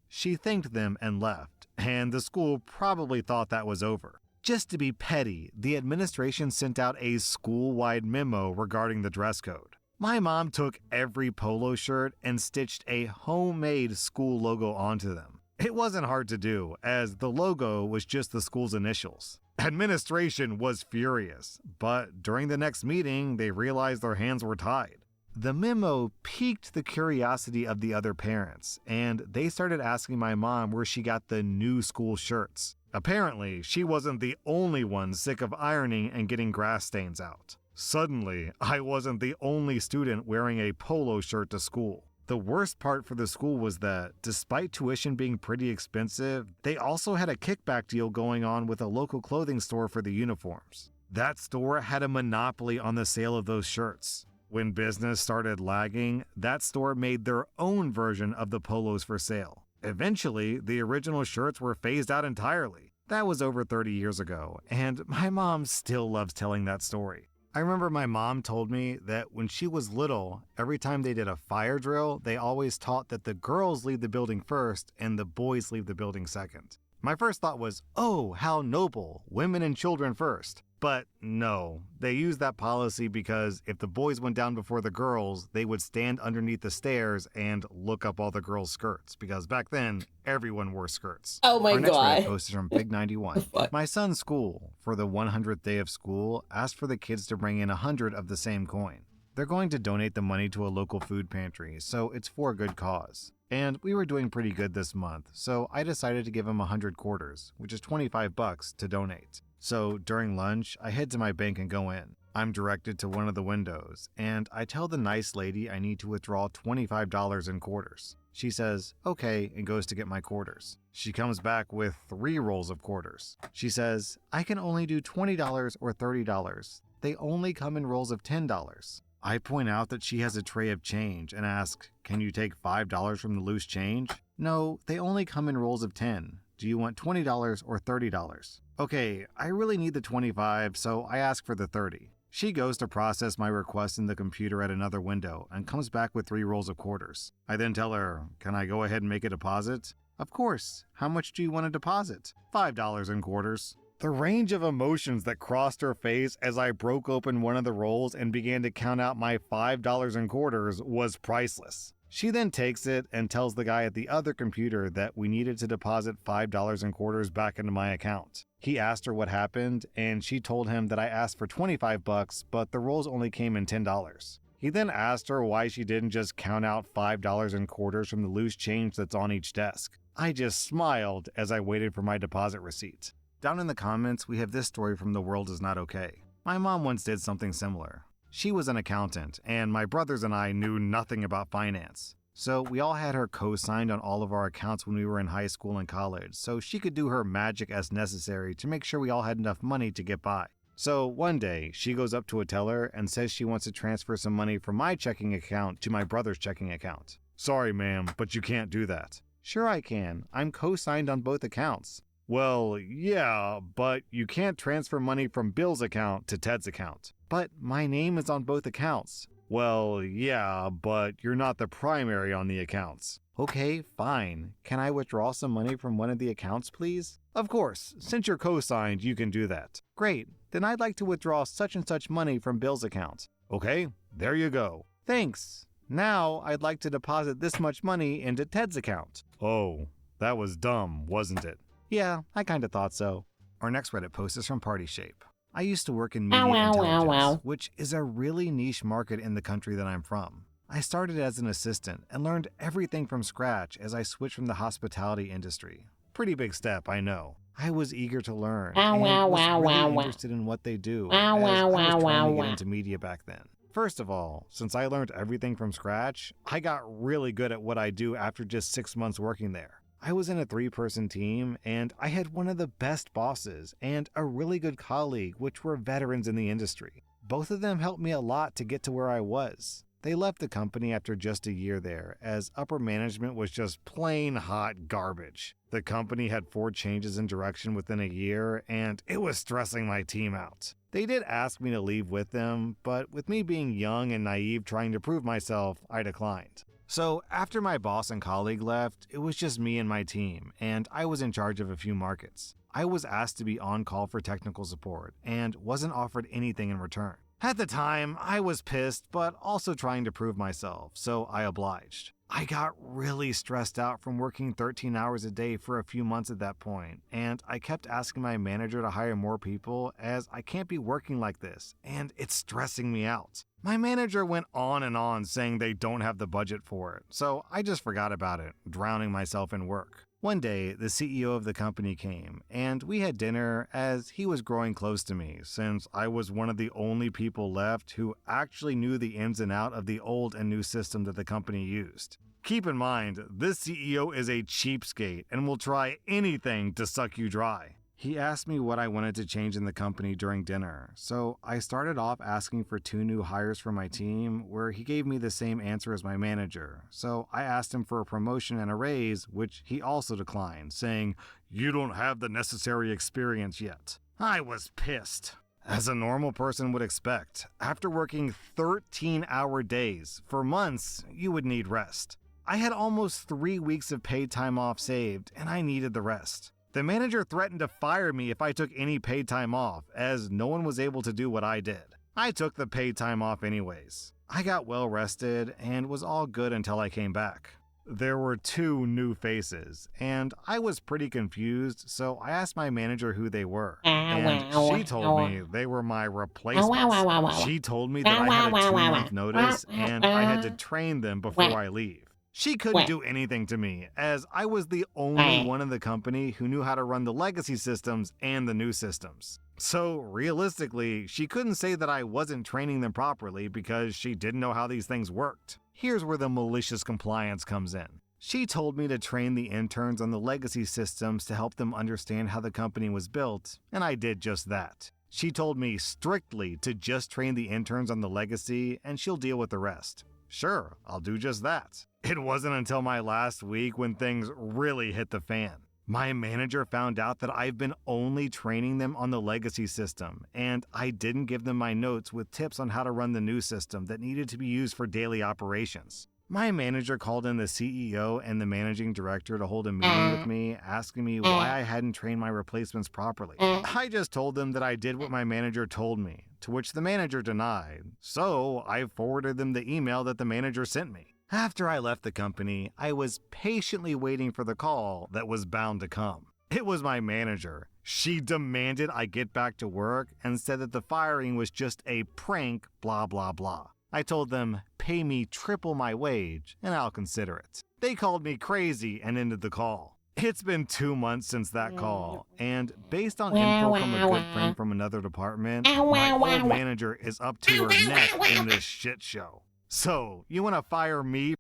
She thanked them and left, and the school probably thought that was over. Just to be petty, the administration sent out a school-wide memo regarding the dress code. My mom took every polo shirt and stitched a homemade school logo onto them. It wasn't hard to do, as the logo was just the school's initials. Administration was furious, but during the next meeting, they realized their hands were tied. The memo piqued the curiosity of the other parents, and they started asking my mom where she got the new school shirts. Apparently, she wasn't the only one sick of ironing and getting grass stains out. Suddenly, I wasn't the only student wearing a polo shirt to school. The worst part for the school was that, despite tuition being pretty expensive, they also had a kickback deal going on with a local clothing store for the uniforms. That store had a monopoly on the sale of those shirts. When business started lagging, that store made their own version of the polos for sale. Eventually, the original shirts were phased out entirely. That was over 30 years ago, and my mom still loves telling that story. I remember my mom told me that when she was little, every time they did a fire drill, they always taught that the girls leave the building first and the boys leave the building second. My first thought was, oh, how noble, women and children first. But no, they used that policy because if the boys went down before the girls, they would stand underneath the stairs and look up all the girls' skirts, because back then, everyone wore skirts. Oh my Our next god. Reddit post is from Pig91. Fuck. My son's school, for the 100th day of school, asked for the kids to bring in 100 of the same coin. They're going to donate the money to a local food pantry, so it's for a good cause. And we were doing pretty good this month, so I decided to give him 100 quarters, which is $25 to donate. So during lunch, I head to my bank and go in. I'm directed to one of the windows, and I tell the nice lady I need to withdraw $25 in quarters. She says, okay, and goes to get my quarters. She comes back with 3 rolls of quarters. She says, I can only do $20 or $30. They only come in rolls of $10. I point out that she has a tray of change and ask, can you take $5 from the loose change? No, they only come in rolls of 10. Do you want $20 or $30? Okay, I really need the 25, so I ask for the 30. She goes to process my request in the computer at another window and comes back with 3 rolls of quarters. I then tell her, can I go ahead and make a deposit? Of course. How much do you want to deposit? $5 in quarters. The range of emotions that crossed her face as I broke open one of the rolls and began to count out my $5 in quarters was priceless. She then takes it and tells the guy at the other computer that we needed to deposit $5 in quarters back into my account. He asked her what happened, and she told him that I asked for $25, but the rolls only came in $10. He then asked her why she didn't just count out $5 in quarters from the loose change that's on each desk. I just smiled as I waited for my deposit receipt. Down in the comments, we have this story from The World Is Not Okay. My mom once did something similar. She was an accountant, and my brothers and I knew nothing about finance. So we all had her co-signed on all of our accounts when we were in high school and college, so she could do her magic as necessary to make sure we all had enough money to get by. So one day, she goes up to a teller and says she wants to transfer some money from my checking account to my brother's checking account. Sorry, ma'am, but you can't do that. Sure I can. I'm co-signed on both accounts. Well, yeah, but you can't transfer money from Bill's account to Ted's account. But my name is on both accounts. Well, yeah, but you're not the primary on the accounts. Okay, fine. Can I withdraw some money from one of the accounts, please? Of course, since you're co-signed, you can do that. Great, then I'd like to withdraw such and such money from Bill's account. Okay, there you go. Thanks. Now I'd like to deposit this much money into Ted's account. Oh, that was dumb, wasn't it? Yeah, I kinda thought so. Our next Reddit post is from Party Shape. I used to work in media intelligence, which is a really niche market in the country that I'm from. I started as an assistant and learned everything from scratch as I switched from the hospitality industry. Pretty big step, I know. I was eager to learn and was really interested in what they do as I was trying to get into media back then. First of all, since I learned everything from scratch, I got really good at what I do after just 6 months working there. I was in a 3-person team, and I had one of the best bosses and a really good colleague, which were veterans in the industry. Both of them helped me a lot to get to where I was. They left the company after just a year there, as upper management was just plain hot garbage. The company had 4 changes in direction within a year, and it was stressing my team out. They did ask me to leave with them, but with me being young and naive trying to prove myself, I declined. So after my boss and colleague left, it was just me and my team, and I was in charge of a few markets. I was asked to be on call for technical support, and wasn't offered anything in return. At the time, I was pissed, but also trying to prove myself, so I obliged. I got really stressed out from working 13 hours a day for a few months at that point, and I kept asking my manager to hire more people as I can't be working like this, and it's stressing me out. My manager went on and on saying they don't have the budget for it, so I just forgot about it, drowning myself in work. One day, the CEO of the company came, and we had dinner as he was growing close to me, since I was one of the only people left who actually knew the ins and outs of the old and new system that the company used. Keep in mind, this CEO is a cheapskate and will try anything to suck you dry. He asked me what I wanted to change in the company during dinner, so I started off asking for 2 new hires for my team, where he gave me the same answer as my manager. So I asked him for a promotion and a raise, which he also declined, saying, "You don't have the necessary experience yet." I was pissed. As a normal person would expect, after working 13-hour days for months, you would need rest. I had almost 3 weeks of paid time off saved, and I needed the rest. The manager threatened to fire me if I took any paid time off, as no one was able to do what I did. I took the paid time off anyways. I got well rested and was all good until I came back. There were 2 new faces, and I was pretty confused, so I asked my manager who they were. And she told me they were my replacements. She told me that I had a 2-month notice and I had to train them before I leave. She couldn't do anything to me, as I was the only one in the company who knew how to run the legacy systems and the new systems. So realistically, she couldn't say that I wasn't training them properly because she didn't know how these things worked. Here's where the malicious compliance comes in. She told me to train the interns on the legacy systems to help them understand how the company was built, and I did just that. She told me strictly to just train the interns on the legacy and she'll deal with the rest. Sure, I'll do just that. It wasn't until my last week when things really hit the fan. My manager found out that I've been only training them on the legacy system, and I didn't give them my notes with tips on how to run the new system that needed to be used for daily operations. My manager called in the CEO and the managing director to hold a meeting with me, asking me why I hadn't trained my replacements properly. I just told them that I did what my manager told me, to which the manager denied, so I forwarded them the email that the manager sent me. After I left the company, I was patiently waiting for the call that was bound to come. It was my manager. She demanded I get back to work and said that the firing was just a prank, blah blah blah. I told them, pay me triple my wage and I'll consider it. They called me crazy and ended the call. It's been 2 months since that call, and based on info from a good friend from another department, my old manager is up to her neck in this shit show. So, you want to fire me?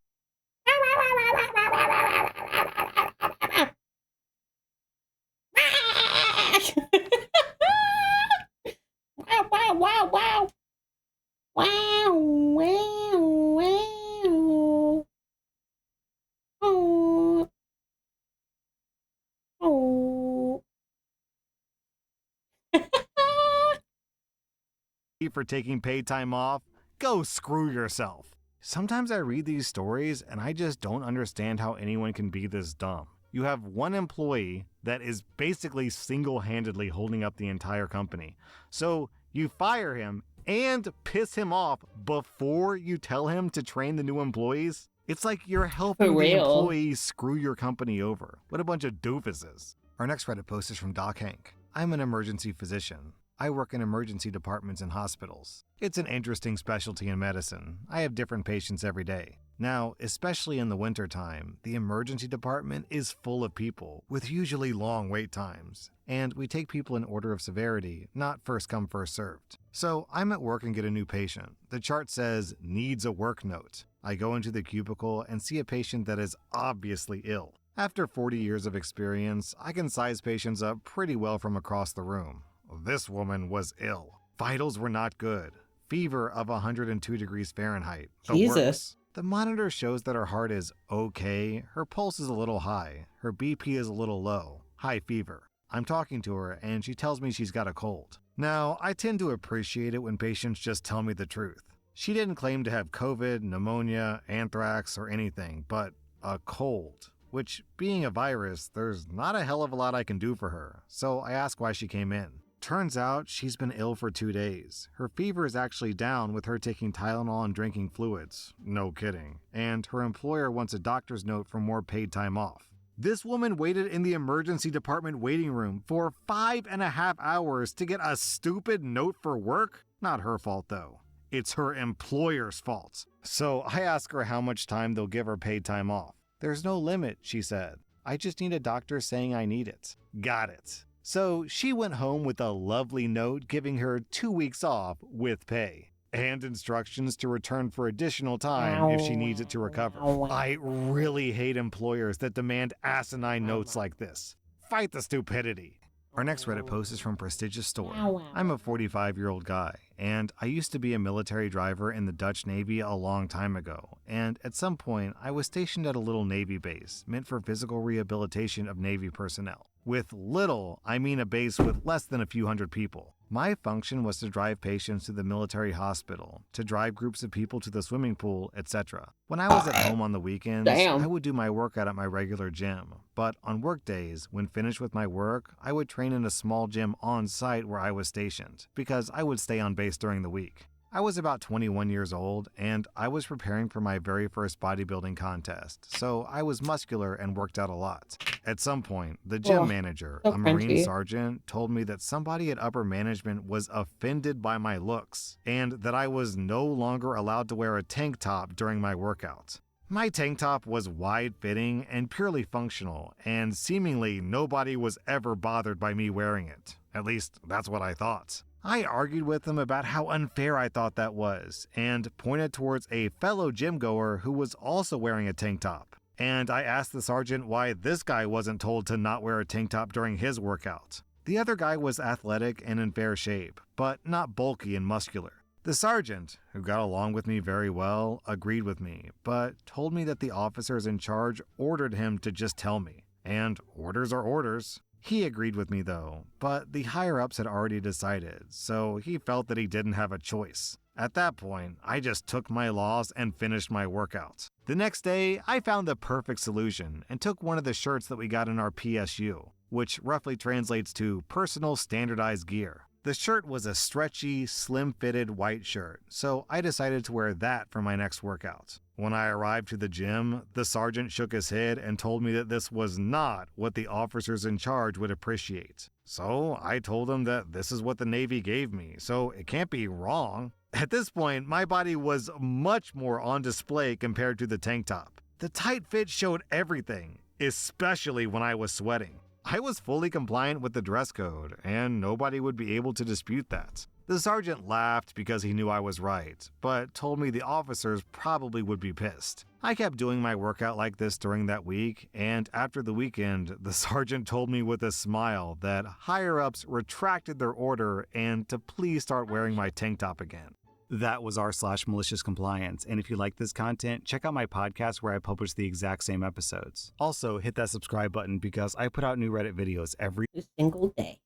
Wow. For taking paid time off? Go screw yourself. Sometimes I read these stories and I just don't understand how anyone can be this dumb. You have one employee that is basically single-handedly holding up the entire company. So you fire him and piss him off before you tell him to train the new employees? It's like you're helping the employees screw your company over. What a bunch of doofuses. Our next Reddit post is from Doc Hank. I'm an emergency physician. I work in emergency departments in hospitals. It's an interesting specialty in medicine. I have different patients every day. Now, especially in the wintertime, the emergency department is full of people with usually long wait times. And we take people in order of severity, not first come, first served. So I'm at work and get a new patient. The chart says, needs a work note. I go into the cubicle and see a patient that is obviously ill. After 40 years of experience, I can size patients up pretty well from across the room. This woman was ill. Vitals were not good. Fever of 102 degrees Fahrenheit. The works. The monitor shows that her heart is okay. Her pulse is a little high. Her BP is a little low. High fever. I'm talking to her and she tells me she's got a cold. Now, I tend to appreciate it when patients just tell me the truth. She didn't claim to have COVID, pneumonia, anthrax, or anything, but a cold. Which, being a virus, there's not a hell of a lot I can do for her. So I ask why she came in. Turns out she's been ill for 2 days. Her fever is actually down with her taking Tylenol and drinking fluids. No kidding. And her employer wants a doctor's note for more paid time off. This woman waited in the emergency department waiting room for 5.5 hours to get a stupid note for work? Not her fault though. It's her employer's fault. So I ask her how much time they'll give her paid time off. There's no limit, she said. I just need a doctor saying I need it. Got it. So she went home with a lovely note giving her 2 weeks off with pay and instructions to return for additional time if she needs it to recover. I really hate employers that demand asinine notes like this. Fight the stupidity. Our next Reddit post is from Prestigious Store. Wow. I'm a 45-year-old guy, and I used to be a military driver in the Dutch Navy a long time ago, and at some point I was stationed at a little Navy base meant for physical rehabilitation of Navy personnel. With little, I mean a base with less than a few hundred people. My function was to drive patients to the military hospital, to drive groups of people to the swimming pool, etc. When I was at home on the weekends, Damn. I would do my workout at my regular gym. But on work days, when finished with my work, I would train in a small gym on site where I was stationed, because I would stay on base during the week. I was about 21 years old, and I was preparing for my very first bodybuilding contest, so I was muscular and worked out a lot. At some point, the gym manager, so a Marine crunchy. sergeant, told me that somebody at upper management was offended by my looks, and that I was no longer allowed to wear a tank top during my workouts. My tank top was wide-fitting and purely functional, and seemingly nobody was ever bothered by me wearing it. At least, that's what I thought. I argued with him about how unfair I thought that was, and pointed towards a fellow gym goer who was also wearing a tank top. And I asked the sergeant why this guy wasn't told to not wear a tank top during his workout. The other guy was athletic and in fair shape, but not bulky and muscular. The sergeant, who got along with me very well, agreed with me, but told me that the officers in charge ordered him to just tell me. And orders are orders. He agreed with me though, but the higher-ups had already decided, so he felt that he didn't have a choice. At that point, I just took my loss and finished my workout. The next day, I found the perfect solution and took one of the shirts that we got in our PSU, which roughly translates to Personal Standardized Gear. The shirt was a stretchy, slim-fitted white shirt, so I decided to wear that for my next workout. When I arrived to the gym, the sergeant shook his head and told me that this was not what the officers in charge would appreciate. So I told him that this is what the Navy gave me, so it can't be wrong. At this point, my body was much more on display compared to the tank top. The tight fit showed everything, especially when I was sweating. I was fully compliant with the dress code, and nobody would be able to dispute that. The sergeant laughed because he knew I was right, but told me the officers probably would be pissed. I kept doing my workout like this during that week, and after the weekend, the sergeant told me with a smile that higher-ups retracted their order and to please start wearing my tank top again. That was r/malicious compliance, and if you like this content, check out my podcast where I publish the exact same episodes. Also, hit that subscribe button because I put out new Reddit videos every Single day.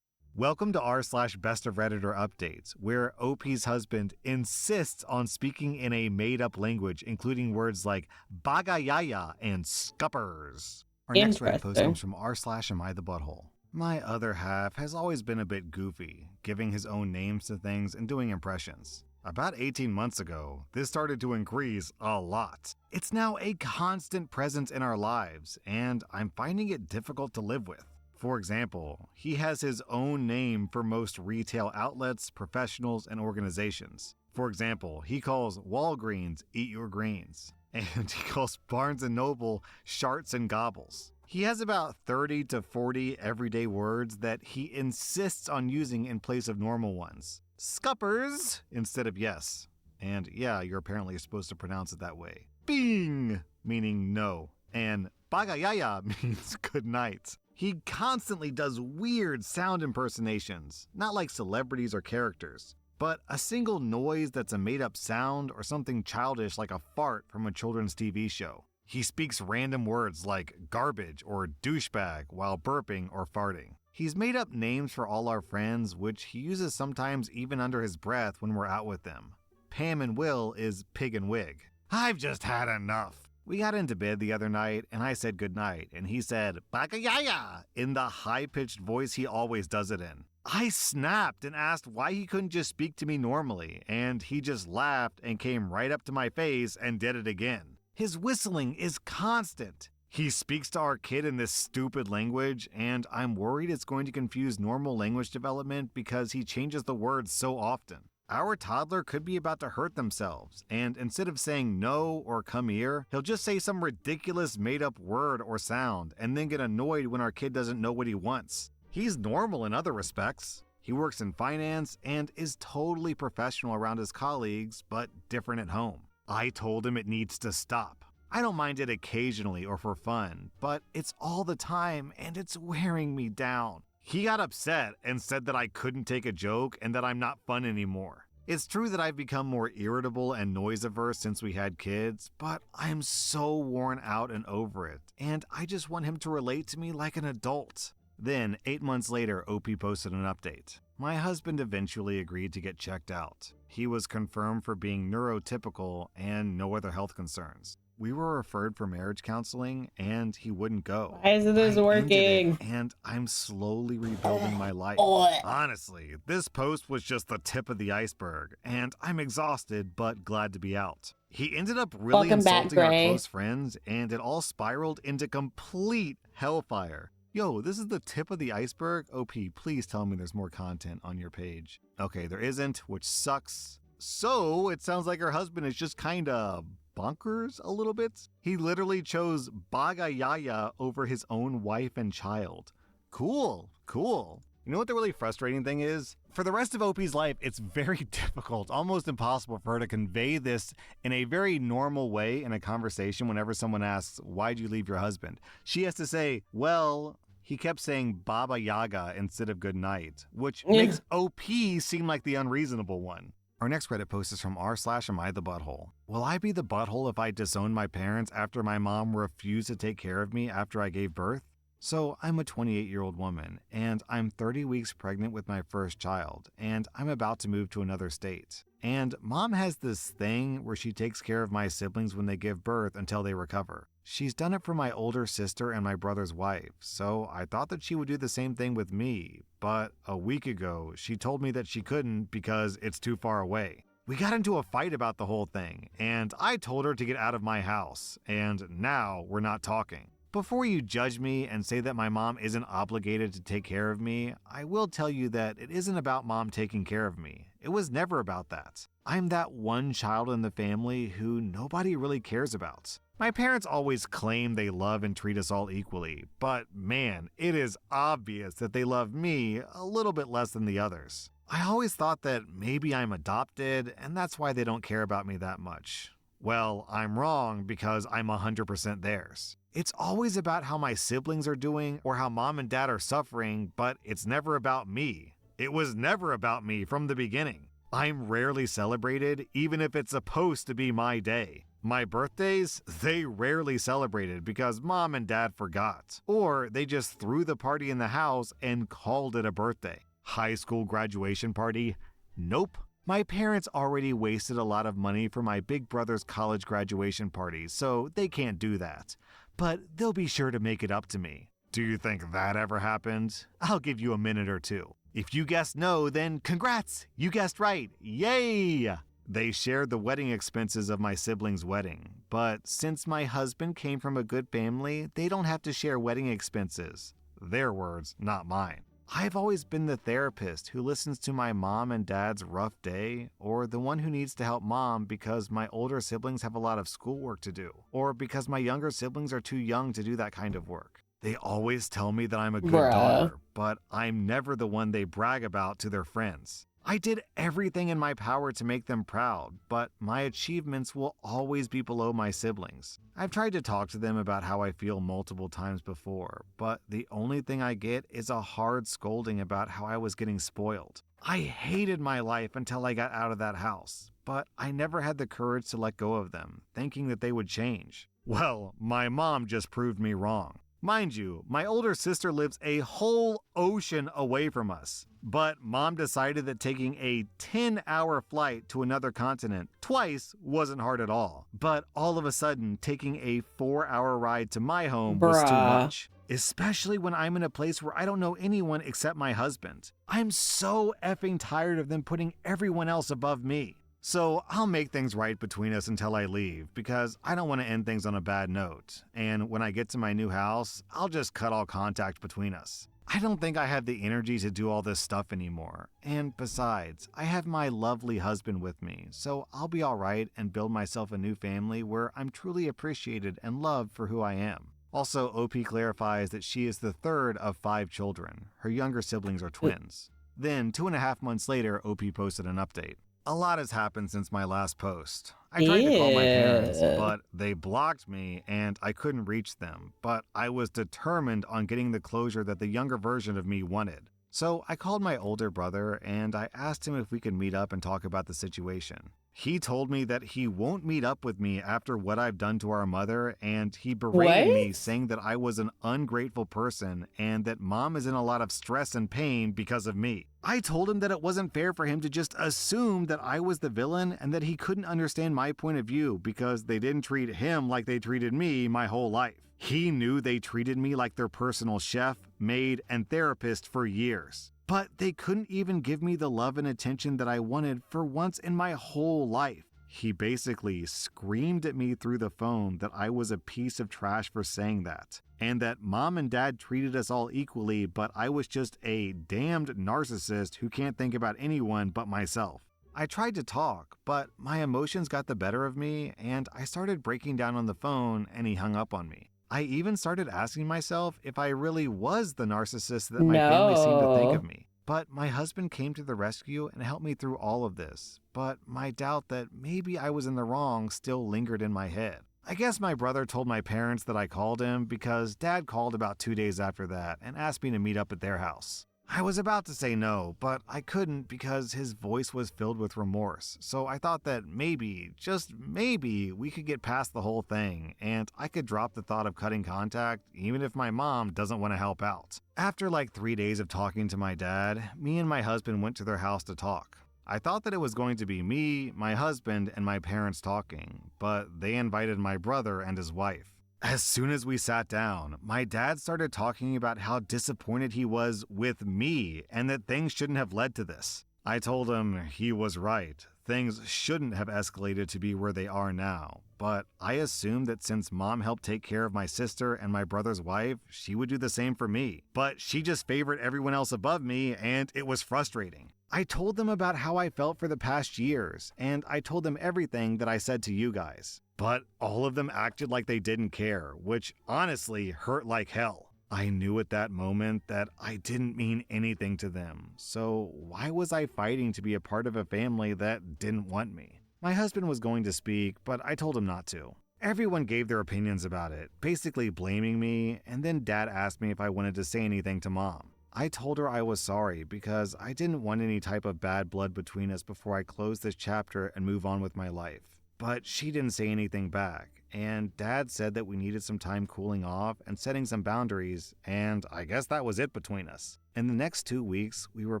Welcome to r/best of Redditor updates, where OP's husband insists on speaking in a made-up language, including words like bagayaya and scuppers. Our next Reddit post comes from r/am I the butthole. My other half has always been a bit goofy, giving his own names to things and doing impressions. About 18 months ago, this started to increase a lot. It's now a constant presence in our lives, and I'm finding it difficult to live with. For example, he has his own name for most retail outlets, professionals, and organizations. For example, he calls Walgreens Eat Your Greens, and he calls Barnes & Noble Sharts and Gobbles. He has about 30 to 40 everyday words that he insists on using in place of normal ones. Scuppers instead of yes. And yeah, you're apparently supposed to pronounce it that way. Bing, meaning no. And bagayaya means good night. He constantly does weird sound impersonations, not like celebrities or characters, but a single noise that's a made-up sound or something childish like a fart from a children's TV show. He speaks random words like garbage or douchebag while burping or farting. He's made up names for all our friends, which he uses sometimes even under his breath when we're out with them. Pam and Will is Pig and Wig. I've just had enough. We got into bed the other night, and I said goodnight, and he said, bagayaya, in the high-pitched voice he always does it in. I snapped and asked why he couldn't just speak to me normally, and he just laughed and came right up to my face and did it again. His whistling is constant. He speaks to our kid in this stupid language, and I'm worried it's going to confuse normal language development because he changes the words so often. Our toddler could be about to hurt themselves, and instead of saying no or come here, he'll just say some ridiculous made-up word or sound and then get annoyed when our kid doesn't know what he wants. He's normal in other respects. He works in finance and is totally professional around his colleagues, but different at home. I told him it needs to stop. I don't mind it occasionally or for fun, but it's all the time and it's wearing me down. He got upset and said that I couldn't take a joke and that I'm not fun anymore. It's true that I've become more irritable and noise averse since we had kids, but I'm so worn out and over it, and I just want him to relate to me like an adult. Then, 8 months later, OP posted an update. My husband eventually agreed to get checked out. He was confirmed for being neurotypical and no other health concerns. We were referred for marriage counseling, and he wouldn't go. Why isn't this I ended working? it, and I'm slowly rebuilding my life. Honestly, this post was just the tip of the iceberg, and I'm exhausted but glad to be out. He ended up really Welcome back, insulting our Gray. close friends, and it all spiraled into complete hellfire. Yo, this is the tip of the iceberg? OP, please tell me there's more content on your page. Okay, there isn't, which sucks. So, it sounds like her husband is just kinda bonkers a little bit. He literally chose Bagayaya over his own wife and child. Cool. You know what the really frustrating thing is? For the rest of OP's life, it's very difficult, almost impossible for her to convey this in a very normal way in a conversation whenever someone asks, why'd you leave your husband? She has to say, well, he kept saying Baba Yaga instead of good night, which makes OP seem like the unreasonable one. Our next Reddit post is from r/amIthebutthole. Will I be the butthole if I disown my parents after my mom refused to take care of me after I gave birth? So I'm a 28-year-old woman, and I'm 30 weeks pregnant with my first child, and I'm about to move to another state. And mom has this thing where she takes care of my siblings when they give birth until they recover. She's done it for my older sister and my brother's wife, so I thought that she would do the same thing with me, but a week ago, she told me that she couldn't because it's too far away. We got into a fight about the whole thing, and I told her to get out of my house, and now we're not talking. Before you judge me and say that my mom isn't obligated to take care of me, I will tell you that it isn't about mom taking care of me. It was never about that. I'm that one child in the family who nobody really cares about. My parents always claim they love and treat us all equally, but man, it is obvious that they love me a little bit less than the others. I always thought that maybe I'm adopted and that's why they don't care about me that much. Well, I'm wrong because I'm 100% theirs. It's always about how my siblings are doing or how mom and dad are suffering, but it's never about me. It was never about me from the beginning. I'm rarely celebrated, even if it's supposed to be my day. My birthdays, they rarely celebrated because mom and dad forgot, or they just threw the party in the house and called it a birthday. High school graduation party? Nope. My parents already wasted a lot of money for my big brother's college graduation party, so they can't do that. But they'll be sure to make it up to me. Do you think that ever happened? I'll give you a minute or two. If you guessed no, then congrats! You guessed right! Yay! They shared the wedding expenses of my siblings' wedding, but since my husband came from a good family, they don't have to share wedding expenses. Their words, not mine. I've always been the therapist who listens to my mom and dad's rough day, or the one who needs to help mom because my older siblings have a lot of schoolwork to do, or because my younger siblings are too young to do that kind of work. They always tell me that I'm a good daughter, but I'm never the one they brag about to their friends. I did everything in my power to make them proud, but my achievements will always be below my siblings. I've tried to talk to them about how I feel multiple times before, but the only thing I get is a hard scolding about how I was getting spoiled. I hated my life until I got out of that house, but I never had the courage to let go of them, thinking that they would change. Well, my mom just proved me wrong. Mind you, my older sister lives a whole ocean away from us, but mom decided that taking a 10-hour flight to another continent twice wasn't hard at all. But all of a sudden, taking a 4-hour ride to my home was too much. Especially when I'm in a place where I don't know anyone except my husband. I'm so effing tired of them putting everyone else above me. So I'll make things right between us until I leave because I don't want to end things on a bad note. And when I get to my new house, I'll just cut all contact between us. I don't think I have the energy to do all this stuff anymore. And besides, I have my lovely husband with me, so I'll be alright and build myself a new family where I'm truly appreciated and loved for who I am. Also, OP clarifies that she is the third of 5 children. Her younger siblings are twins. Then, 2.5 months later, OP posted an update. A lot has happened since my last post. I tried to call my parents, Ew. but they blocked me and I couldn't reach them. But I was determined on getting the closure that the younger version of me wanted. So I called my older brother and I asked him if we could meet up and talk about the situation. He told me that he won't meet up with me after what I've done to our mother, and he berated me, What? saying that I was an ungrateful person and that mom is in a lot of stress and pain because of me. I told him that it wasn't fair for him to just assume that I was the villain and that he couldn't understand my point of view because they didn't treat him like they treated me my whole life. He knew they treated me like their personal chef, maid, and therapist for years. But they couldn't even give me the love and attention that I wanted for once in my whole life. He basically screamed at me through the phone that I was a piece of trash for saying that, and that mom and dad treated us all equally, but I was just a damned narcissist who can't think about anyone but myself. I tried to talk, but my emotions got the better of me, and I started breaking down on the phone, and he hung up on me. I even started asking myself if I really was the narcissist that my family seemed to think of No. me. But my husband came to the rescue and helped me through all of this. But my doubt that maybe I was in the wrong still lingered in my head. I guess my brother told my parents that I called him because Dad called about 2 days after that and asked me to meet up at their house. I was about to say no, but I couldn't because his voice was filled with remorse. So I thought that maybe, just maybe, we could get past the whole thing and I could drop the thought of cutting contact even if my mom doesn't want to help out. After like 3 days of talking to my dad, me and my husband went to their house to talk. I thought that it was going to be me, my husband, and my parents talking, but they invited my brother and his wife. As soon as we sat down, my dad started talking about how disappointed he was with me and that things shouldn't have led to this. I told him he was right. Things shouldn't have escalated to be where they are now. But I assumed that since mom helped take care of my sister and my brother's wife, she would do the same for me. But she just favored everyone else above me, and it was frustrating. I told them about how I felt for the past years, and I told them everything that I said to you guys. But all of them acted like they didn't care, which honestly hurt like hell. I knew at that moment that I didn't mean anything to them, so why was I fighting to be a part of a family that didn't want me? My husband was going to speak, but I told him not to. Everyone gave their opinions about it, basically blaming me, and then Dad asked me if I wanted to say anything to Mom. I told her I was sorry because I didn't want any type of bad blood between us before I closed this chapter and move on with my life. But she didn't say anything back, and Dad said that we needed some time cooling off and setting some boundaries, and I guess that was it between us. In the next 2 weeks, we were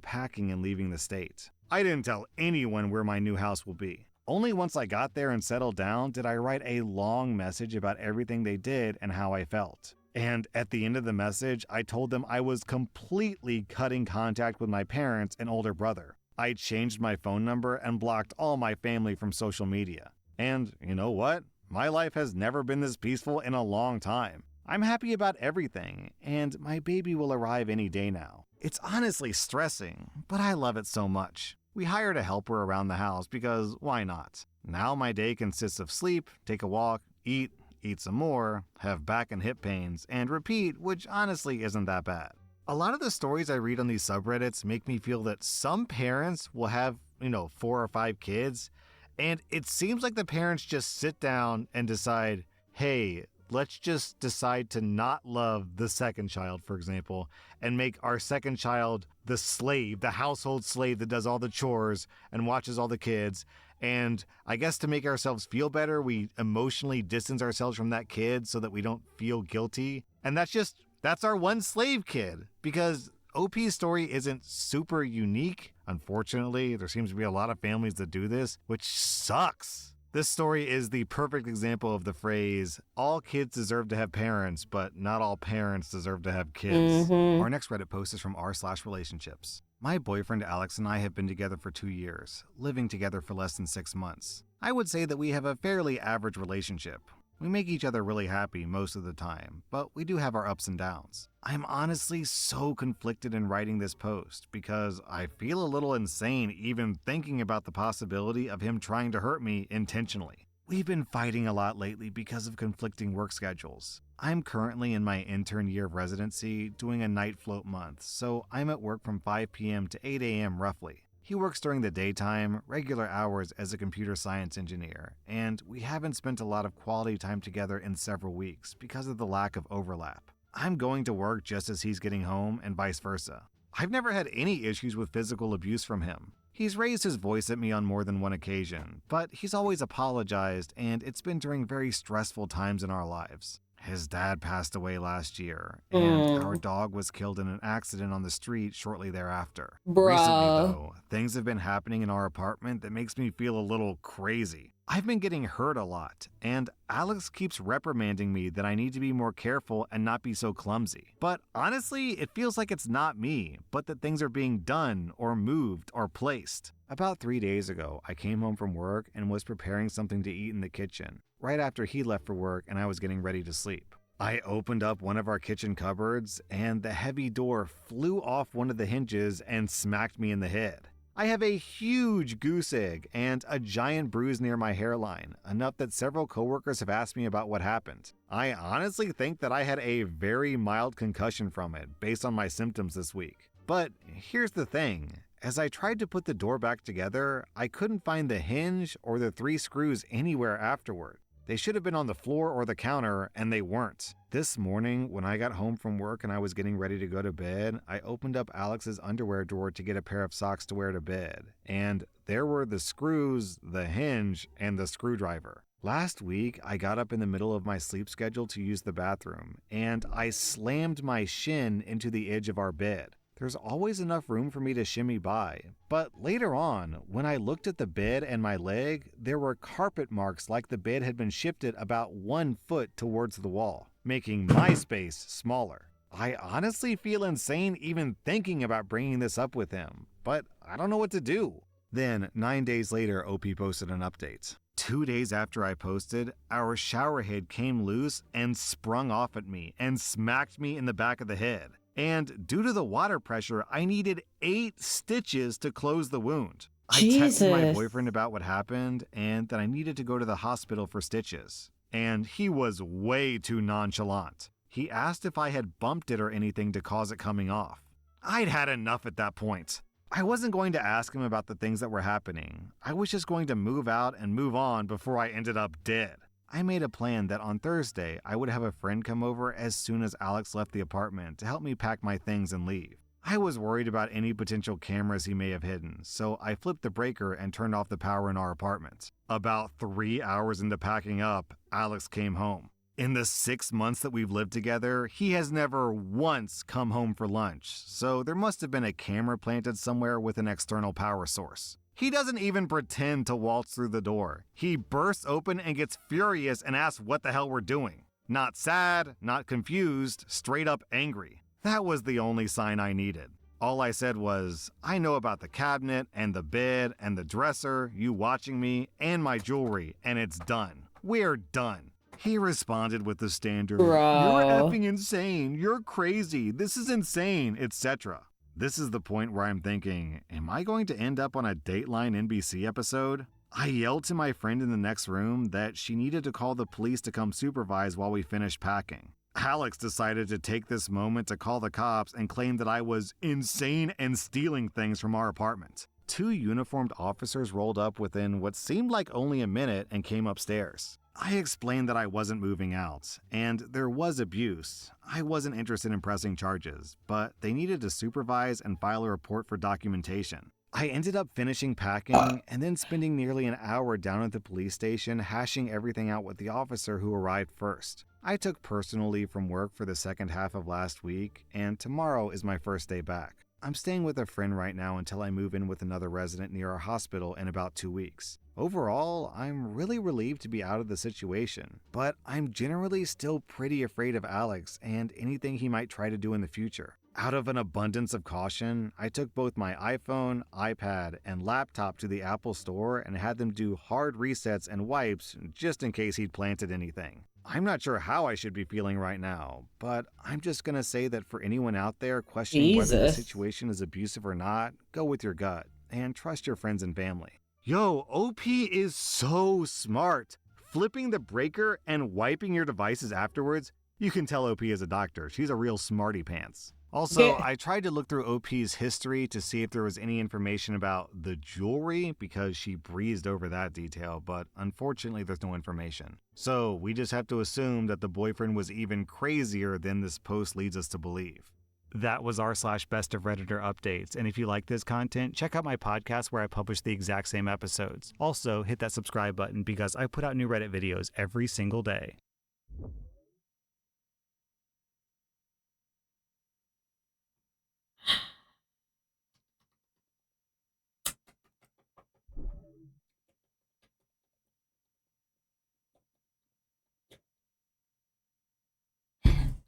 packing and leaving the state. I didn't tell anyone where my new house will be. Only once I got there and settled down did I write a long message about everything they did and how I felt. And at the end of the message, I told them I was completely cutting contact with my parents and older brother. I changed my phone number and blocked all my family from social media. And you know what? My life has never been this peaceful in a long time. I'm happy about everything, and my baby will arrive any day now. It's honestly stressing, but I love it so much. We hired a helper around the house because why not? Now my day consists of sleep, take a walk, eat some more, have back and hip pains, and repeat, which honestly isn't that bad. A lot of the stories I read on these subreddits make me feel that some parents will have, 4 or 5 kids, and it seems like the parents just sit down and decide, hey, let's just decide to not love the second child, for example, and make our second child the slave, the household slave that does all the chores and watches all the kids. And I guess to make ourselves feel better, we emotionally distance ourselves from that kid so that we don't feel guilty. And that's our one slave kid, because OP's story isn't super unique. Unfortunately, there seems to be a lot of families that do this, which sucks. This story is the perfect example of the phrase, all kids deserve to have parents, but not all parents deserve to have kids. Mm-hmm. Our next Reddit post is from r/relationships. My boyfriend Alex and I have been together for 2 years, living together for less than 6 months. I would say that we have a fairly average relationship. We make each other really happy most of the time, but we do have our ups and downs. I'm honestly so conflicted in writing this post because I feel a little insane even thinking about the possibility of him trying to hurt me intentionally. We've been fighting a lot lately because of conflicting work schedules. I'm currently in my intern year of residency doing a night float month, so I'm at work from 5 p.m. to 8 a.m. roughly. He works during the daytime, regular hours as a computer science engineer, and we haven't spent a lot of quality time together in several weeks because of the lack of overlap. I'm going to work just as he's getting home and vice versa. I've never had any issues with physical abuse from him. He's raised his voice at me on more than one occasion, but he's always apologized, and it's been during very stressful times in our lives. His dad passed away last year, and our dog was killed in an accident on the street shortly thereafter. Bruh. Recently, though, things have been happening in our apartment that makes me feel a little crazy. I've been getting hurt a lot, and Alex keeps reprimanding me that I need to be more careful and not be so clumsy. But honestly, it feels like it's not me, but that things are being done or moved or placed. About 3 days ago, I came home from work and was preparing something to eat in the kitchen, right after he left for work and I was getting ready to sleep. I opened up one of our kitchen cupboards, and the heavy door flew off one of the hinges and smacked me in the head. I have a huge goose egg and a giant bruise near my hairline, enough that several coworkers have asked me about what happened. I honestly think that I had a very mild concussion from it, based on my symptoms this week. But here's the thing. As I tried to put the door back together, I couldn't find the hinge or the 3 screws anywhere afterward. They should have been on the floor or the counter, and they weren't. This morning, when I got home from work and I was getting ready to go to bed, I opened up Alex's underwear drawer to get a pair of socks to wear to bed, and there were the screws, the hinge, and the screwdriver. Last week, I got up in the middle of my sleep schedule to use the bathroom, and I slammed my shin into the edge of our bed. There's always enough room for me to shimmy by, but later on, when I looked at the bed and my leg, there were carpet marks like the bed had been shifted about 1 foot towards the wall, making my space smaller. I honestly feel insane even thinking about bringing this up with him, but I don't know what to do. Then, 9 days later, OP posted an update. 2 days after I posted, our shower head came loose and sprung off at me and smacked me in the back of the head. And due to the water pressure, I needed 8 stitches to close the wound. I texted my boyfriend about what happened and that I needed to go to the hospital for stitches. And he was way too nonchalant. He asked if I had bumped it or anything to cause it coming off. I'd had enough at that point. I wasn't going to ask him about the things that were happening. I was just going to move out and move on before I ended up dead. I made a plan that on Thursday, I would have a friend come over as soon as Alex left the apartment to help me pack my things and leave. I was worried about any potential cameras he may have hidden, so I flipped the breaker and turned off the power in our apartment. About 3 hours into packing up, Alex came home. In the 6 months that we've lived together, he has never once come home for lunch, so there must have been a camera planted somewhere with an external power source. He doesn't even pretend to waltz through the door. He bursts open and gets furious and asks what the hell we're doing. Not sad, not confused, straight up angry. That was the only sign I needed. All I said was, I know about the cabinet and the bed and the dresser, you watching me, and my jewelry, and it's done. We're done. He responded with the standard, You're effing insane, you're crazy, this is insane, etc. This is the point where I'm thinking, am I going to end up on a Dateline NBC episode? I yelled to my friend in the next room that she needed to call the police to come supervise while we finished packing. Alex decided to take this moment to call the cops and claim that I was insane and stealing things from our apartment. 2 uniformed officers rolled up within what seemed like only a minute and came upstairs. I explained that I wasn't moving out, and there was abuse. I wasn't interested in pressing charges, but they needed to supervise and file a report for documentation. I ended up finishing packing and then spending nearly an hour down at the police station hashing everything out with the officer who arrived first. I took personal leave from work for the second half of last week, and tomorrow is my first day back. I'm staying with a friend right now until I move in with another resident near our hospital in about 2 weeks. Overall, I'm really relieved to be out of the situation, but I'm generally still pretty afraid of Alex and anything he might try to do in the future. Out of an abundance of caution, I took both my iPhone, iPad, and laptop to the Apple Store and had them do hard resets and wipes just in case he'd planted anything. I'm not sure how I should be feeling right now, but I'm just gonna say that for anyone out there questioning whether the situation is abusive or not, go with your gut and trust your friends and family. Yo, OP is so smart. Flipping the breaker and wiping your devices afterwards, you can tell OP is a doctor. She's a real smarty pants. Also, Yeah. I tried to look through OP's history to see if there was any information about the jewelry because she breezed over that detail, but unfortunately there's no information. So we just have to assume that the boyfriend was even crazier than this post leads us to believe. That was r/best of Redditor updates. And if you like this content, check out my podcast where I publish the exact same episodes. Also, hit that subscribe button because I put out new Reddit videos every single day.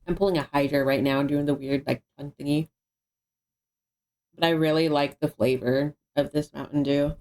I'm pulling a Hydra right now and doing the weird like tongue thingy. But I really like the flavor of this Mountain Dew.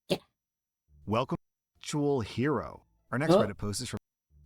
Yeah. Welcome to Actual Hero. Our next Oh. Reddit post is from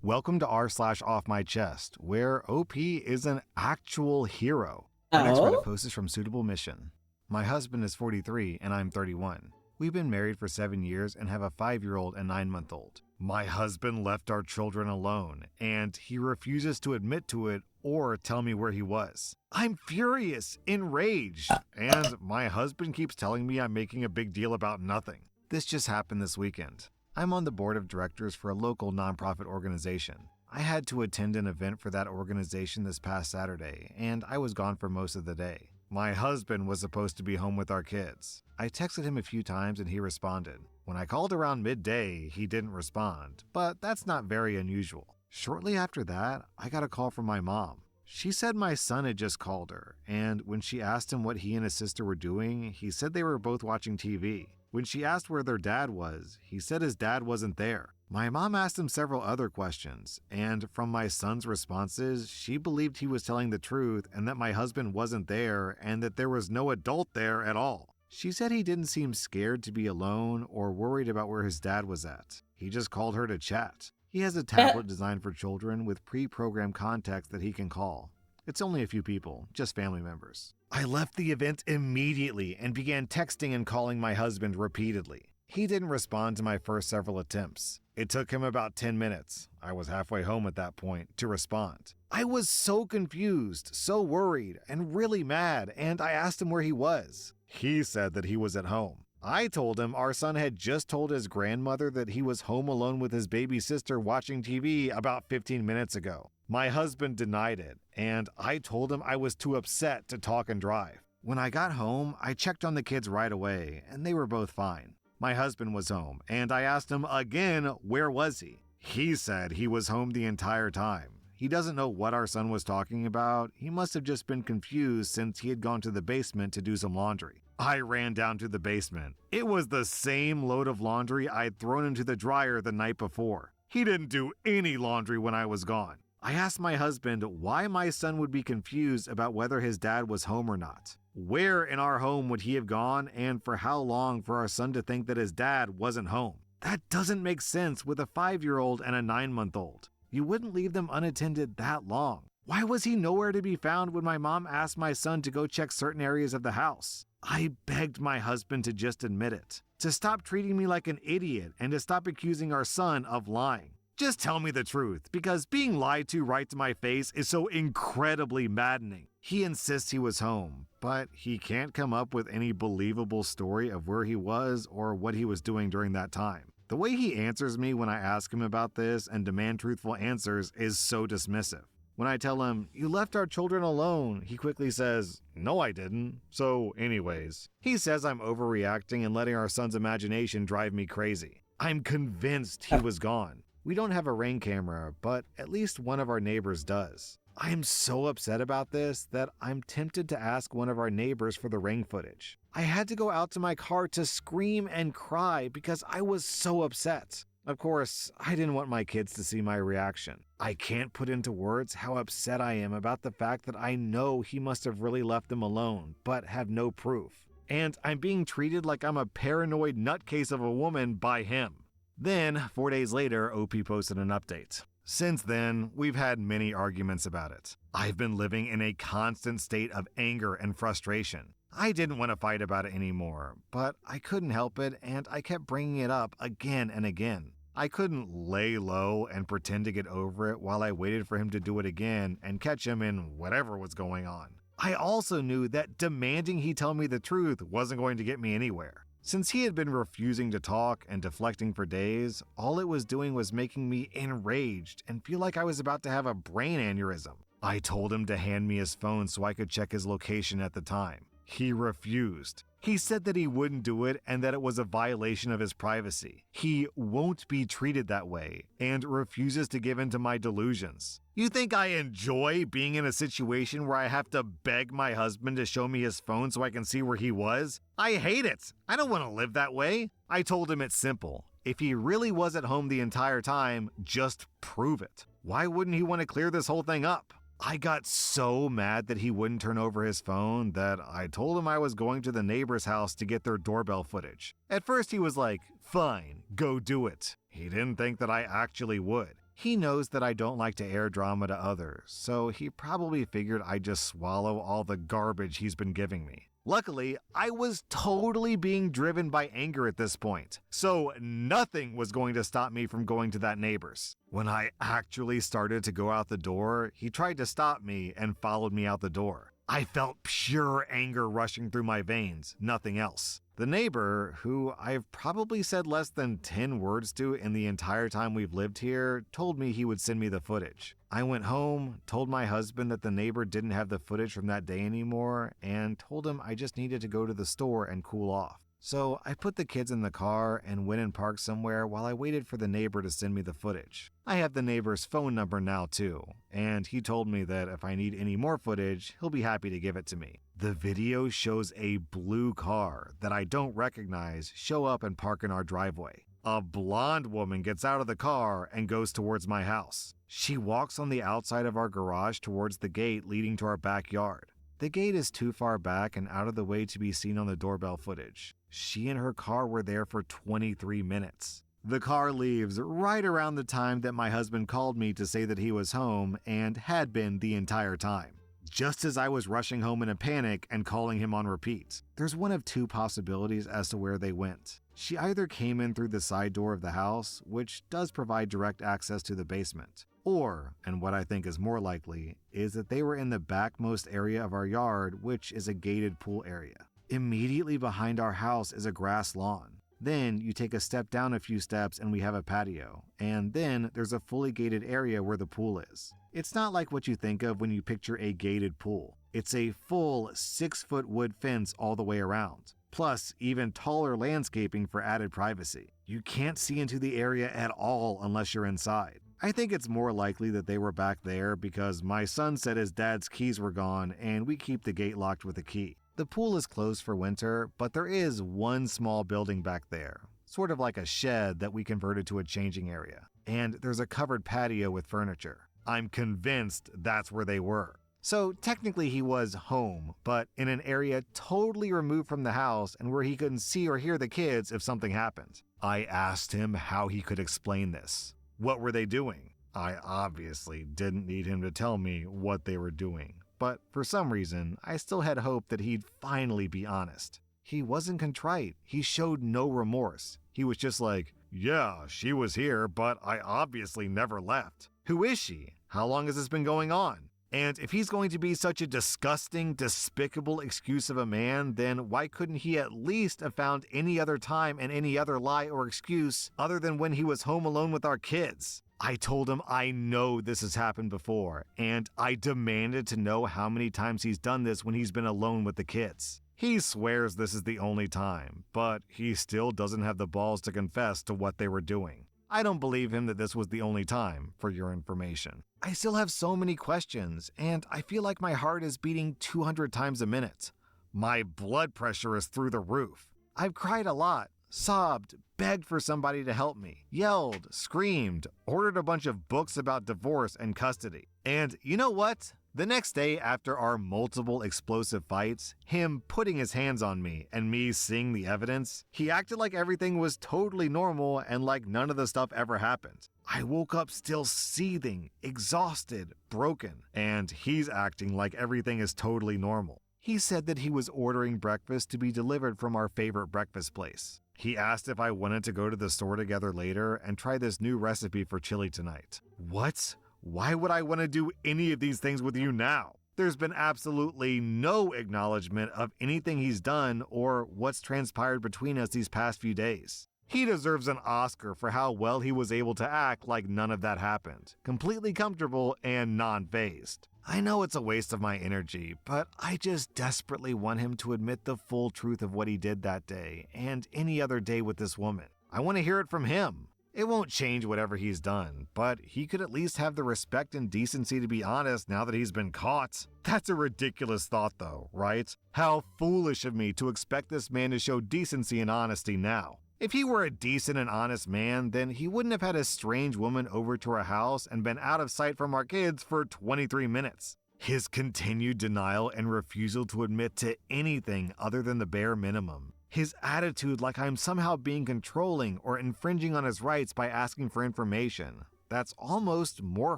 Welcome to r/off my chest, where OP is an actual hero. Our next Reddit Oh? post is from Suitable Mission. My husband is 43 and I'm 31. We've been married for 7 years and have a 5-year-old and 9-month-old. My husband left our children alone, and he refuses to admit to it or tell me where he was. I'm furious, enraged, and my husband keeps telling me I'm making a big deal about nothing. This just happened this weekend. I'm on the board of directors for a local nonprofit organization. I had to attend an event for that organization this past Saturday, and I was gone for most of the day. My husband was supposed to be home with our kids. I texted him a few times and he responded. When I called around midday, he didn't respond, but that's not very unusual. Shortly after that, I got a call from my mom. She said my son had just called her, and when she asked him what he and his sister were doing, he said they were both watching TV. When she asked where their dad was, he said his dad wasn't there. My mom asked him several other questions, and from my son's responses, she believed he was telling the truth and that my husband wasn't there and that there was no adult there at all. She said he didn't seem scared to be alone or worried about where his dad was at. He just called her to chat. He has a tablet designed for children with pre-programmed contacts that he can call. It's only a few people, just family members. I left the event immediately and began texting and calling my husband repeatedly. He didn't respond to my first several attempts. It took him about 10 minutes, I was halfway home at that point, to respond. I was so confused, so worried, and really mad, and I asked him where he was. He said that he was at home. I told him our son had just told his grandmother that he was home alone with his baby sister watching TV about 15 minutes ago. My husband denied it, and I told him I was too upset to talk and drive. When I got home, I checked on the kids right away, and they were both fine. My husband was home, and I asked him again, where was he? He said he was home the entire time. He doesn't know what our son was talking about. He must have just been confused since he had gone to the basement to do some laundry. I ran down to the basement. It was the same load of laundry I'd thrown into the dryer the night before. He didn't do any laundry when I was gone. I asked my husband why my son would be confused about whether his dad was home or not. Where in our home would he have gone, and for how long for our son to think that his dad wasn't home? That doesn't make sense with a 5-year-old and a 9-month-old. You wouldn't leave them unattended that long. Why was he nowhere to be found when my mom asked my son to go check certain areas of the house? I begged my husband to just admit it, to stop treating me like an idiot, and to stop accusing our son of lying. Just tell me the truth, because being lied to right to my face is so incredibly maddening. He insists he was home, but he can't come up with any believable story of where he was or what he was doing during that time. The way he answers me when I ask him about this and demand truthful answers is so dismissive. When I tell him, "You left our children alone," he quickly says, "No, I didn't. So, anyways." He says I'm overreacting and letting our son's imagination drive me crazy. I'm convinced he was gone. We don't have a Ring camera, but at least one of our neighbors does. I am so upset about this that I'm tempted to ask one of our neighbors for the Ring footage. I had to go out to my car to scream and cry because I was so upset. Of course, I didn't want my kids to see my reaction. I can't put into words how upset I am about the fact that I know he must have really left them alone, but have no proof. And I'm being treated like I'm a paranoid nutcase of a woman by him. Then, 4 days later, OP posted an update. Since then, we've had many arguments about it. I've been living in a constant state of anger and frustration. I didn't want to fight about it anymore, but I couldn't help it and I kept bringing it up again and again. I couldn't lay low and pretend to get over it while I waited for him to do it again and catch him in whatever was going on. I also knew that demanding he tell me the truth wasn't going to get me anywhere. Since he had been refusing to talk and deflecting for days, all it was doing was making me enraged and feel like I was about to have a brain aneurysm. I told him to hand me his phone so I could check his location at the time. He refused. He said that he wouldn't do it and that it was a violation of his privacy. He won't be treated that way and refuses to give in to my delusions. You think I enjoy being in a situation where I have to beg my husband to show me his phone so I can see where he was? I hate it. I don't want to live that way. I told him it's simple. If he really was at home the entire time, just prove it. Why wouldn't he want to clear this whole thing up? I got so mad that he wouldn't turn over his phone that I told him I was going to the neighbor's house to get their doorbell footage. At first he was like, "Fine, go do it." He didn't think that I actually would. He knows that I don't like to air drama to others, so he probably figured I'd just swallow all the garbage he's been giving me. Luckily, I was totally being driven by anger at this point, so nothing was going to stop me from going to that neighbor's. When I actually started to go out the door, he tried to stop me and followed me out the door. I felt pure anger rushing through my veins, nothing else. The neighbor, who I've probably said less than 10 words to in the entire time we've lived here, told me he would send me the footage. I went home, told my husband that the neighbor didn't have the footage from that day anymore, and told him I just needed to go to the store and cool off. So I put the kids in the car and went and parked somewhere while I waited for the neighbor to send me the footage. I have the neighbor's phone number now too, and he told me that if I need any more footage, he'll be happy to give it to me. The video shows a blue car that I don't recognize show up and park in our driveway. A blonde woman gets out of the car and goes towards my house. She walks on the outside of our garage towards the gate leading to our backyard. The gate is too far back and out of the way to be seen on the doorbell footage. She and her car were there for 23 minutes. The car leaves right around the time that my husband called me to say that he was home and had been the entire time. Just as I was rushing home in a panic and calling him on repeat. There's one of two possibilities as to where they went. She either came in through the side door of the house, which does provide direct access to the basement, or, and what I think is more likely, is that they were in the backmost area of our yard, which is a gated pool area. Immediately behind our house is a grass lawn. Then you take a step down a few steps and we have a patio, and then there's a fully gated area where the pool is. It's not like what you think of when you picture a gated pool. It's a full 6-foot wood fence all the way around, plus even taller landscaping for added privacy. You can't see into the area at all unless you're inside. I think it's more likely that they were back there because my son said his dad's keys were gone and we keep the gate locked with a key. The pool is closed for winter, but there is one small building back there, sort of like a shed that we converted to a changing area. And there's a covered patio with furniture. I'm convinced that's where they were. So technically he was home, but in an area totally removed from the house and where he couldn't see or hear the kids if something happened. I asked him how he could explain this. What were they doing? I obviously didn't need him to tell me what they were doing. But for some reason, I still had hope that he'd finally be honest. He wasn't contrite. He showed no remorse. He was just like, "Yeah, she was here, but I obviously never left. Who is she? How long has this been going on?" And if he's going to be such a disgusting, despicable excuse of a man, then why couldn't he at least have found any other time and any other lie or excuse other than when he was home alone with our kids? I told him I know this has happened before, and I demanded to know how many times he's done this when he's been alone with the kids. He swears this is the only time, but he still doesn't have the balls to confess to what they were doing. I don't believe him that this was the only time, for your information. I still have so many questions, and I feel like my heart is beating 200 times a minute. My blood pressure is through the roof. I've cried a lot, sobbed, begged for somebody to help me, yelled, screamed, ordered a bunch of books about divorce and custody. And you know what? The next day after our multiple explosive fights, him putting his hands on me and me seeing the evidence, he acted like everything was totally normal and like none of the stuff ever happened. I woke up still seething, exhausted, broken, and he's acting like everything is totally normal. He said that he was ordering breakfast to be delivered from our favorite breakfast place. He asked if I wanted to go to the store together later and try this new recipe for chili tonight. What? Why would I want to do any of these things with you now? There's been absolutely no acknowledgement of anything he's done or what's transpired between us these past few days. He deserves an Oscar for how well he was able to act like none of that happened, completely comfortable and non-fazed. I know it's a waste of my energy, but I just desperately want him to admit the full truth of what he did that day and any other day with this woman. I want to hear it from him. It won't change whatever he's done, but he could at least have the respect and decency to be honest now that he's been caught. That's a ridiculous thought though, right? How foolish of me to expect this man to show decency and honesty now. If he were a decent and honest man, then he wouldn't have had a strange woman over to our house and been out of sight from our kids for 23 minutes. His continued denial and refusal to admit to anything other than the bare minimum. His attitude like I'm somehow being controlling or infringing on his rights by asking for information. That's almost more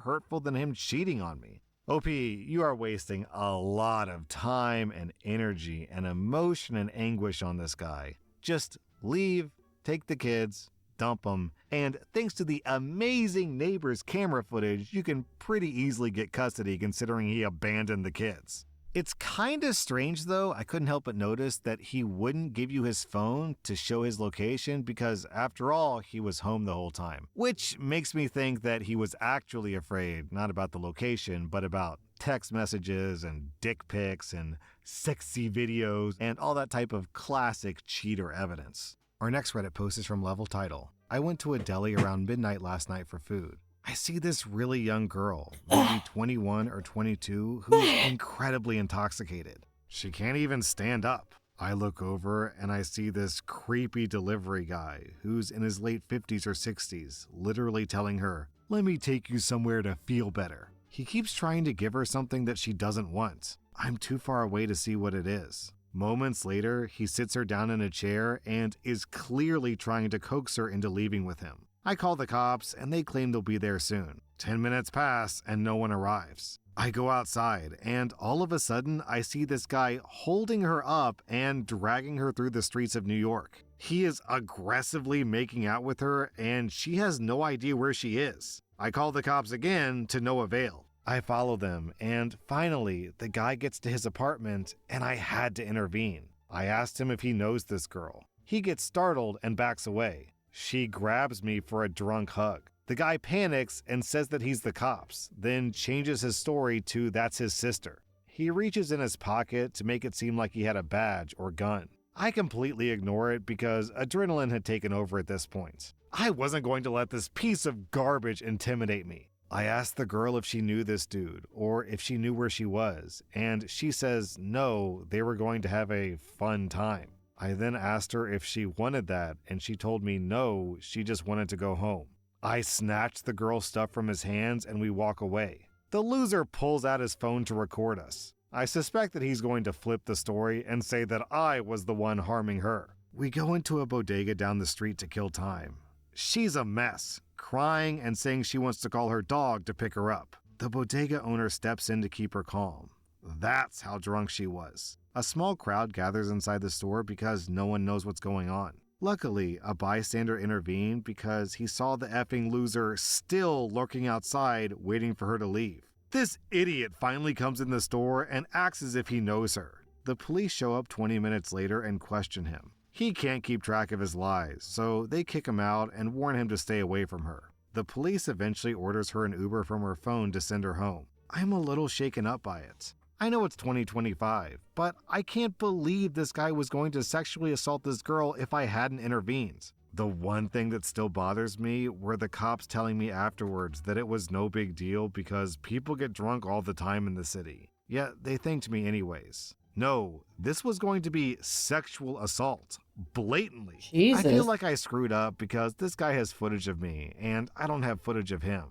hurtful than him cheating on me. OP, you are wasting a lot of time and energy and emotion and anguish on this guy. Just leave, take the kids, dump them, and thanks to the amazing neighbor's camera footage, you can pretty easily get custody considering he abandoned the kids. It's kinda strange though, I couldn't help but notice that he wouldn't give you his phone to show his location because after all, he was home the whole time. Which makes me think that he was actually afraid, not about the location, but about text messages and dick pics and sexy videos and all that type of classic cheater evidence. Our next Reddit post is from Level Title. I went to a deli around midnight last night for food. I see this really young girl, maybe 21 or 22, who's incredibly intoxicated. She can't even stand up. I look over and I see this creepy delivery guy who's in his late 50s or 60s, literally telling her, "Let me take you somewhere to feel better." He keeps trying to give her something that she doesn't want. I'm too far away to see what it is. Moments later, he sits her down in a chair and is clearly trying to coax her into leaving with him. I call the cops and they claim they'll be there soon. 10 minutes pass and no one arrives. I go outside and all of a sudden I see this guy holding her up and dragging her through the streets of New York. He is aggressively making out with her and she has no idea where she is. I call the cops again to no avail. I follow them and finally the guy gets to his apartment and I had to intervene. I asked him if he knows this girl. He gets startled and backs away. She grabs me for a drunk hug. The guy panics and says that he's the cops, then changes his story to that's his sister. He reaches in his pocket to make it seem like he had a badge or gun. I completely ignore it because adrenaline had taken over at this point. I wasn't going to let this piece of garbage intimidate me. I asked the girl if she knew this dude or if she knew where she was, and she says no, they were going to have a fun time. I then asked her if she wanted that, and she told me no, she just wanted to go home. I snatched the girl's stuff from his hands and we walk away. The loser pulls out his phone to record us. I suspect that he's going to flip the story and say that I was the one harming her. We go into a bodega down the street to kill time. She's a mess, crying and saying she wants to call her dog to pick her up. The bodega owner steps in to keep her calm. That's how drunk she was. A small crowd gathers inside the store because no one knows what's going on. Luckily, a bystander intervened because he saw the effing loser still lurking outside waiting for her to leave. This idiot finally comes in the store and acts as if he knows her. The police show up 20 minutes later and question him. He can't keep track of his lies, so they kick him out and warn him to stay away from her. The police eventually orders her an Uber from her phone to send her home. I'm a little shaken up by it. I know it's 2025, but I can't believe this guy was going to sexually assault this girl if I hadn't intervened. The one thing that still bothers me were the cops telling me afterwards that it was no big deal because people get drunk all the time in the city. Yet they thanked me anyways. No, this was going to be sexual assault. Blatantly. Jesus. I feel like I screwed up because this guy has footage of me and I don't have footage of him.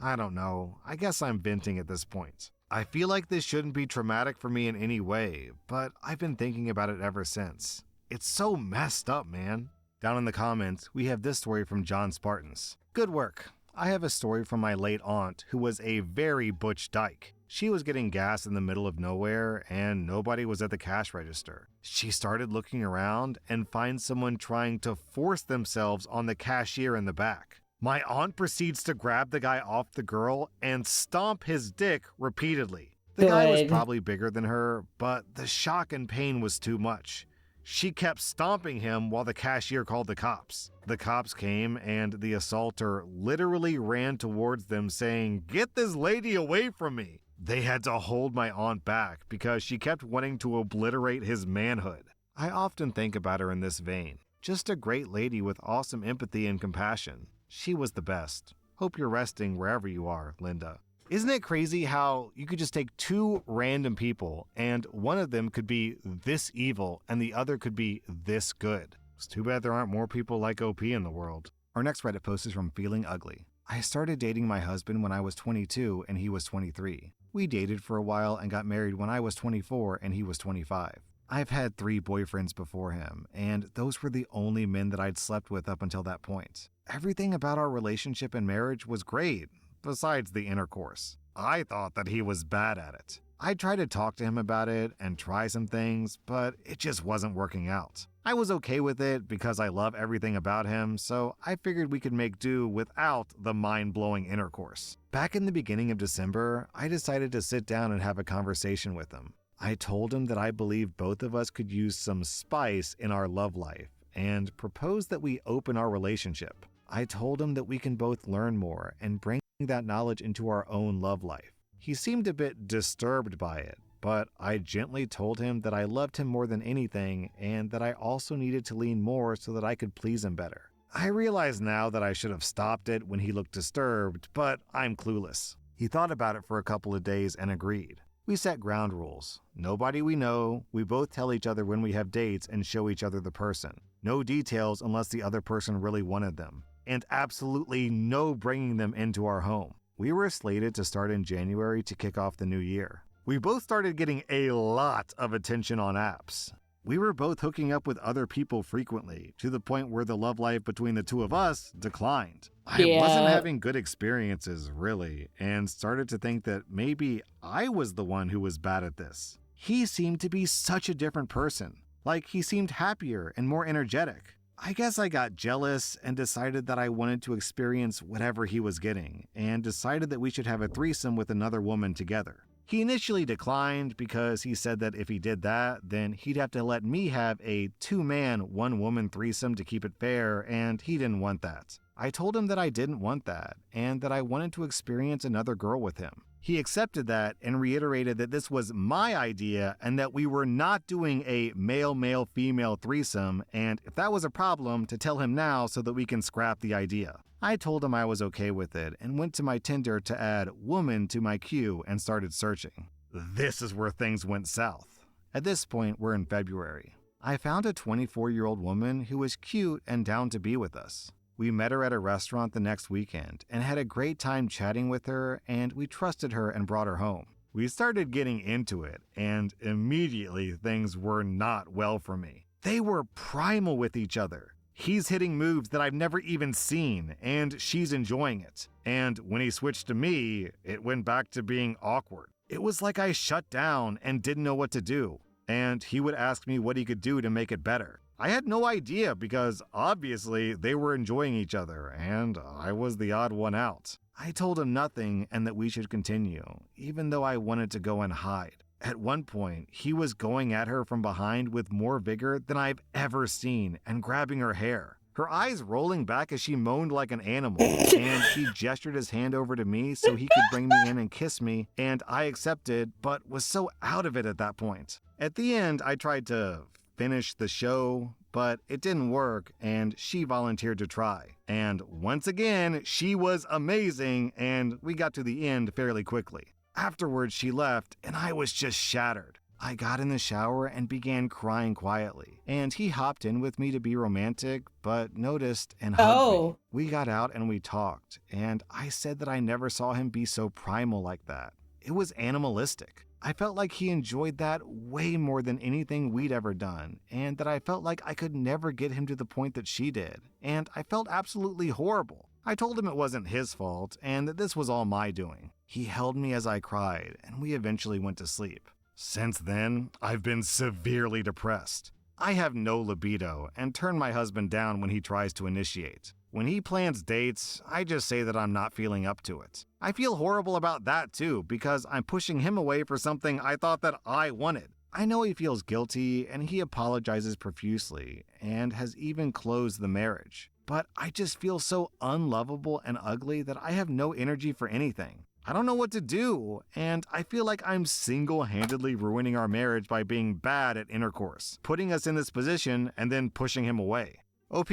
I don't know. I guess I'm venting at this point. I feel like this shouldn't be traumatic for me in any way, but I've been thinking about it ever since. It's so messed up, man. Down in the comments, we have this story from John Spartans. Good work. I have a story from my late aunt who was a very butch dyke. She was getting gas in the middle of nowhere and nobody was at the cash register. She started looking around and finds someone trying to force themselves on the cashier in the back. My aunt proceeds to grab the guy off the girl and stomp his dick repeatedly. The guy was Good. probably bigger than her, but the shock and pain was too much. She kept stomping him while the cashier called the cops. The cops came and the assaulter literally ran towards them saying, "Get this lady away from me." They had to hold my aunt back because she kept wanting to obliterate his manhood. I often think about her in this vein. Just a great lady with awesome empathy and compassion. She was the best. Hope you're resting wherever you are, Linda. Isn't it crazy how you could just take two random people and one of them could be this evil and the other could be this good? It's too bad there aren't more people like OP in the world. Our next Reddit post is from Feeling Ugly. I started dating my husband when I was 22 and he was 23. We dated for a while and got married when I was 24 and he was 25. I've had 3 boyfriends before him, and those were the only men that I'd slept with up until that point. Everything about our relationship and marriage was great, besides the intercourse. I thought that he was bad at it. I tried to talk to him about it and try some things, but it just wasn't working out. I was okay with it because I love everything about him, so I figured we could make do without the mind-blowing intercourse. Back in the beginning of December, I decided to sit down and have a conversation with him. I told him that I believe both of us could use some spice in our love life and proposed that we open our relationship. I told him that we can both learn more and bring that knowledge into our own love life. He seemed a bit disturbed by it, but I gently told him that I loved him more than anything and that I also needed to lean more so that I could please him better. I realize now that I should have stopped it when he looked disturbed, but I'm clueless. He thought about it for a couple of days and agreed. We set ground rules. Nobody we know, we both tell each other when we have dates and show each other the person. No details unless the other person really wanted them. And absolutely no bringing them into our home. We were slated to start in January to kick off the new year. We both started getting a lot of attention on apps. We were both hooking up with other people frequently, to the point where the love life between the two of us declined. I wasn't having good experiences, really, and started to think that maybe I was the one who was bad at this. He seemed to be such a different person. Like, he seemed happier and more energetic. I guess I got jealous and decided that I wanted to experience whatever he was getting, and decided that we should have a threesome with another woman together. He initially declined because he said that if he did that, then he'd have to let me have a 2-man, 1-woman threesome to keep it fair, and he didn't want that. I told him that I didn't want that, and that I wanted to experience another girl with him. He accepted that and reiterated that this was my idea and that we were not doing a male-male-female threesome, and if that was a problem, to tell him now so that we can scrap the idea. I told him I was okay with it and went to my Tinder to add woman to my queue and started searching. This is where things went south. At this point, we're in February. I found a 24-year-old woman who was cute and down to be with us. We met her at a restaurant the next weekend and had a great time chatting with her, and we trusted her and brought her home. We started getting into it, and immediately things were not well for me. They were primal with each other. He's hitting moves that I've never even seen, and she's enjoying it. And when he switched to me, it went back to being awkward. It was like I shut down and didn't know what to do, and he would ask me what he could do to make it better. I had no idea because obviously they were enjoying each other and I was the odd one out. I told him nothing and that we should continue, even though I wanted to go and hide. At one point, he was going at her from behind with more vigor than I've ever seen and grabbing her hair. Her eyes rolling back as she moaned like an animal, and he gestured his hand over to me so he could bring me in and kiss me, and I accepted, but was so out of it at that point. At the end, I tried to finish the show, but it didn't work, and she volunteered to try. And once again, she was amazing, and we got to the end fairly quickly. Afterwards, she left, and I was just shattered. I got in the shower and began crying quietly, and he hopped in with me to be romantic, but noticed and hugged me. We got out and we talked, and I said that I never saw him be so primal like that. It was animalistic. I felt like he enjoyed that way more than anything we'd ever done, and that I felt like I could never get him to the point that she did, and I felt absolutely horrible. I told him it wasn't his fault, and that this was all my doing. He held me as I cried, and we eventually went to sleep. Since then, I've been severely depressed. I have no libido and turn my husband down when he tries to initiate. When he plans dates, I just say that I'm not feeling up to it. I feel horrible about that too because I'm pushing him away for something I thought that I wanted. I know he feels guilty and he apologizes profusely and has even closed the marriage. But I just feel so unlovable and ugly that I have no energy for anything. I don't know what to do, and I feel like I'm single-handedly ruining our marriage by being bad at intercourse, putting us in this position and then pushing him away. OP,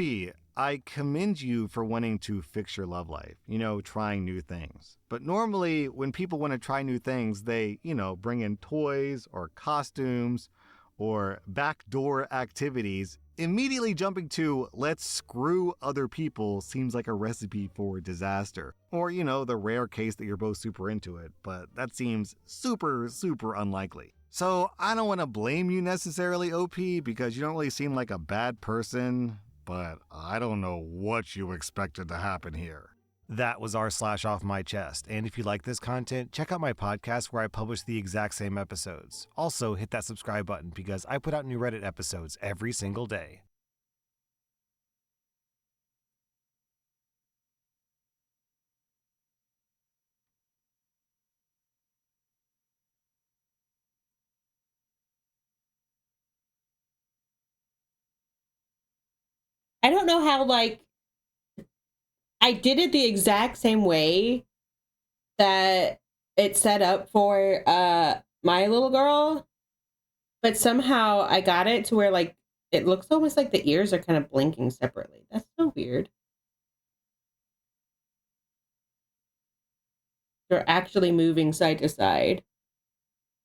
I commend you for wanting to fix your love life, trying new things. But normally, when people want to try new things, they, bring in toys or costumes or backdoor activities. Immediately jumping to let's screw other people seems like a recipe for disaster. Or, the rare case that you're both super into it, but that seems super, super unlikely. So I don't want to blame you necessarily, OP, because you don't really seem like a bad person, but I don't know what you expected to happen here. That was r/off my chest, and if you like this content, check out my podcast where I publish the exact same episodes. Also, hit that subscribe button because I put out new Reddit episodes every single day. I don't know how, I did it the exact same way that it's set up for my little girl, but somehow I got it to where it looks almost like the ears are kind of blinking separately. That's so weird. They're actually moving side to side,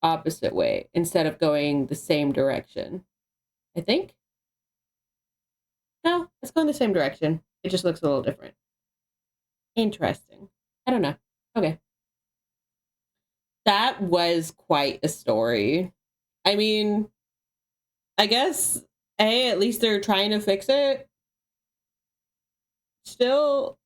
opposite way, instead of going the same direction. I think. No, it's going the same direction. It just looks a little different. Interesting. I don't know. Okay. That was quite a story. I mean, I guess, hey, at least they're trying to fix it. Still.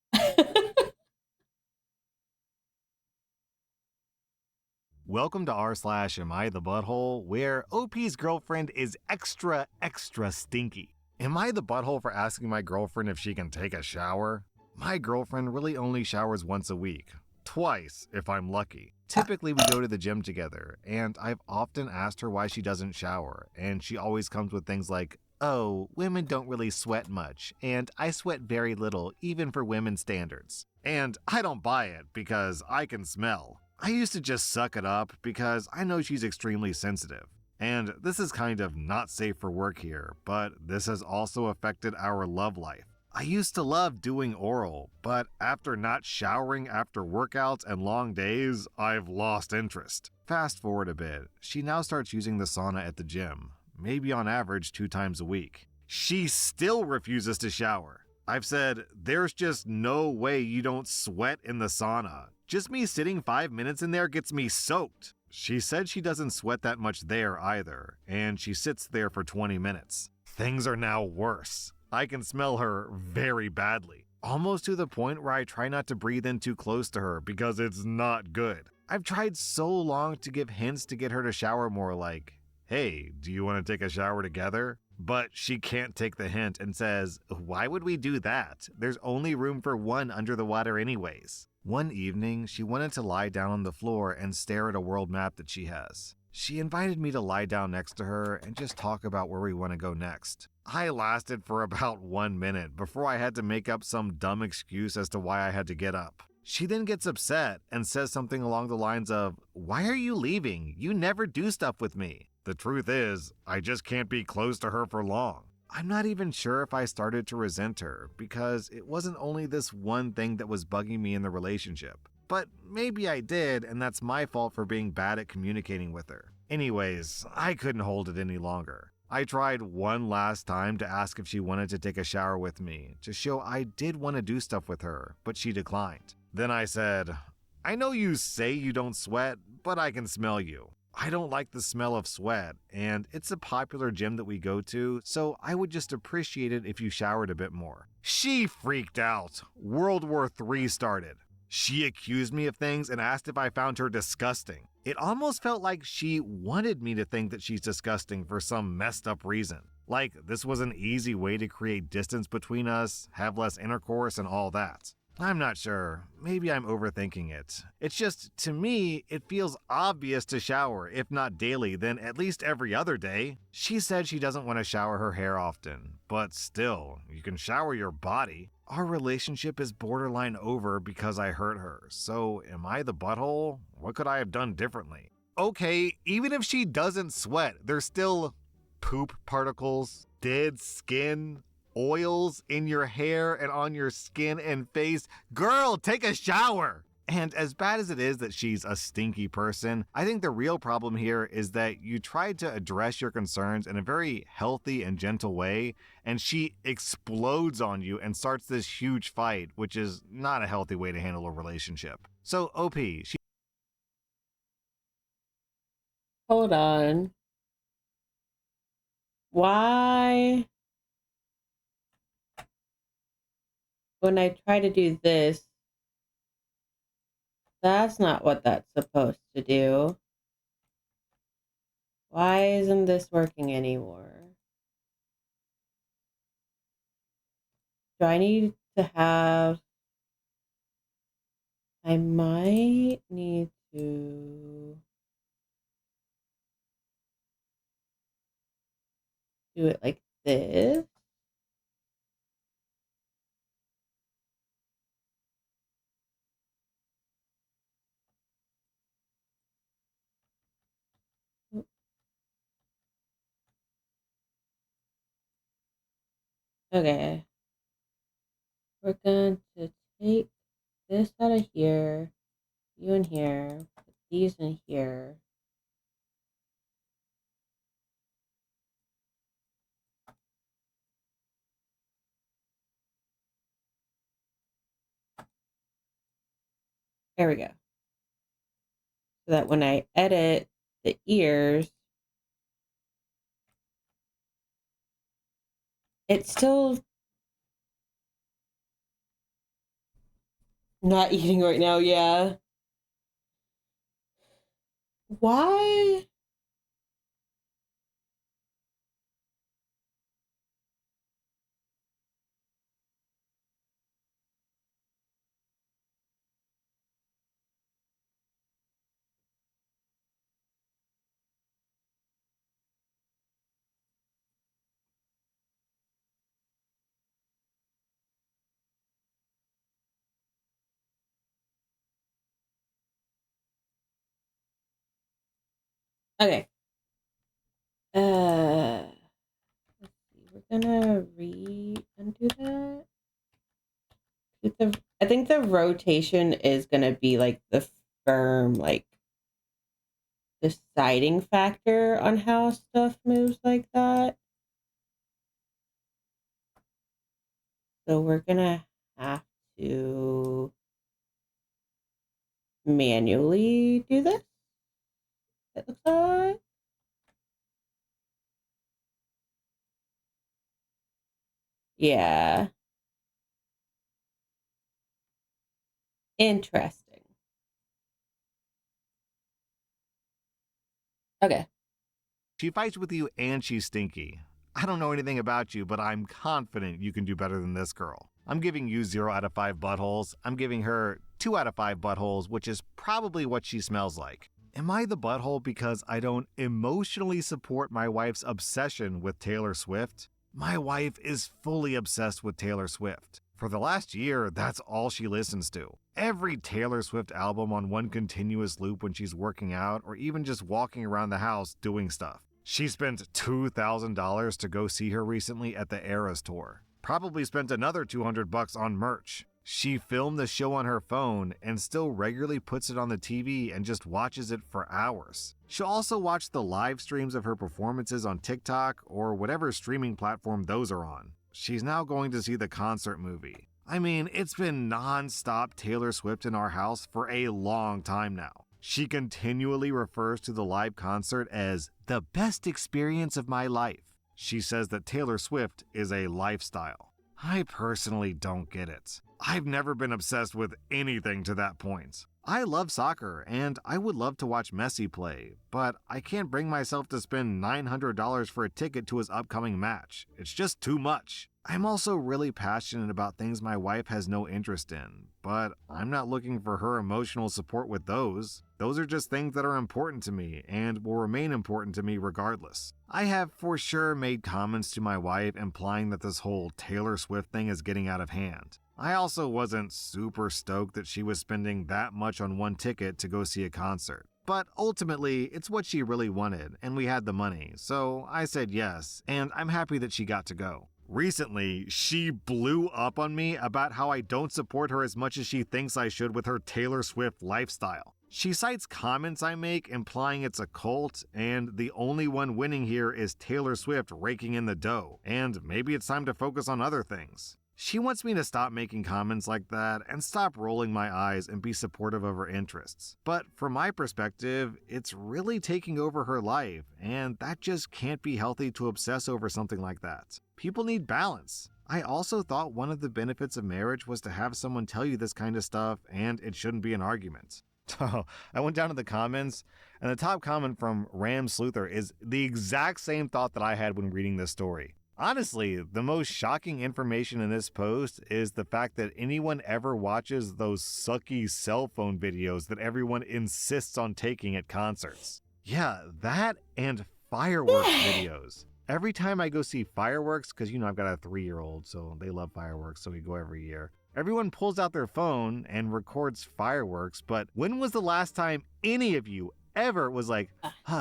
Welcome to r/Am I the Butthole, where OP's girlfriend is extra, extra stinky. Am I the butthole for asking my girlfriend if she can take a shower? My girlfriend really only showers once a week. Twice, if I'm lucky. Typically, we go to the gym together, and I've often asked her why she doesn't shower, and she always comes with things like, oh, women don't really sweat much, and I sweat very little, even for women's standards. And I don't buy it, because I can smell. I used to just suck it up, because I know she's extremely sensitive. And this is kind of not safe for work here, but this has also affected our love life. I used to love doing oral, but after not showering after workouts and long days, I've lost interest. Fast forward a bit, she now starts using the sauna at the gym, maybe on average 2 times a week. She still refuses to shower. I've said, there's just no way you don't sweat in the sauna. Just me sitting 5 minutes in there gets me soaked. She said she doesn't sweat that much there either, and she sits there for 20 minutes. Things are now worse. I can smell her very badly, almost to the point where I try not to breathe in too close to her because it's not good. I've tried so long to give hints to get her to shower more, like, hey, do you want to take a shower together? But she can't take the hint and says, "Why would we do that? There's only room for one under the water anyways." One evening, she wanted to lie down on the floor and stare at a world map that she has. She invited me to lie down next to her and just talk about where we want to go next. I lasted for about 1 minute before I had to make up some dumb excuse as to why I had to get up. She then gets upset and says something along the lines of, "Why are you leaving? You never do stuff with me." The truth is, I just can't be close to her for long. I'm not even sure if I started to resent her, because it wasn't only this one thing that was bugging me in the relationship. But maybe I did, and that's my fault for being bad at communicating with her. Anyways, I couldn't hold it any longer. I tried one last time to ask if she wanted to take a shower with me, to show I did want to do stuff with her, but she declined. Then I said, "I know you say you don't sweat, but I can smell you. I don't like the smell of sweat, and it's a popular gym that we go to, so I would just appreciate it if you showered a bit more." She freaked out. World War III started. She accused me of things and asked if I found her disgusting. It almost felt like she wanted me to think that she's disgusting for some messed up reason. Like this was an easy way to create distance between us, have less intercourse, and all that. I'm not sure. Maybe I'm overthinking it. It's just, to me, it feels obvious to shower, if not daily, then at least every other day. She said she doesn't want to shower her hair often, but still, you can shower your body. Our relationship is borderline over because I hurt her, so am I the butthole? What could I have done differently? Okay, even if she doesn't sweat, there's still poop particles, dead skin, oils in your hair and on your skin and face. Girl, take a shower! And as bad as it is that she's a stinky person, I think the real problem here is that you tried to address your concerns in a very healthy and gentle way, and she explodes on you and starts this huge fight, which is not a healthy way to handle a relationship. So, OP, Hold on. Why, when I try to do this, that's not what that's supposed to do. Why isn't this working anymore? Do I need to have... I might need to do it like this. Okay. We're going to take this out of here, you in here, put these in here. There we go. So that when I edit the ears, it's still not eating right now, yeah. Why? Okay. Let's see. We're gonna undo that. I think the rotation is gonna be like the firm, like deciding factor on how stuff moves like that. So we're gonna have to manually do this. It looks like. Yeah. Interesting. Okay. she fights with you and she's stinky. I don't know anything about you, but I'm confident you can do better than this girl. I'm giving you 0 out of 5 buttholes. I'm giving her 2 out of 5 buttholes, which is probably what she smells like. Am I the butthole because I don't emotionally support my wife's obsession with Taylor Swift? My wife is fully obsessed with Taylor Swift. For the last year, that's all she listens to. Every Taylor Swift album on one continuous loop when she's working out or even just walking around the house doing stuff. She spent $2,000 to go see her recently at the Eras tour. Probably spent another $200 on merch. She filmed the show on her phone and still regularly puts it on the TV and just watches it for hours. She'll also watch the live streams of her performances on TikTok or whatever streaming platform those are on. She's now going to see the concert movie. I mean, it's been non-stop Taylor Swift in our house for a long time now. She continually refers to the live concert as the best experience of my life. She says that Taylor Swift is a lifestyle. I personally don't get it. I've never been obsessed with anything to that point. I love soccer and I would love to watch Messi play, but I can't bring myself to spend $900 for a ticket to his upcoming match. It's just too much. I'm also really passionate about things my wife has no interest in, but I'm not looking for her emotional support with those. Those are just things that are important to me and will remain important to me regardless. I have for sure made comments to my wife implying that this whole Taylor Swift thing is getting out of hand. I also wasn't super stoked that she was spending that much on one ticket to go see a concert. But ultimately, it's what she really wanted, and we had the money, so I said yes, and I'm happy that she got to go. Recently, she blew up on me about how I don't support her as much as she thinks I should with her Taylor Swift lifestyle. She cites comments I make implying it's a cult, and the only one winning here is Taylor Swift raking in the dough, and maybe it's time to focus on other things. She wants me to stop making comments like that and stop rolling my eyes and be supportive of her interests. But from my perspective, it's really taking over her life, and that just can't be healthy to obsess over something like that. People need balance. I also thought one of the benefits of marriage was to have someone tell you this kind of stuff, and it shouldn't be an argument. So I went down to the comments, and the top comment from Ram Sluther is the exact same thought that I had when reading this story. Honestly, the most shocking information in this post is the fact that anyone ever watches those sucky cell phone videos that everyone insists on taking at concerts. Yeah, that and fireworks videos. Every time I go see fireworks, because I've got a 3-year-old, so they love fireworks, so we go every year. Everyone pulls out their phone and records fireworks, but when was the last time any of you ever was like,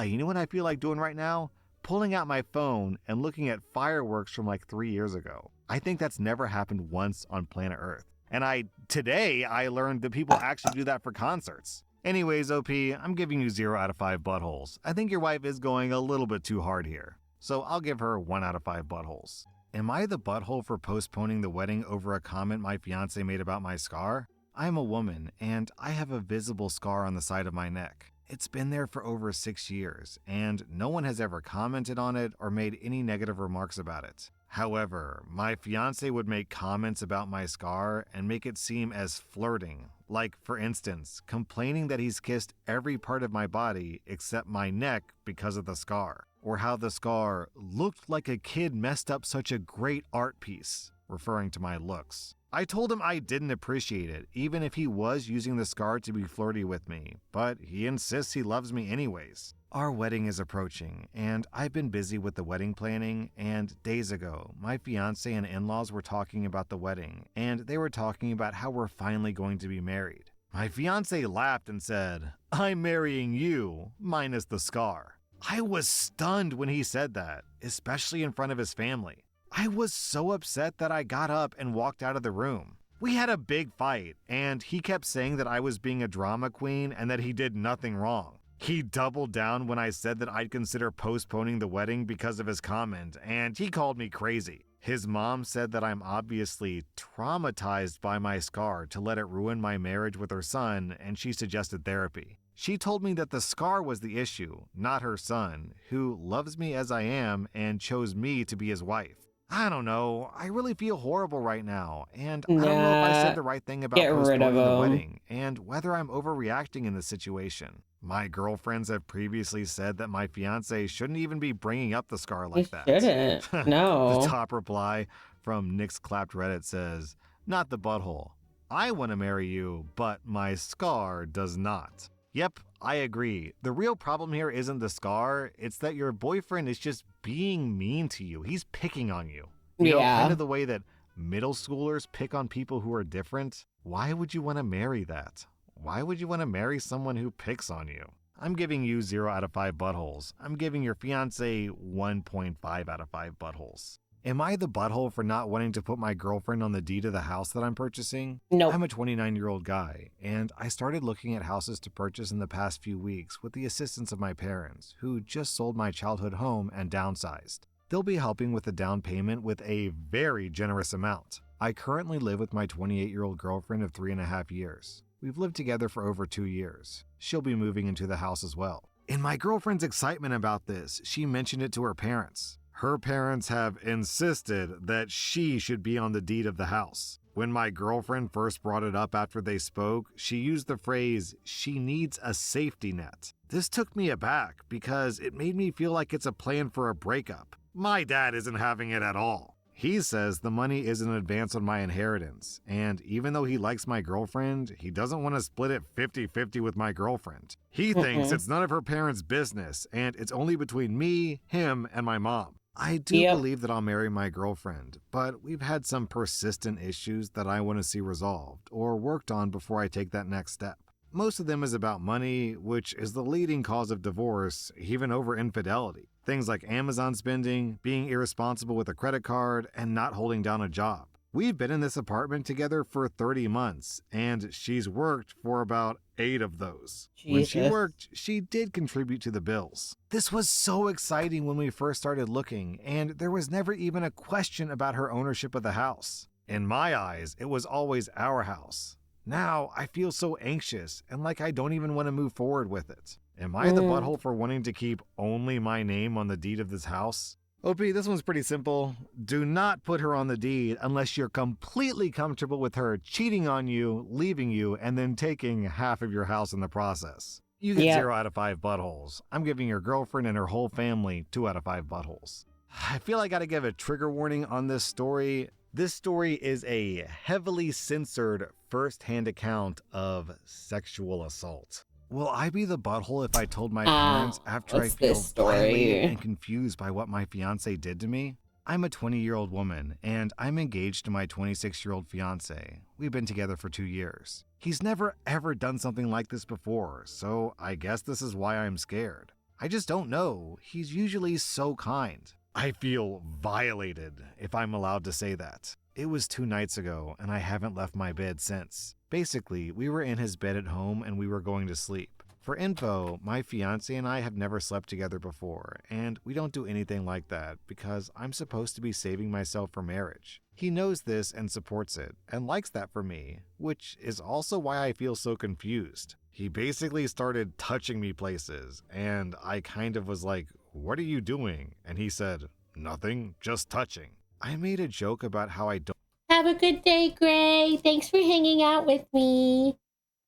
you know what I feel like doing right now? Pulling out my phone and looking at fireworks from like 3 years ago. I think that's never happened once on planet Earth. And today I learned that people actually do that for concerts. Anyways, OP, I'm giving you 0 out of 5 buttholes. I think your wife is going a little bit too hard here. So I'll give her 1 out of 5 buttholes. Am I the butthole for postponing the wedding over a comment my fiance made about my scar? I'm a woman and I have a visible scar on the side of my neck. It's been there for over 6 years, and no one has ever commented on it or made any negative remarks about it. However, my fiance would make comments about my scar and make it seem as flirting, like, for instance, complaining that he's kissed every part of my body except my neck because of the scar, or how the scar looked like a kid messed up such a great art piece, referring to my looks. I told him I didn't appreciate it, even if he was using the scar to be flirty with me, but he insists he loves me anyways. Our wedding is approaching, and I've been busy with the wedding planning, and days ago, my fiance and in-laws were talking about the wedding, and they were talking about how we're finally going to be married. My fiance laughed and said, "I'm marrying you, minus the scar." I was stunned when he said that, especially in front of his family. I was so upset that I got up and walked out of the room. We had a big fight, and he kept saying that I was being a drama queen and that he did nothing wrong. He doubled down when I said that I'd consider postponing the wedding because of his comment, and he called me crazy. His mom said that I'm obviously traumatized by my scar to let it ruin my marriage with her son, and she suggested therapy. She told me that the scar was the issue, not her son, who loves me as I am and chose me to be his wife. I don't know, I really feel horrible right now, and I don't know if I said the right thing about Get rid of postponing the him. wedding, and whether I'm overreacting in this situation. My girlfriends have previously said that my fiance shouldn't even be bringing up the scar You like that. shouldn't. The No. top reply from Nick's Clapped Reddit says, "Not the butthole. I want to marry you, but my scar does not." Yep, I agree. The real problem here isn't the scar, it's that your boyfriend is just being mean to you. He's picking on you. You know, kind Yeah. of the way that middle schoolers pick on people who are different. Why would you want to marry that? Why would you want to marry someone who picks on you? I'm giving you 0 out of 5 buttholes. I'm giving your fiance 1.5 out of 5 buttholes. Am I the butthole for not wanting to put my girlfriend on the deed of the house that I'm purchasing? Nope. I'm a 29-year-old guy, and I started looking at houses to purchase in the past few weeks with the assistance of my parents, who just sold my childhood home and downsized. They'll be helping with the down payment with a very generous amount. I currently live with my 28-year-old girlfriend of 3.5 years. We've lived together for over 2 years. She'll be moving into the house as well. In my girlfriend's excitement about this, she mentioned it to her parents. Her parents have insisted that she should be on the deed of the house. When my girlfriend first brought it up after they spoke, she used the phrase, "she needs a safety net." This took me aback because it made me feel like it's a plan for a breakup. My dad isn't having it at all. He says the money is an advance on my inheritance, and even though he likes my girlfriend, he doesn't want to split it 50-50 with my girlfriend. He thinks it's none of her parents' business, and it's only between me, him, and my mom. I do believe that I'll marry my girlfriend, but we've had some persistent issues that I want to see resolved or worked on before I take that next step. Most of them is about money, which is the leading cause of divorce, even over infidelity. Things like Amazon spending, being irresponsible with a credit card, and not holding down a job. We've been in this apartment together for 30 months, and she's worked for about 8 of those. When she Jesus. worked, she did contribute to the bills. This was so exciting when we first started looking, and there was never even a question about her ownership of the house. In my eyes, it was always our house. Now, I feel so anxious and like I don't even want to move forward with it. Am I the butthole for wanting to keep only my name on the deed of this house? OP, this one's pretty simple. Do not put her on the deed unless you're completely comfortable with her cheating on you, leaving you, and then taking half of your house in the process. You get 0 out of 5 buttholes. I'm giving your girlfriend and her whole family 2 out of 5 buttholes. I feel I gotta give a trigger warning on this story. This story is a heavily censored first-hand account of sexual assault. Will I be the butthole if I told my parents after I what's feel this story? violated and confused by what my fiance did to me? I'm a 20-year-old woman, and I'm engaged to my 26-year-old fiance. We've been together for 2 years. He's never ever done something like this before, so I guess this is why I'm scared. I just don't know. He's usually so kind. I feel violated, if I'm allowed to say that. It was 2 nights ago, and I haven't left my bed since. Basically, we were in his bed at home and we were going to sleep. For info, my fiance and I have never slept together before, and we don't do anything like that because I'm supposed to be saving myself for marriage. He knows this and supports it, and likes that for me, which is also why I feel so confused. He basically started touching me places, and I kind of was like, "What are you doing?" And he said, "Nothing, just touching." I made a joke about how I don't Have a good day, Gray. Thanks for hanging out with me.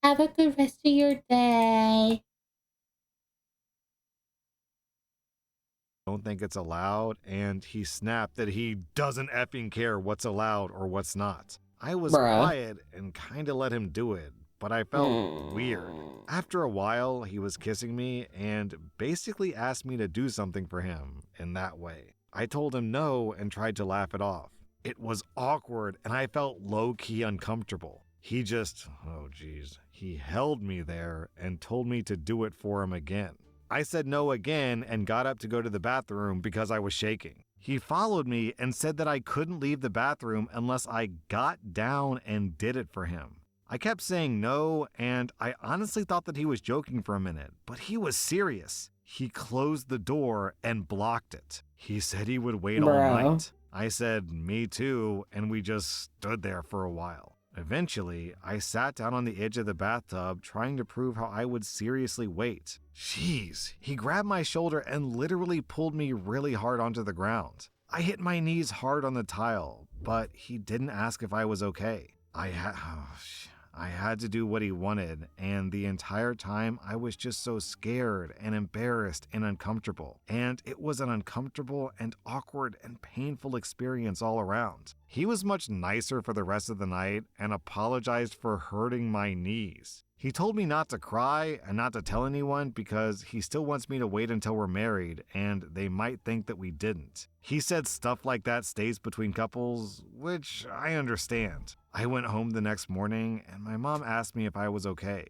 Have a good rest of your day. think it's allowed, and he snapped that he doesn't effing care what's allowed or what's not. I was quiet and kinda let him do it, but I felt weird. After a while, he was kissing me and basically asked me to do something for him in that way. I told him no and tried to laugh it off. It was awkward and I felt low-key uncomfortable. He just, he held me there and told me to do it for him again. I said no again and got up to go to the bathroom because I was shaking. He followed me and said that I couldn't leave the bathroom unless I got down and did it for him. I kept saying no, and I honestly thought that he was joking for a minute, but he was serious. He closed the door and blocked it. He said he would wait all night. I said, me too, and we just stood there for a while. Eventually, I sat down on the edge of the bathtub trying to prove how I would seriously wait. Jeez, he grabbed my shoulder and literally pulled me really hard onto the ground. I hit my knees hard on the tile, but he didn't ask if I was okay. I had to do what he wanted, and the entire time I was just so scared and embarrassed and uncomfortable. And it was an uncomfortable and awkward and painful experience all around. He was much nicer for the rest of the night and apologized for hurting my knees. He told me not to cry and not to tell anyone because he still wants me to wait until we're married and they might think that we didn't. He said stuff like that stays between couples, which I understand. I went home the next morning and my mom asked me if I was okay.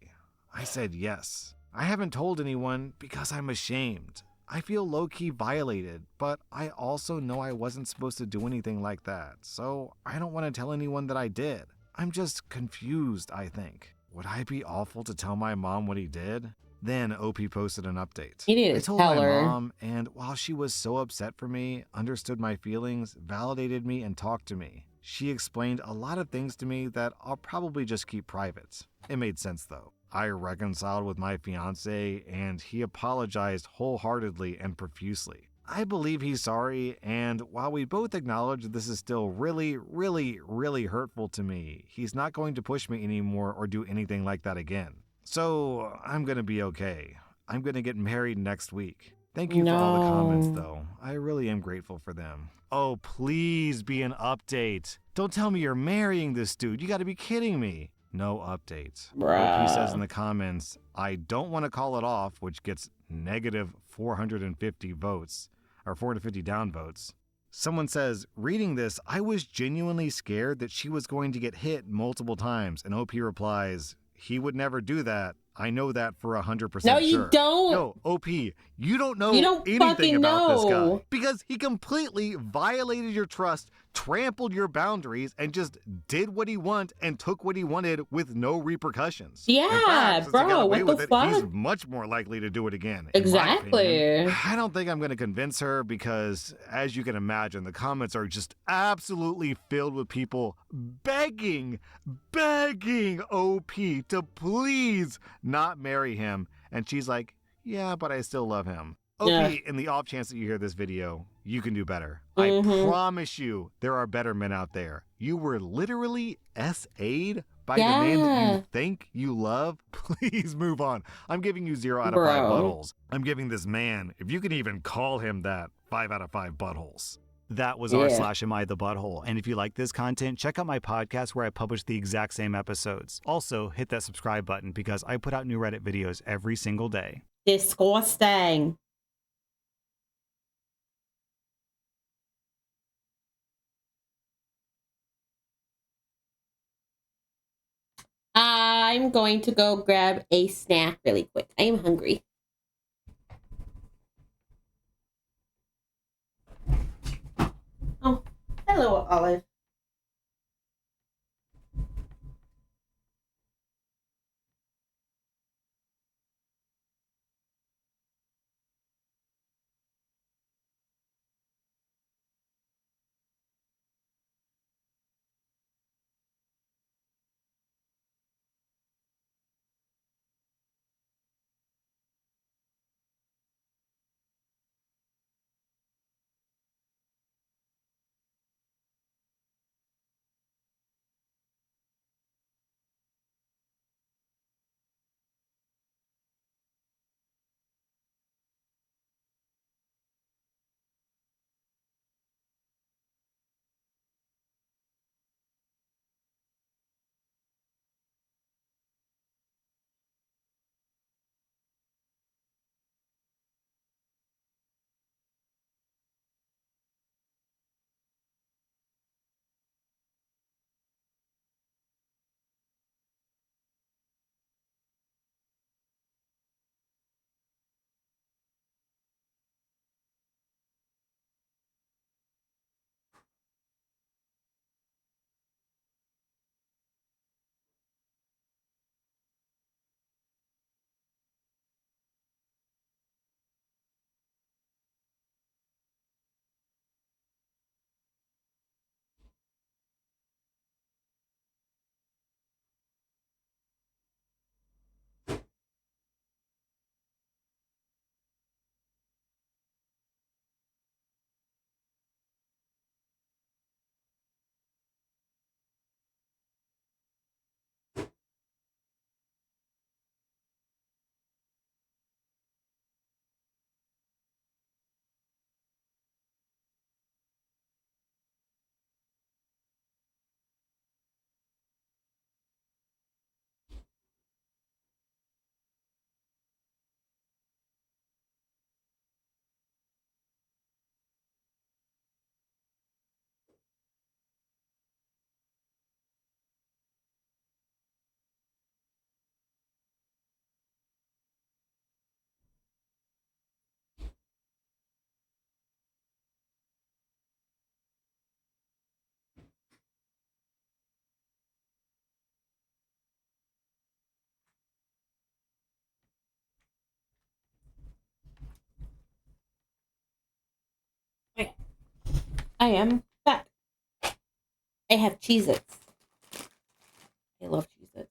I said yes. I haven't told anyone because I'm ashamed. I feel low-key violated, but I also know I wasn't supposed to do anything like that, so I don't want to tell anyone that I did. I'm just confused, I think. Would I be awful to tell my mom what he did? Then OP posted an update. You need I to told tell my her. mom, and while she was so upset for me, understood my feelings, validated me, and talked to me. She explained a lot of things to me that I'll probably just keep private. It made sense though. I reconciled with my fiance, and he apologized wholeheartedly and profusely. I believe he's sorry, and while we both acknowledge this is still really, really, really hurtful to me, he's not going to push me anymore or do anything like that again. So I'm gonna be okay. I'm gonna get married next week. Thank you for all the comments, No. though. I really am grateful for them. Oh, please be an update. Don't tell me you're marrying this dude. You gotta be kidding me. No updates. OP says in the comments, I don't want to call it off, which gets negative 450 votes, or 450 downvotes. Someone says, reading this, I was genuinely scared that she was going to get hit multiple times. And OP replies, he would never do that. I know that for 100% No, sure. you don't. No, OP, you don't know You don't anything fucking about this know. guy. Because he completely violated your trust, trampled your boundaries, and just did what he wanted and took what he wanted with no repercussions. Yeah, in fact, since he got bro, away what the with it, he's fuck? much more likely to do it again. In my opinion. Exactly. I don't think I'm going to convince her because, as you can imagine, the comments are just absolutely filled with people begging OP to please not marry him. And she's like, yeah, but I still love him. OP, Yeah. in the off chance that you hear this video, you can do better. Mhm. I promise you, there are better men out there. You were literally SA'd by the man that Yeah. you think you love. Please move on. I'm giving you 0 out of 5 Bro. buttholes. I'm giving this man, if you can even call him that, 5 out of 5 buttholes. That was Yeah. r/Am I the Butthole. And if you like this content, check out my podcast where I publish the exact same episodes. Also, hit that subscribe button because I put out new Reddit videos every single day. Disgusting. I'm going to go grab a snack really quick. I am hungry. Oh, hello, Olive. I am back. I have Cheez-Its. I love Cheez-Its.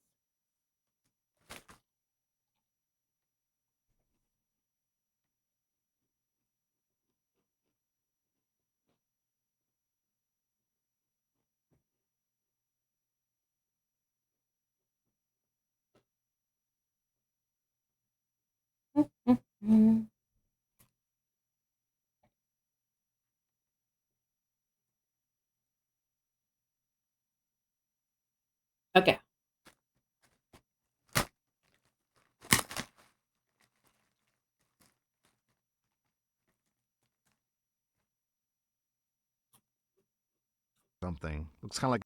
Mm-hmm. Okay. Something. Looks kind of like.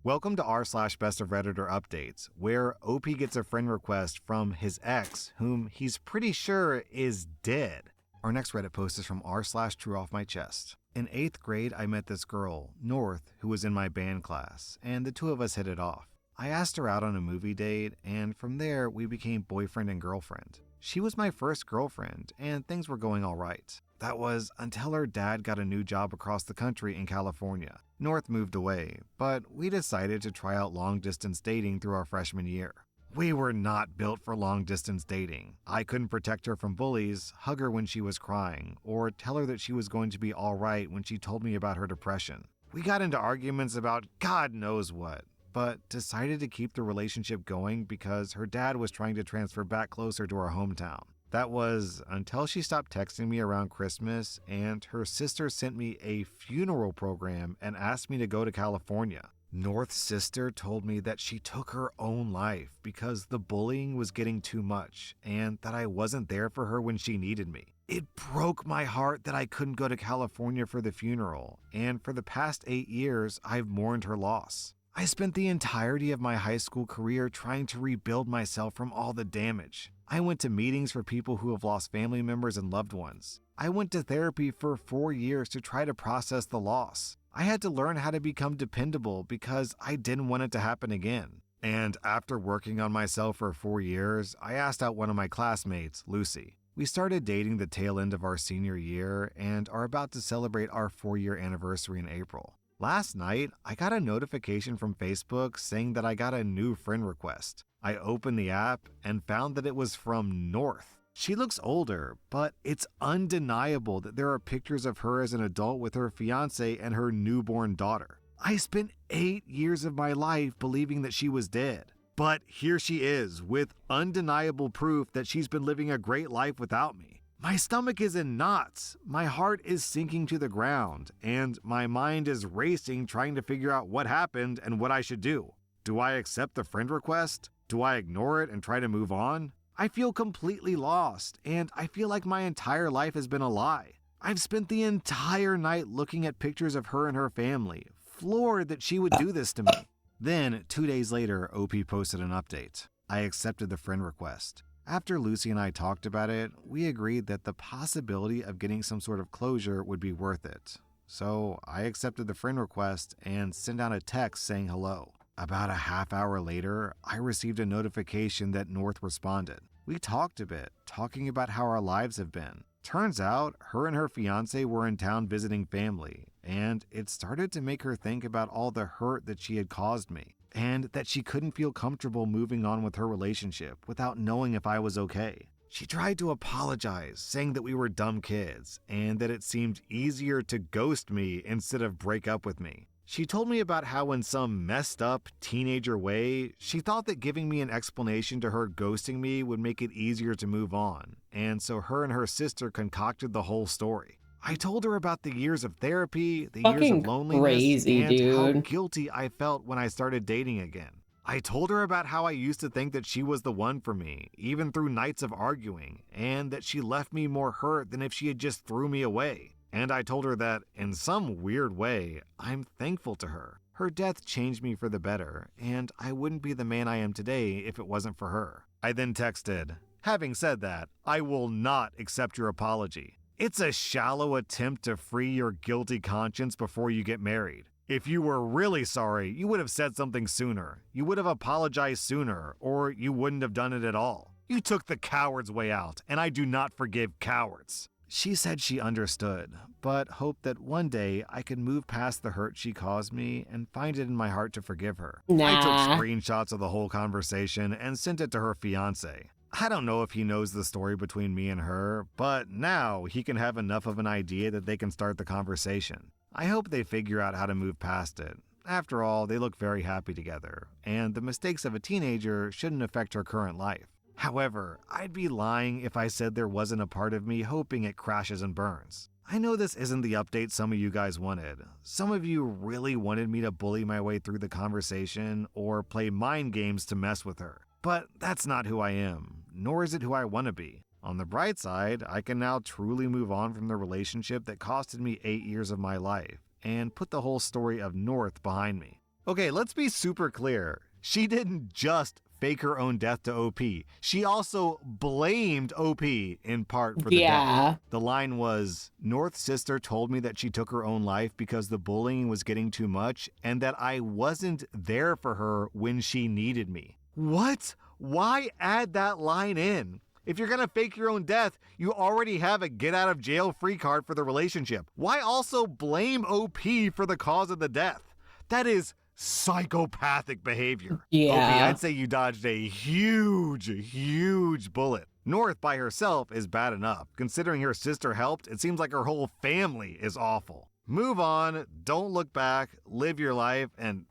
Welcome to r/best of Redditor updates, where OP gets a friend request from his ex, whom he's pretty sure is dead. Our next Reddit post is from r/true off my chest. In 8th grade, I met this girl, North, who was in my band class, and the two of us hit it off. I asked her out on a movie date, and from there, we became boyfriend and girlfriend. She was my first girlfriend, and things were going all right. That was until her dad got a new job across the country in California. North moved away, but we decided to try out long-distance dating through our freshman year. We were not built for long-distance dating. I couldn't protect her from bullies, hug her when she was crying, or tell her that she was going to be all right when she told me about her depression. We got into arguments about God knows what, but decided to keep the relationship going because her dad was trying to transfer back closer to our hometown. That was until she stopped texting me around Christmas and her sister sent me a funeral program and asked me to go to California. North's sister told me that she took her own life because the bullying was getting too much and that I wasn't there for her when she needed me. It broke my heart that I couldn't go to California for the funeral, and for the past 8 years, I've mourned her loss. I spent the entirety of my high school career trying to rebuild myself from all the damage. I went to meetings for people who have lost family members and loved ones. I went to therapy for 4 years to try to process the loss. I had to learn how to become dependable because I didn't want it to happen again. And after working on myself for 4 years, I asked out one of my classmates, Lucy. We started dating the tail end of our senior year and are about to celebrate our 4-year anniversary in April. Last night, I got a notification from Facebook saying that I got a new friend request. I opened the app and found that it was from North. She looks older, but it's undeniable that there are pictures of her as an adult with her fiance and her newborn daughter. I spent 8 years of my life believing that she was dead. But here she is, with undeniable proof that she's been living a great life without me. My stomach is in knots, my heart is sinking to the ground, and my mind is racing trying to figure out what happened and what I should do. Do I accept the friend request? Do I ignore it and try to move on? I feel completely lost, and I feel like my entire life has been a lie. I've spent the entire night looking at pictures of her and her family, floored that she would do this to me. Then, 2 days later, OP posted an update. I accepted the friend request. After Lucy and I talked about it, we agreed that the possibility of getting some sort of closure would be worth it. So I accepted the friend request and sent out a text saying hello. About a half hour later, I received a notification that North responded. We talked a bit, talking about how our lives have been. Turns out, her and her fiance were in town visiting family, and it started to make her think about all the hurt that she had caused me, and that she couldn't feel comfortable moving on with her relationship without knowing if I was okay. She tried to apologize, saying that we were dumb kids, and that it seemed easier to ghost me instead of break up with me. She told me about how in some messed up teenager way, she thought that giving me an explanation to her ghosting me would make it easier to move on, and so her and her sister concocted the whole story. I told her about the years of therapy, the years Fucking of loneliness, crazy, and how dude. guilty I felt when I started dating again. I told her about how I used to think that she was the one for me, even through nights of arguing, and that she left me more hurt than if she had just threw me away. And I told her that, in some weird way, I'm thankful to her. Her death changed me for the better, and I wouldn't be the man I am today if it wasn't for her. I then texted, "Having said that, I will not accept your apology. It's a shallow attempt to free your guilty conscience before you get married. If you were really sorry, you would have said something sooner. You would have apologized sooner, or you wouldn't have done it at all. You took the coward's way out, and I do not forgive cowards." She said she understood, but hoped that one day I could move past the hurt she caused me and find it in my heart to forgive her. I Nah. took screenshots of the whole conversation and sent it to her fiance. I don't know if he knows the story between me and her, but now he can have enough of an idea that they can start the conversation. I hope they figure out how to move past it. After all, they look very happy together, and the mistakes of a teenager shouldn't affect her current life. However, I'd be lying if I said there wasn't a part of me hoping it crashes and burns. I know this isn't the update some of you guys wanted. Some of you really wanted me to bully my way through the conversation or play mind games to mess with her. But that's not who I am, nor is it who I want to be. On the bright side, I can now truly move on from the relationship that costed me 8 years of my life and put the whole story of North behind me. Okay, let's be super clear. She didn't just fake her own death to OP. She also blamed OP in part for the death. The line was, North's sister told me that she took her own life because the bullying was getting too much and that I wasn't there for her when she needed me. What? Why add that line in? If you're gonna fake your own death, you already have a get out of jail free card for the relationship. Why also blame OP for the cause of the death? That is psychopathic behavior. Yeah. OP, I'd say you dodged a huge bullet. North by herself is bad enough. Considering her sister helped, it seems like her whole family is awful. Move on, don't look back, live your life, and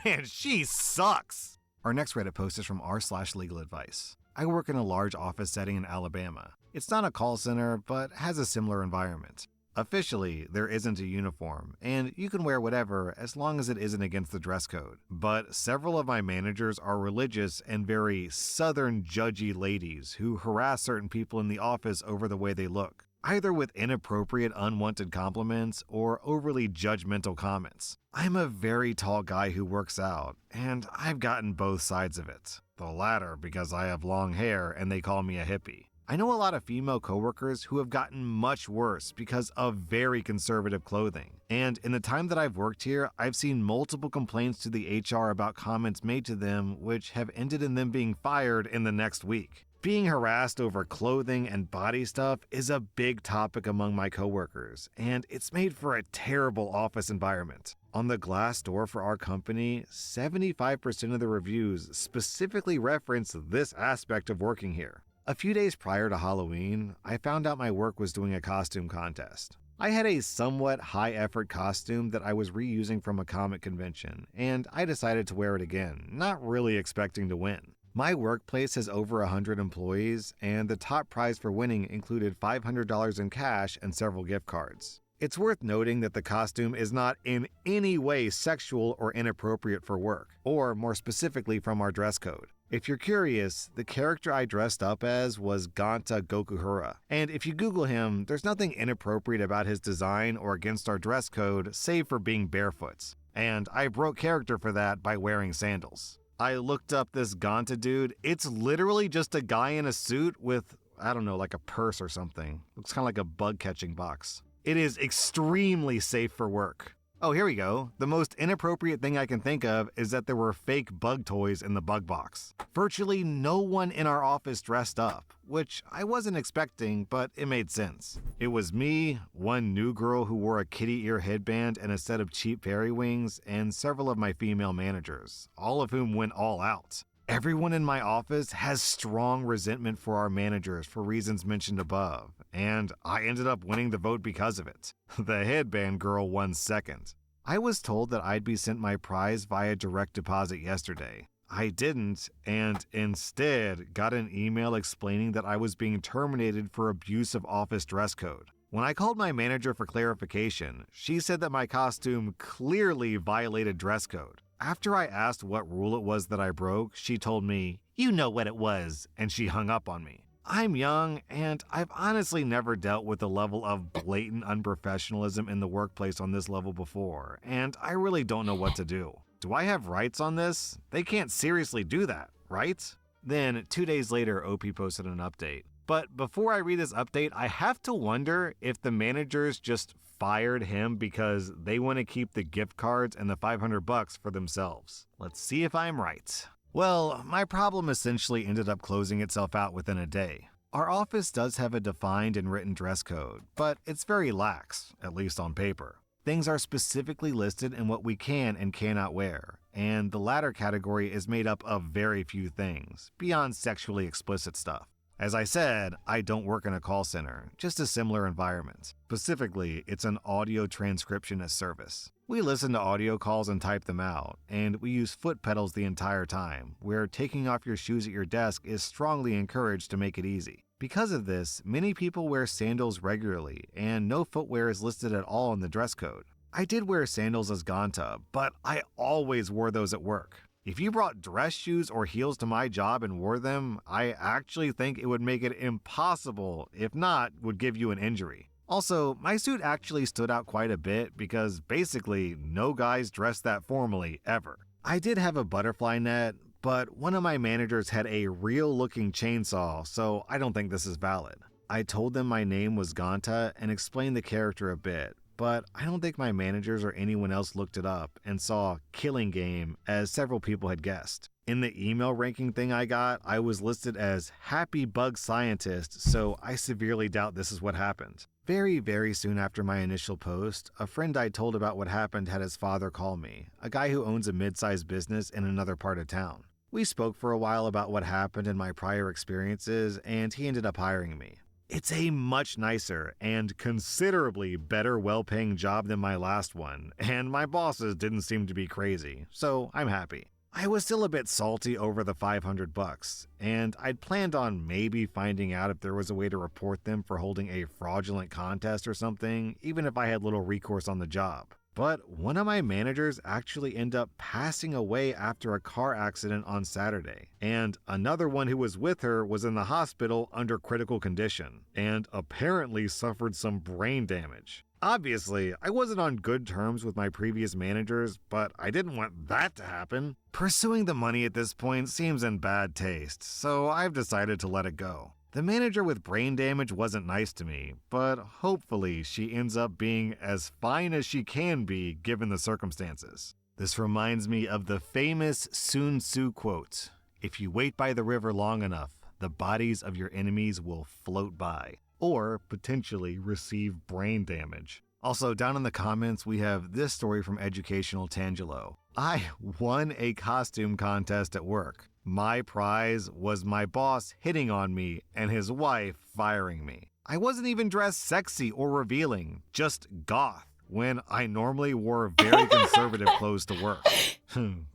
man, she sucks. Our next Reddit post is from r/legal advice. I work in a large office setting in Alabama. It's not a call center, but has a similar environment. Officially, there isn't a uniform, and you can wear whatever as long as it isn't against the dress code. But several of my managers are religious and very southern judgy ladies who harass certain people in the office over the way they look, either with inappropriate unwanted compliments or overly judgmental comments. I'm a very tall guy who works out, and I've gotten both sides of it. The latter because I have long hair and they call me a hippie. I know a lot of female coworkers who have gotten much worse because of very conservative clothing. And in the time that I've worked here, I've seen multiple complaints to the HR about comments made to them which have ended in them being fired in the next week. Being harassed over clothing and body stuff is a big topic among my coworkers, and it's made for a terrible office environment. On the Glassdoor for our company, 75% of the reviews specifically reference this aspect of working here. A few days prior to Halloween, I found out my work was doing a costume contest. I had a somewhat high-effort costume that I was reusing from a comic convention, and I decided to wear it again, not really expecting to win. My workplace has over 100 employees, and the top prize for winning included $500 in cash and several gift cards. It's worth noting that the costume is not in any way sexual or inappropriate for work, or more specifically from our dress code. If you're curious, the character I dressed up as was Ganta Gokuhura, and if you Google him, there's nothing inappropriate about his design or against our dress code, save for being barefoot. And I broke character for that by wearing sandals. I looked up this Ganta dude. It's literally just a guy in a suit with, I don't know, like a purse or something. Looks kind of like a bug catching box. It is extremely safe for work. Oh, here we go. The most inappropriate thing I can think of is that there were fake bug toys in the bug box. Virtually no one in our office dressed up, which I wasn't expecting, but it made sense. It was me, one new girl who wore a kitty ear headband and a set of cheap fairy wings, and several of my female managers, all of whom went all out. Everyone in my office has strong resentment for our managers for reasons mentioned above, and I ended up winning the vote because of it. The headband girl won second. I was told that I'd be sent my prize via direct deposit yesterday. I didn't, and instead got an email explaining that I was being terminated for abuse of office dress code. When I called my manager for clarification, she said that my costume clearly violated dress code. After I asked what rule it was that I broke, she told me, "You know what it was," and she hung up on me. I'm young, and I've honestly never dealt with the level of blatant unprofessionalism in the workplace on this level before, and I really don't know what to do. Do I have rights on this? They can't seriously do that, right? Then 2 days later, OP posted an update. But before I read this update, I have to wonder if the managers just fired him because they want to keep the gift cards and the $500 for themselves. Let's see if I'm right. Well, my problem essentially ended up closing itself out within a day. Our office does have a defined and written dress code, but it's very lax, at least on paper. Things are specifically listed in what we can and cannot wear, and the latter category is made up of very few things, beyond sexually explicit stuff. As I said, I don't work in a call center, just a similar environment. Specifically, it's an audio transcriptionist service. We listen to audio calls and type them out, and we use foot pedals the entire time, where taking off your shoes at your desk is strongly encouraged to make it easy. Because of this, many people wear sandals regularly, and no footwear is listed at all in the dress code. I did wear sandals as Ganta, but I always wore those at work. If you brought dress shoes or heels to my job and wore them, I actually think it would make it impossible, if not, would give you an injury. Also, my suit actually stood out quite a bit because basically no guys dress that formally ever. I did have a butterfly net, but one of my managers had a real-looking chainsaw, so I don't think this is valid. I told them my name was Ganta and explained the character a bit, but I don't think my managers or anyone else looked it up and saw Killing Game as several people had guessed. In the email ranking thing I got, I was listed as Happy Bug Scientist, so I severely doubt this is what happened. Very soon after my initial post, a friend I told about what happened had his father call me, a guy who owns a mid-sized business in another part of town. We spoke for a while about what happened and my prior experiences, and he ended up hiring me. It's a much nicer and considerably better well-paying job than my last one, and my bosses didn't seem to be crazy, so I'm happy. I was still a bit salty over the $500, and I'd planned on maybe finding out if there was a way to report them for holding a fraudulent contest or something, even if I had little recourse on the job. But one of my managers actually ended up passing away after a car accident on Saturday, and another one who was with her was in the hospital under critical condition, and apparently suffered some brain damage. Obviously, I wasn't on good terms with my previous managers, but I didn't want that to happen. Pursuing the money at this point seems in bad taste, so I've decided to let it go. The manager with brain damage wasn't nice to me, but hopefully she ends up being as fine as she can be given the circumstances. This reminds me of the famous Sun Tzu quote, "If you wait by the river long enough, the bodies of your enemies will float by, or potentially receive brain damage." Also, down in the comments, we have this story from Educational Tangelo. I won a costume contest at work. My prize was my boss hitting on me and his wife firing me. I wasn't even dressed sexy or revealing, just goth, when I normally wore very conservative clothes to work.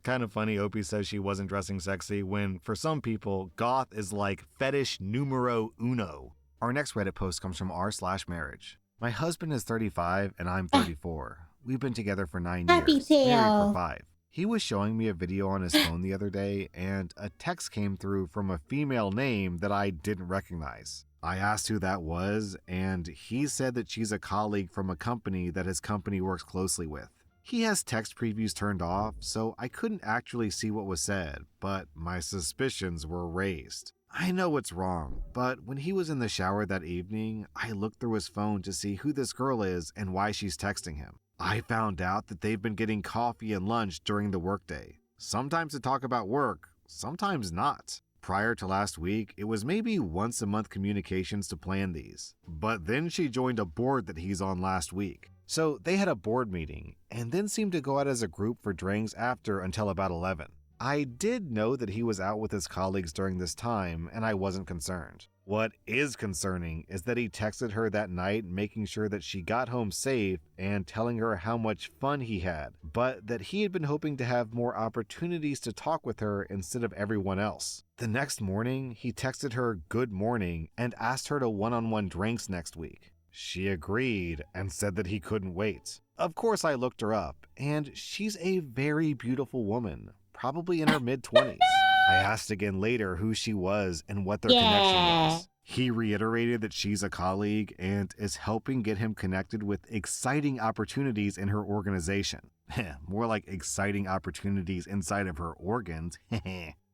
Kind of funny Opie says she wasn't dressing sexy when, for some people, goth is like fetish numero uno. Our next Reddit post comes from r/marriage. My husband is 35 and I'm 34. We've been together for 9 Happy years, tail. married for 5. He was showing me a video on his phone the other day, and a text came through from a female name that I didn't recognize. I asked who that was, and he said that she's a colleague from a company that his company works closely with. He has text previews turned off, so I couldn't actually see what was said, but my suspicions were raised. I know it's wrong, but when he was in the shower that evening, I looked through his phone to see who this girl is and why she's texting him. I found out that they've been getting coffee and lunch during the workday. Sometimes to talk about work, sometimes not. Prior to last week, it was maybe once a month communications to plan these. But then she joined a board that he's on last week. So they had a board meeting, and then seemed to go out as a group for drinks after until about 11. I did know that he was out with his colleagues during this time, and I wasn't concerned. What is concerning is that he texted her that night making sure that she got home safe and telling her how much fun he had, but that he had been hoping to have more opportunities to talk with her instead of everyone else. The next morning, he texted her good morning and asked her to one-on-one drinks next week. She agreed and said that he couldn't wait. Of course, I looked her up, and she's a very beautiful woman, probably in her mid-20s. I asked again later who she was and what their connection was. He reiterated that she's a colleague and is helping get him connected with exciting opportunities in her organization. More like exciting opportunities inside of her organs.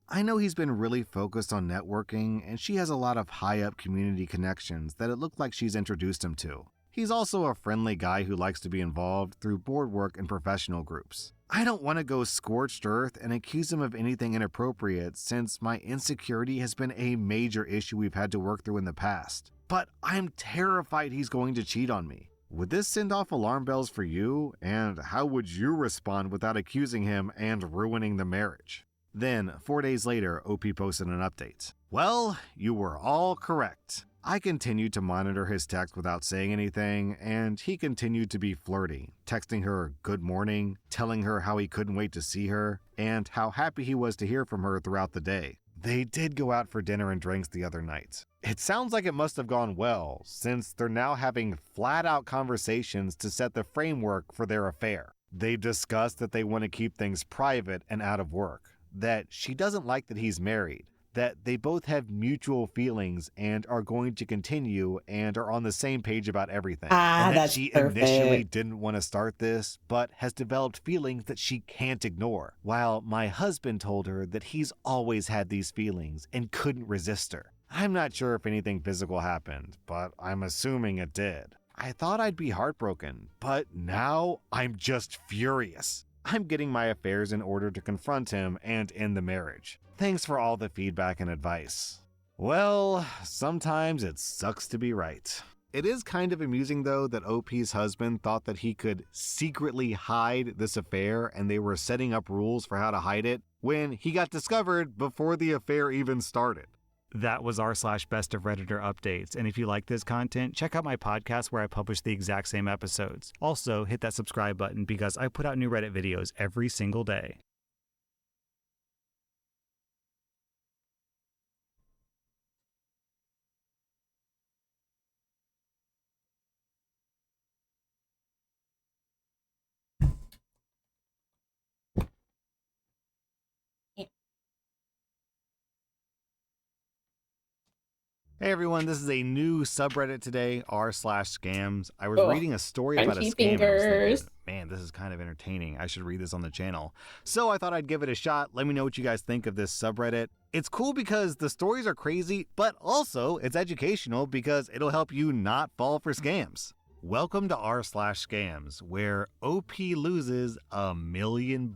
I know he's been really focused on networking, and she has a lot of high-up community connections that it looked like she's introduced him to. He's also a friendly guy who likes to be involved through board work and professional groups. I don't want to go scorched earth and accuse him of anything inappropriate since my insecurity has been a major issue we've had to work through in the past. But I'm terrified he's going to cheat on me. Would this send off alarm bells for you? And how would you respond without accusing him and ruining the marriage? Then, 4 days later, OP posted an update. Well, you were all correct. I continued to monitor his text without saying anything, and he continued to be flirty, texting her good morning, telling her how he couldn't wait to see her, and how happy he was to hear from her throughout the day. They did go out for dinner and drinks the other night. It sounds like it must have gone well, since they're now having flat-out conversations to set the framework for their affair. They discussed that they want to keep things private and out of work, that she doesn't like that he's married, that they both have mutual feelings and are going to continue and are on the same page about everything. And that That's she perfect. initially didn't want to start this, but has developed feelings that she can't ignore. While my husband told her that he's always had these feelings and couldn't resist her. I'm not sure if anything physical happened, but I'm assuming it did. I thought I'd be heartbroken, but now I'm just furious. I'm getting my affairs in order to confront him and end the marriage. Thanks for all the feedback and advice. Well, sometimes it sucks to be right. It is kind of amusing though that OP's husband thought that he could secretly hide this affair and they were setting up rules for how to hide it when he got discovered before the affair even started. That was r/best of Redditor updates. And if you like this content, check out my podcast where I publish the exact same episodes. Also, hit that subscribe button because I put out new Reddit videos every single day. Hey everyone, this is a new subreddit today, r/scams. I was Oh, reading a story about a crunchy scam and I was fingers. thinking, man, this is kind of entertaining. I should read this on the channel. So I thought I'd give it a shot. Let me know what you guys think of this subreddit. It's cool because the stories are crazy, but also it's educational because it'll help you not fall for scams. Welcome to r/scams, where OP loses $1 million.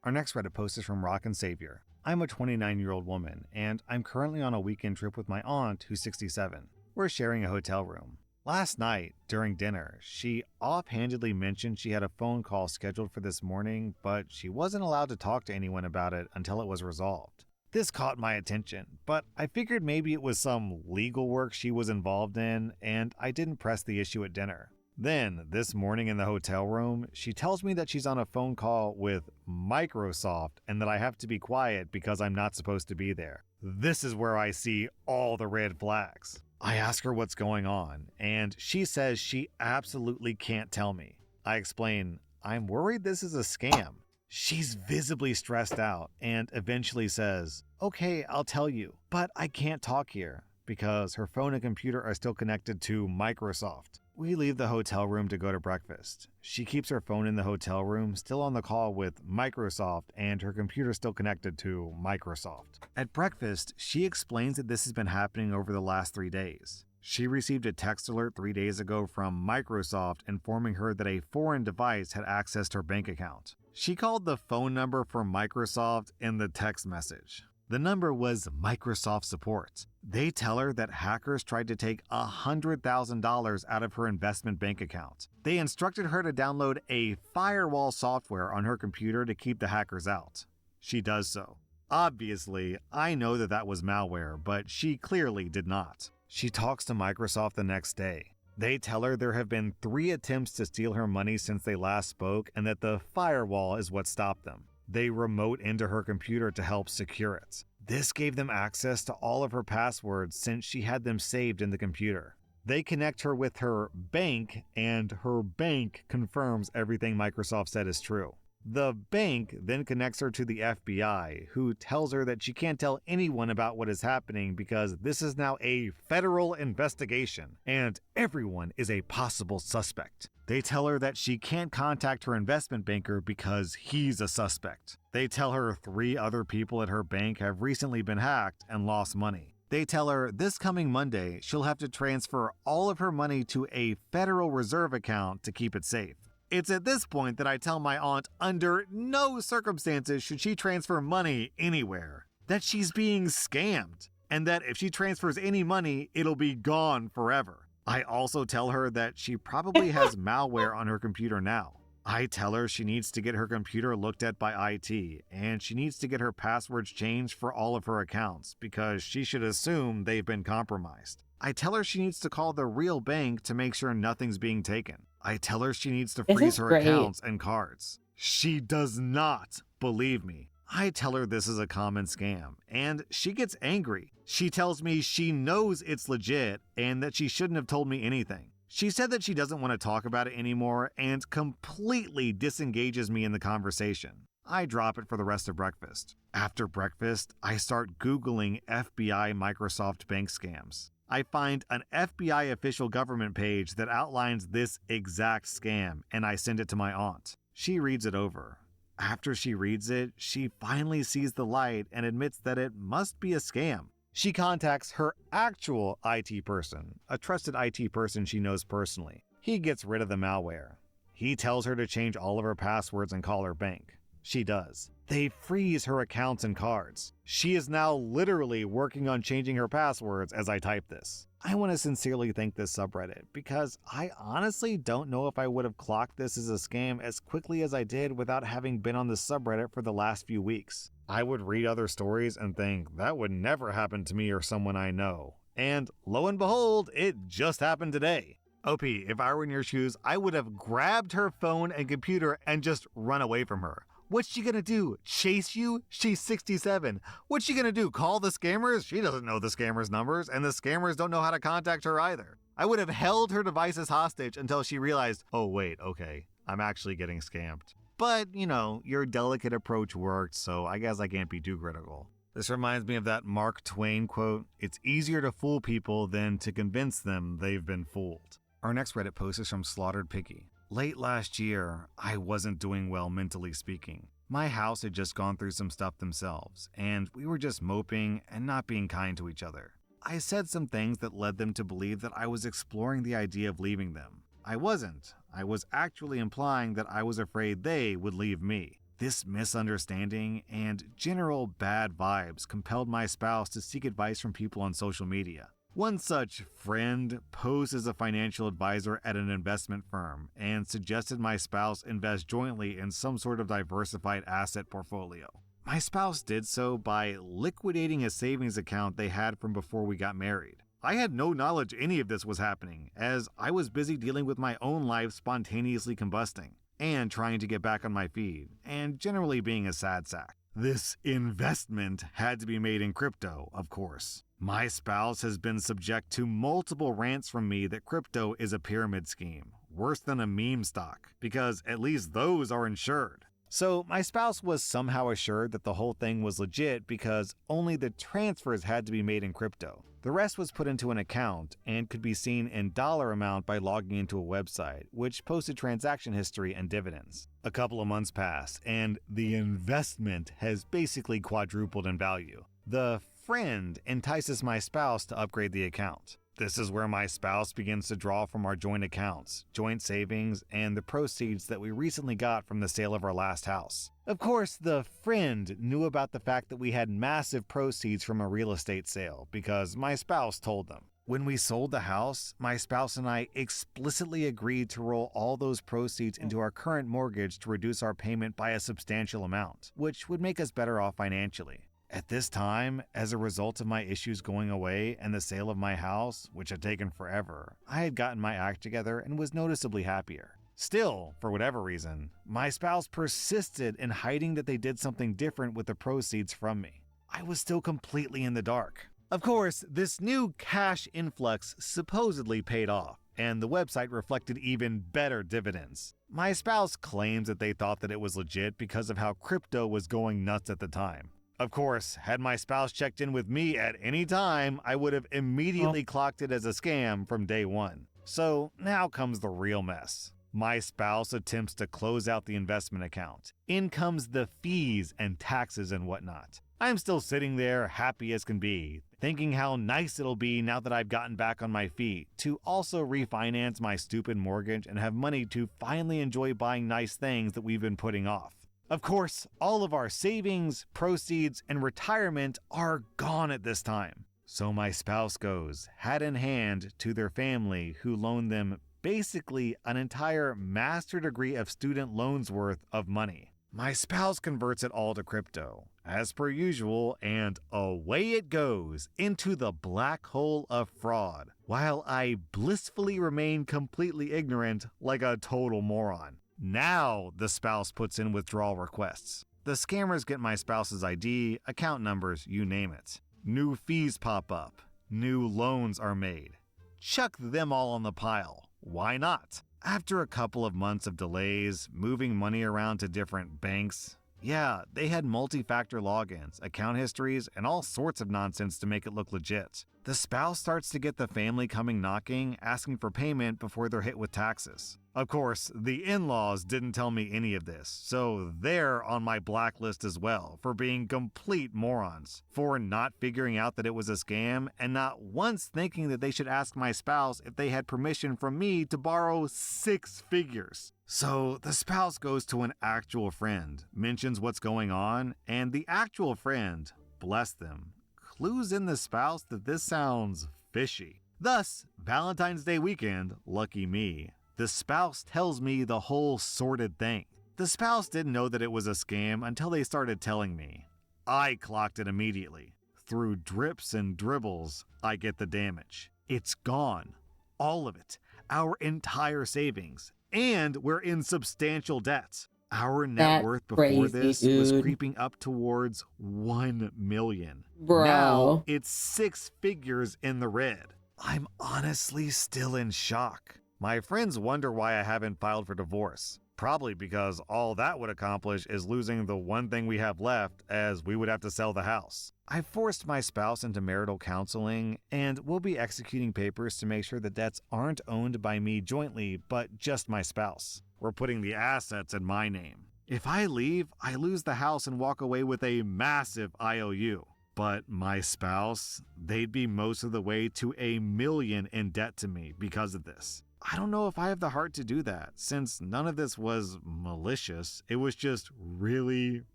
Our next Reddit post is from Rock and Savior. I'm a 29-year-old woman, and I'm currently on a weekend trip with my aunt, who's 67. We're sharing a hotel room. Last night, during dinner, she offhandedly mentioned she had a phone call scheduled for this morning, but she wasn't allowed to talk to anyone about it until it was resolved. This caught my attention, but I figured maybe it was some legal work she was involved in, and I didn't press the issue at dinner. Then, this morning in the hotel room, she tells me that she's on a phone call with Microsoft and that I have to be quiet because I'm not supposed to be there. This is where I see all the red flags. I ask her what's going on, and she says she absolutely can't tell me. I explain, I'm worried this is a scam. She's visibly stressed out and eventually says, okay, I'll tell you, but I can't talk here because her phone and computer are still connected to Microsoft. We leave the hotel room to go to breakfast. She keeps her phone in the hotel room, still on the call with Microsoft, and her computer still connected to Microsoft. At breakfast, she explains that this has been happening over the last 3 days. She received a text alert 3 days ago from Microsoft informing her that a foreign device had accessed her bank account. She called the phone number for Microsoft in the text message. The number was Microsoft support. They tell her that hackers tried to take $100,000 out of her investment bank account. They instructed her to download a firewall software on her computer to keep the hackers out. She does so. Obviously, I know that that was malware, but she clearly did not. She talks to Microsoft the next day. They tell her there have been 3 attempts to steal her money since they last spoke and that the firewall is what stopped them. They remote into her computer to help secure it. This gave them access to all of her passwords since she had them saved in the computer. They connect her with her bank, and her bank confirms everything Microsoft said is true. The bank then connects her to the FBI, who tells her that she can't tell anyone about what is happening because this is now a federal investigation, and everyone is a possible suspect. They tell her that she can't contact her investment banker because he's a suspect. They tell her 3 other people at her bank have recently been hacked and lost money. They tell her this coming Monday she'll have to transfer all of her money to a Federal Reserve account to keep it safe. It's at this point that I tell my aunt under no circumstances should she transfer money anywhere, that she's being scammed, and that if she transfers any money, it'll be gone forever. I also tell her that she probably has malware on her computer now. I tell her she needs to get her computer looked at by IT, and she needs to get her passwords changed for all of her accounts because she should assume they've been compromised. I tell her she needs to call the real bank to make sure nothing's being taken. I tell her she needs to This freeze is her great. accounts and cards. She does not believe me. I tell her this is a common scam, and she gets angry. She tells me she knows it's legit and that she shouldn't have told me anything. She said that she doesn't want to talk about it anymore and completely disengages me in the conversation. I drop it for the rest of breakfast. After breakfast, I start Googling FBI Microsoft bank scams. I find an FBI official government page that outlines this exact scam, and I send it to my aunt. She reads it over. After she reads it, she finally sees the light and admits that it must be a scam. She contacts her actual IT person, a trusted IT person she knows personally. He gets rid of the malware. He tells her to change all of her passwords and call her bank. She does. They freeze her accounts and cards. She is now literally working on changing her passwords as I type this. I want to sincerely thank this subreddit because I honestly don't know if I would have clocked this as a scam as quickly as I did without having been on the subreddit for the last few weeks. I would read other stories and think that would never happen to me or someone I know. And lo and behold, it just happened today. OP, if I were in your shoes, I would have grabbed her phone and computer and just run away from her. What's she gonna do? Chase you? She's 67. What's she gonna do? Call the scammers? She doesn't know the scammers' numbers, and the scammers don't know how to contact her either. I would have held her devices hostage until she realized, oh wait, okay, I'm actually getting scammed. But, you know, your delicate approach worked, so I guess I can't be too critical. This reminds me of that Mark Twain quote, "It's easier to fool people than to convince them they've been fooled." Our next Reddit post is from Slaughtered Piggy. Late last year, I wasn't doing well mentally speaking. My house had just gone through some stuff themselves, and we were just moping and not being kind to each other. I said some things that led them to believe that I was exploring the idea of leaving them. I wasn't. I was actually implying that I was afraid they would leave me. This misunderstanding and general bad vibes compelled my spouse to seek advice from people on social media. One such friend posed as a financial advisor at an investment firm and suggested my spouse invest jointly in some sort of diversified asset portfolio. My spouse did so by liquidating a savings account they had from before we got married. I had no knowledge any of this was happening, as I was busy dealing with my own life spontaneously combusting and trying to get back on my feet, and generally being a sad sack. This investment had to be made in crypto, of course. My spouse has been subject to multiple rants from me that crypto is a pyramid scheme, worse than a meme stock, because at least those are insured. So my spouse was somehow assured that the whole thing was legit because only the transfers had to be made in crypto. The rest was put into an account and could be seen in dollar amount by logging into a website, which posted transaction history and dividends. A couple of months passed, and the investment has basically quadrupled in value. The friend entices my spouse to upgrade the account. This is where my spouse begins to draw from our joint accounts, joint savings, and the proceeds that we recently got from the sale of our last house. Of course, the friend knew about the fact that we had massive proceeds from a real estate sale because my spouse told them. When we sold the house, my spouse and I explicitly agreed to roll all those proceeds into our current mortgage to reduce our payment by a substantial amount, which would make us better off financially. At this time, as a result of my issues going away and the sale of my house, which had taken forever, I had gotten my act together and was noticeably happier. Still, for whatever reason, my spouse persisted in hiding that they did something different with the proceeds from me. I was still completely in the dark. Of course, this new cash influx supposedly paid off, and the website reflected even better dividends. My spouse claims that they thought that it was legit because of how crypto was going nuts at the time. Of course, had my spouse checked in with me at any time, I would have immediately clocked it as a scam from day one. So now comes the real mess. My spouse attempts to close out the investment account. In comes the fees and taxes and whatnot. I'm still sitting there happy as can be, thinking how nice it'll be now that I've gotten back on my feet to also refinance my stupid mortgage and have money to finally enjoy buying nice things that we've been putting off. Of course, all of our savings, proceeds, and retirement are gone at this time. So my spouse goes, hat in hand, to their family who loaned them basically an entire master degree of student loans worth of money. My spouse converts it all to crypto, as per usual, and away it goes into the black hole of fraud, while I blissfully remain completely ignorant like a total moron. Now the spouse puts in withdrawal requests. The scammers get my spouse's ID, account numbers, you name it. New fees pop up. New loans are made. Chuck them all on the pile. Why not? After a couple of months of delays, moving money around to different banks, yeah, they had multi-factor logins, account histories, and all sorts of nonsense to make it look legit. The spouse starts to get the family coming knocking, asking for payment before they're hit with taxes. Of course, the in-laws didn't tell me any of this, so they're on my blacklist as well for being complete morons, for not figuring out that it was a scam, and not once thinking that they should ask my spouse if they had permission from me to borrow 6 figures. So the spouse goes to an actual friend, mentions what's going on, and the actual friend, bless them, clues in the spouse that this sounds fishy. Thus, Valentine's Day weekend, lucky me, the spouse tells me the whole sordid thing. The spouse didn't know that it was a scam until they started telling me. I clocked it immediately. Through drips and dribbles, I get the damage. It's gone. All of it. Our entire savings. And we're in substantial debt. Our net That's worth before crazy, this was dude. creeping up towards 1 million. Bro. Now it's 6 figures in the red. I'm honestly still in shock. My friends wonder why I haven't filed for divorce. Probably because all that would accomplish is losing the one thing we have left, as we would have to sell the house. I forced my spouse into marital counseling, and we'll be executing papers to make sure the debts aren't owned by me jointly, but just my spouse. We're putting the assets in my name. If I leave, I lose the house and walk away with a massive IOU. But my spouse, they'd be most of the way to $1 million in debt to me because of this. I don't know if I have the heart to do that, since none of this was malicious. It was just really,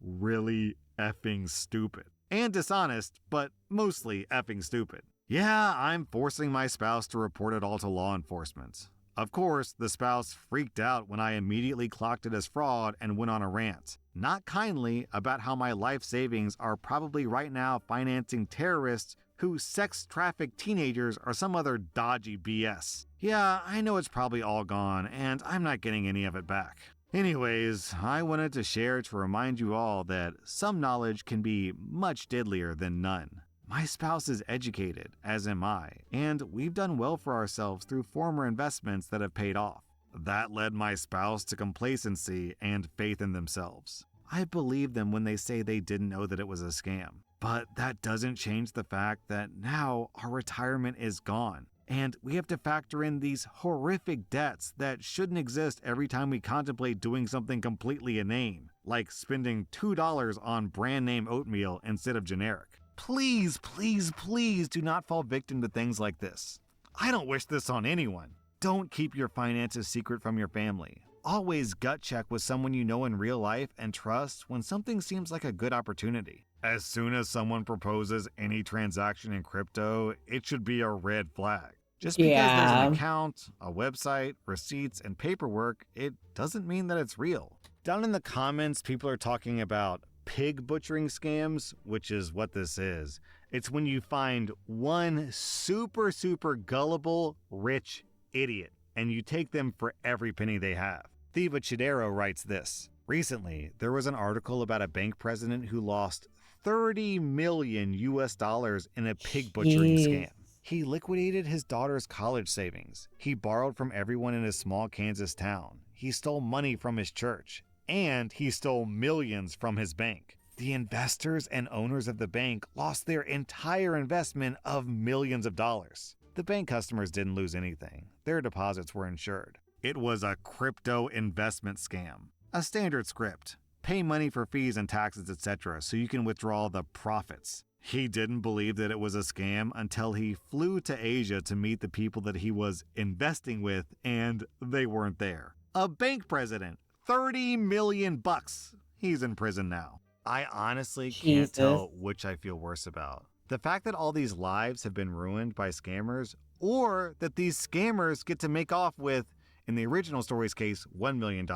really effing stupid. And dishonest, but mostly effing stupid. Yeah, I'm forcing my spouse to report it all to law enforcement. Of course, the spouse freaked out when I immediately clocked it as fraud and went on a rant. Not kindly about how my life savings are probably right now financing terrorists who sex traffic teenagers or some other dodgy BS. Yeah, I know it's probably all gone, and I'm not getting any of it back. Anyways, I wanted to share to remind you all that some knowledge can be much deadlier than none. My spouse is educated, as am I, and we've done well for ourselves through former investments that have paid off. That led my spouse to complacency and faith in themselves. I believe them when they say they didn't know that it was a scam. But that doesn't change the fact that now our retirement is gone, and we have to factor in these horrific debts that shouldn't exist every time we contemplate doing something completely inane, like spending $2 on brand name oatmeal instead of generic. Please, please, please do not fall victim to things like this. I don't wish this on anyone. Don't keep your finances secret from your family. Always gut check with someone you know in real life and trust when something seems like a good opportunity. As soon as someone proposes any transaction in crypto, it should be a red flag. Just because there's an account, a website, receipts, and paperwork, it doesn't mean that it's real. Down in the comments, people are talking about pig butchering scams, which is what this is. It's when you find one super gullible, rich idiot, and you take them for every penny they have. Thiva Chidero writes this. Recently, there was an article about a bank president who lost $30 million in a pig butchering scam. He liquidated his daughter's college savings. He borrowed from everyone in his small Kansas town. He stole money from his church. And he stole millions from his bank. The investors and owners of the bank lost their entire investment of millions of dollars. The bank customers didn't lose anything. Their deposits were insured. It was a crypto investment scam. A standard script. Pay money for fees and taxes, etc., so you can withdraw the profits. He didn't believe that it was a scam until he flew to Asia to meet the people that he was investing with, and they weren't there. A bank president, 30 million bucks. He's in prison now. I honestly can't Jesus. tell which I feel worse about. The fact that all these lives have been ruined by scammers, or that these scammers get to make off with, in the original story's case, $1 million,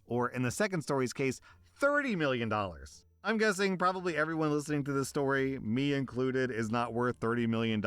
or in the second story's case, $30 million. I'm guessing probably everyone listening to this story, me included, is not worth $30 million.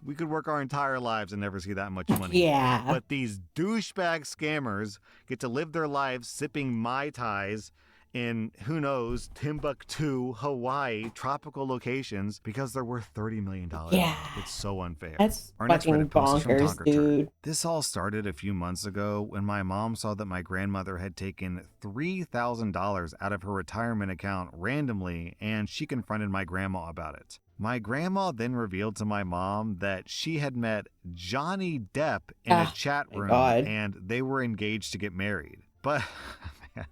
We could work our entire lives and never see that much money. Yeah. But these douchebag scammers get to live their lives sipping Mai Tais in, who knows, Timbuktu, Hawaii, tropical locations because they're worth $30 million. Yeah. It's so unfair. That's Our next fucking Reddit post is from bonkers, Tonker Turd. dude. This all started a few months ago when my mom saw that my grandmother had taken $3,000 out of her retirement account randomly, and she confronted my grandma about it. My grandma then revealed to my mom that she had met Johnny Depp in a chat my room, God. and they were engaged to get married. But, man,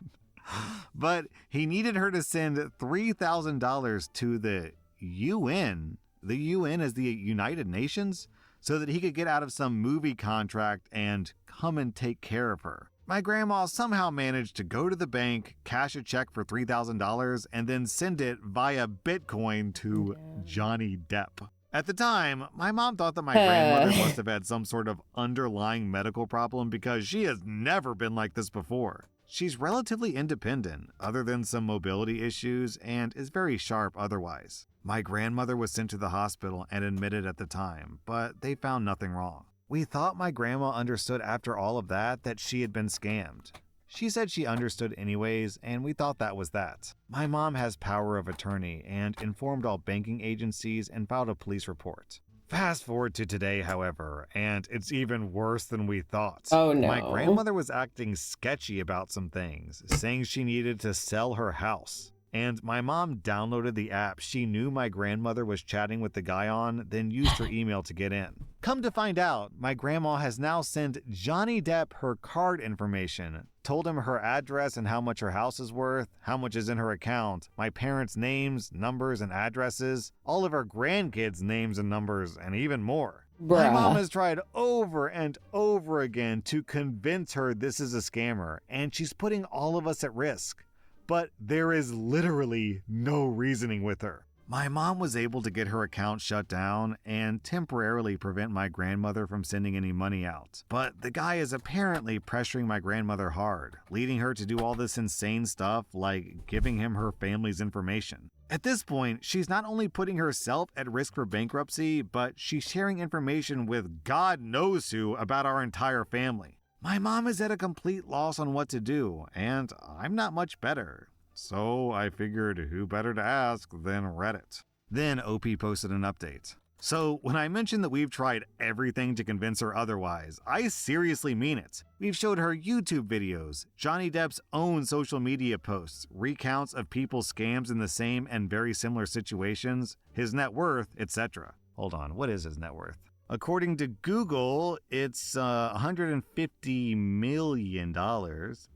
but he needed her to send $3,000 to the UN. The UN is the United Nations, so that he could get out of some movie contract and come and take care of her. My grandma somehow managed to go to the bank, cash a check for $3,000, and then send it via Bitcoin to Johnny Depp. At the time, my mom thought that my grandmother must have had some sort of underlying medical problem because she has never been like this before. She's relatively independent, other than some mobility issues, and is very sharp otherwise. My grandmother was sent to the hospital and admitted at the time, but they found nothing wrong. We thought my grandma understood after all of that she had been scammed. She said she understood anyways, and we thought that was that. My mom has power of attorney and informed all banking agencies and filed a police report. Fast forward to today, however, and it's even worse than we thought. Oh, no. My grandmother was acting sketchy about some things, saying she needed to sell her house. And my mom downloaded the app she knew my grandmother was chatting with the guy on, then used her email to get in. Come to find out, my grandma has now sent Johnny Depp her card information, told him her address and how much her house is worth, how much is in her account, my parents' names, numbers, and addresses, all of her grandkids' names and numbers, and even more. My mom has tried over and over again to convince her this is a scammer, and she's putting all of us at risk. But there is literally no reasoning with her. My mom was able to get her account shut down and temporarily prevent my grandmother from sending any money out. But the guy is apparently pressuring my grandmother hard, leading her to do all this insane stuff like giving him her family's information. At this point, she's not only putting herself at risk for bankruptcy, but she's sharing information with God knows who about our entire family. My mom is at a complete loss on what to do, and I'm not much better. So I figured who better to ask than Reddit. Then OP posted an update. So when I mentioned that we've tried everything to convince her otherwise, I seriously mean it. We've showed her YouTube videos, Johnny Depp's own social media posts, recounts of people's scams in the same and very similar situations, his net worth, etc. Hold on, what is his net worth? According to Google, it's $150 million,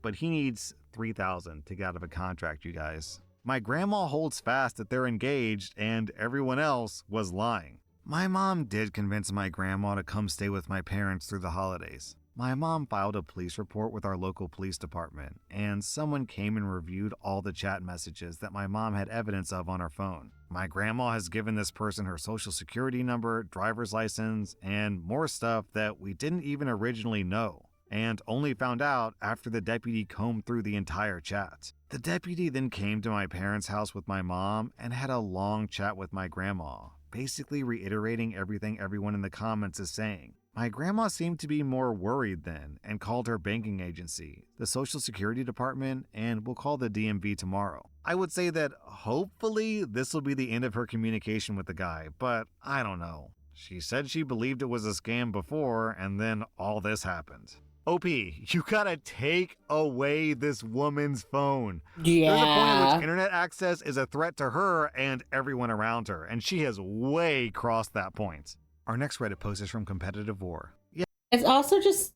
but he needs $3,000 to get out of a contract, you guys. My grandma holds fast that they're engaged and everyone else was lying. My mom did convince my grandma to come stay with my parents through the holidays. My mom filed a police report with our local police department, and someone came and reviewed all the chat messages that my mom had evidence of on her phone. My grandma has given this person her social security number, driver's license, and more stuff that we didn't even originally know, and only found out after the deputy combed through the entire chat. The deputy then came to my parents' house with my mom and had a long chat with my grandma, basically reiterating everything everyone in the comments is saying. My grandma seemed to be more worried then and called her banking agency, the Social Security Department, and will call the DMV tomorrow. I would say that hopefully this will be the end of her communication with the guy, but I don't know. She said she believed it was a scam before, and then all this happened. OP, you gotta take away this woman's phone. Yeah. There's a point at which internet access is a threat to her and everyone around her, and she has way crossed that point. Our next Reddit post is from Competitive War. Yeah. It's also just,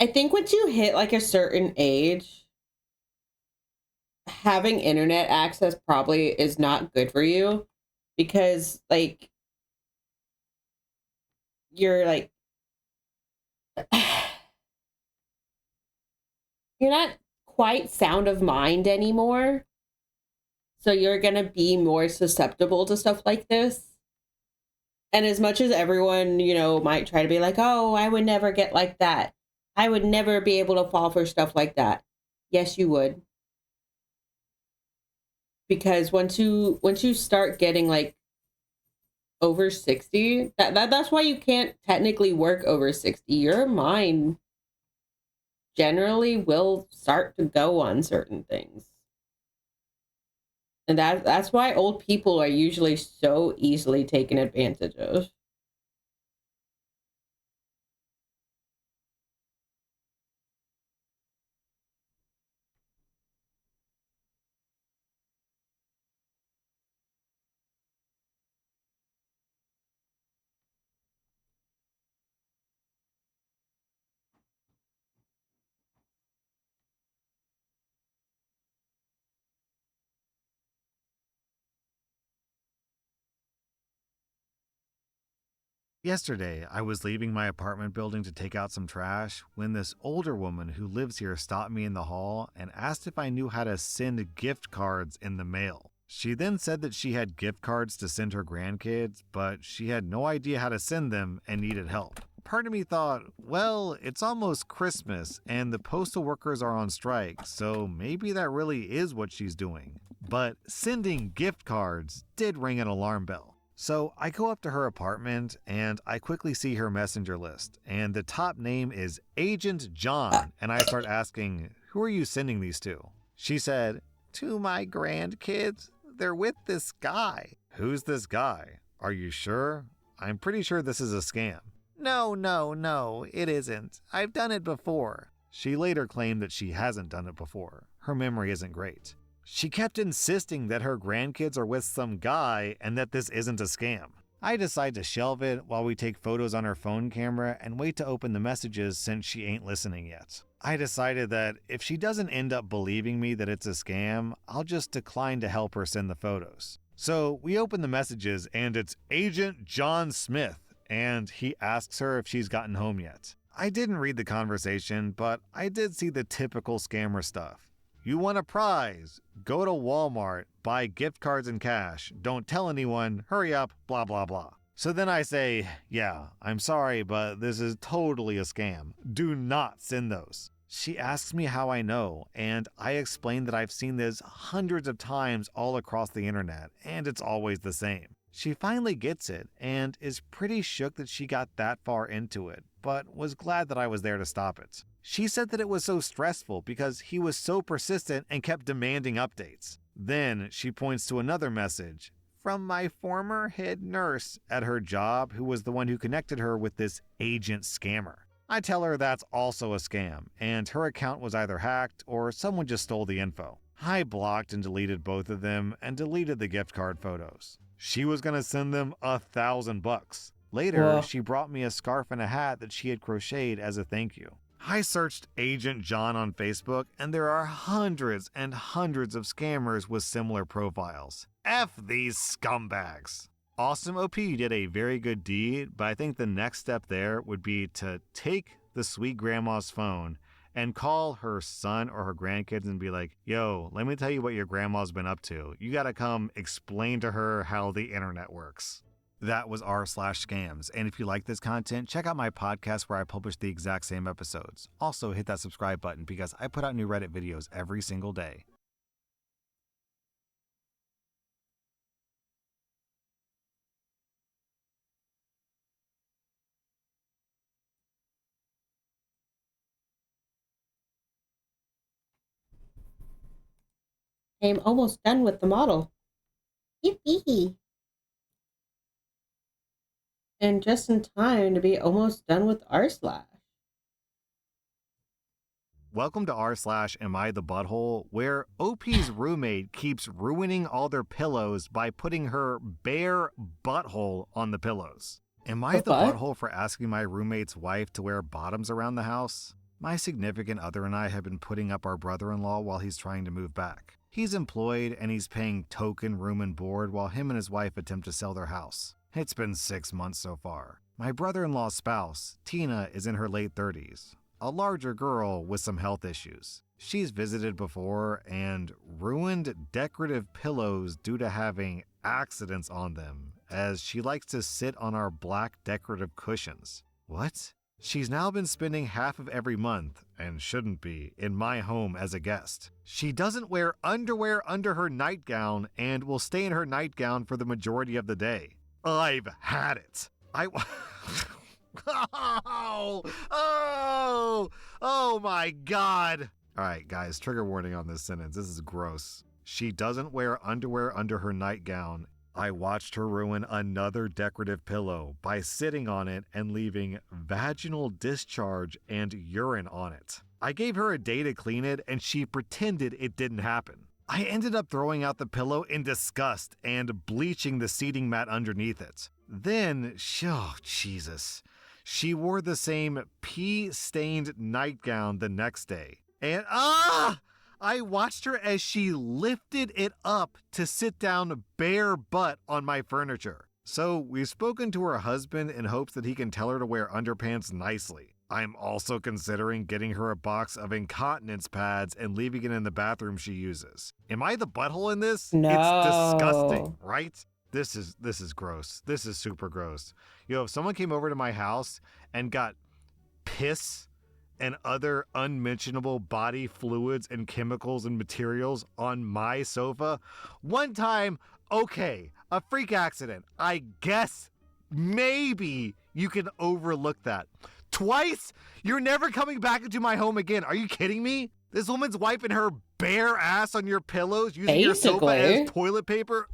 I think once you hit like a certain age, having internet access probably is not good for you because like you're like you're not quite sound of mind anymore. So you're going to be more susceptible to stuff like this. And as much as everyone, might try to be like, "Oh, I would never get like that. I would never be able to fall for stuff like that." Yes, you would. Because once you start getting like over 60, that's why you can't technically work over 60. Your mind generally will start to go on certain things. And that's why old people are usually so easily taken advantage of. Yesterday, I was leaving my apartment building to take out some trash when this older woman who lives here stopped me in the hall and asked if I knew how to send gift cards in the mail. She then said that she had gift cards to send her grandkids, but she had no idea how to send them and needed help. Part of me thought, well, it's almost Christmas and the postal workers are on strike, so maybe that really is what she's doing. But sending gift cards did ring an alarm bell. So I go up to her apartment and I quickly see her messenger list, and the top name is Agent John, and I start asking, "Who are you sending these to?" She said, "To my grandkids. They're with this guy." "Who's this guy? Are you sure? I'm pretty sure this is a scam." No, it isn't. I've done it before." She later claimed that she hasn't done it before. Her memory isn't great. She kept insisting that her grandkids are with some guy and that this isn't a scam. I decide to shelve it while we take photos on her phone camera and wait to open the messages since she ain't listening yet. I decided that if she doesn't end up believing me that it's a scam, I'll just decline to help her send the photos. So we open the messages and it's Agent John Smith, and he asks her if she's gotten home yet. I didn't read the conversation, but I did see the typical scammer stuff. "You want a prize? Go to Walmart, buy gift cards and cash. Don't tell anyone, hurry up, blah blah blah." So then I say, "Yeah, I'm sorry, but this is totally a scam. Do not send those." She asks me how I know, and I explain that I've seen this hundreds of times all across the internet, and it's always the same. She finally gets it, and is pretty shook that she got that far into it, but was glad that I was there to stop it. She said that it was so stressful because he was so persistent and kept demanding updates. Then she points to another message from my former head nurse at her job, who was the one who connected her with this agent scammer. I tell her that's also a scam, and her account was either hacked or someone just stole the info. I blocked and deleted both of them and deleted the gift card photos. She was going to send them $1,000. Later, Whoa. she brought me a scarf and a hat that she had crocheted as a thank you. I searched Agent John on Facebook, and there are hundreds and hundreds of scammers with similar profiles. F these scumbags. Awesome OP did a very good deed, but I think the next step there would be to take the sweet grandma's phone and call her son or her grandkids and be like, "Yo, let me tell you what your grandma's been up to. You gotta come explain to her how the internet works." That was r/scams. And if you like this content, check out my podcast where I publish the exact same episodes. Also, hit that subscribe button because I put out new Reddit videos every single day. I'm almost done with the model. Yippee! And just in time to be almost done with r/. Welcome to r/Am I the Butthole, where OP's roommate keeps ruining all their pillows by putting her bare butthole on the pillows. Am I the What? butthole for asking my roommate's wife to wear bottoms around the house? My significant other and I have been putting up our brother-in-law while he's trying to move back. He's employed and he's paying token room and board while him and his wife attempt to sell their house. It's been 6 months so far. My brother-in-law's spouse, Tina, is in her late 30s, a larger girl with some health issues. She's visited before and ruined decorative pillows due to having accidents on them, as she likes to sit on our black decorative cushions. What? She's now been spending half of every month, and shouldn't be, in my home as a guest. She doesn't wear underwear under her nightgown and will stay in her nightgown for the majority of the day. I've had it. Oh my God. All right, guys, trigger warning on this sentence. This is gross. She doesn't wear underwear under her nightgown. I watched her ruin another decorative pillow by sitting on it and leaving vaginal discharge and urine on it. I gave her a day to clean it and she pretended it didn't happen. I ended up throwing out the pillow in disgust and bleaching the seating mat underneath it. Then, oh Jesus, she wore the same pee-stained nightgown the next day. And I watched her as she lifted it up to sit down bare butt on my furniture. So we've spoken to her husband in hopes that he can tell her to wear underpants nicely. I'm also considering getting her a box of incontinence pads and leaving it in the bathroom she uses. Am I the butthole in this? No. It's disgusting, right? This is gross. This is super gross. If someone came over to my house and got piss and other unmentionable body fluids and chemicals and materials on my sofa, one time, okay, a freak accident, I guess maybe you can overlook that. Twice? You're never coming back into my home again. Are you kidding me? This woman's wiping her bare ass on your pillows using your sofa as toilet paper?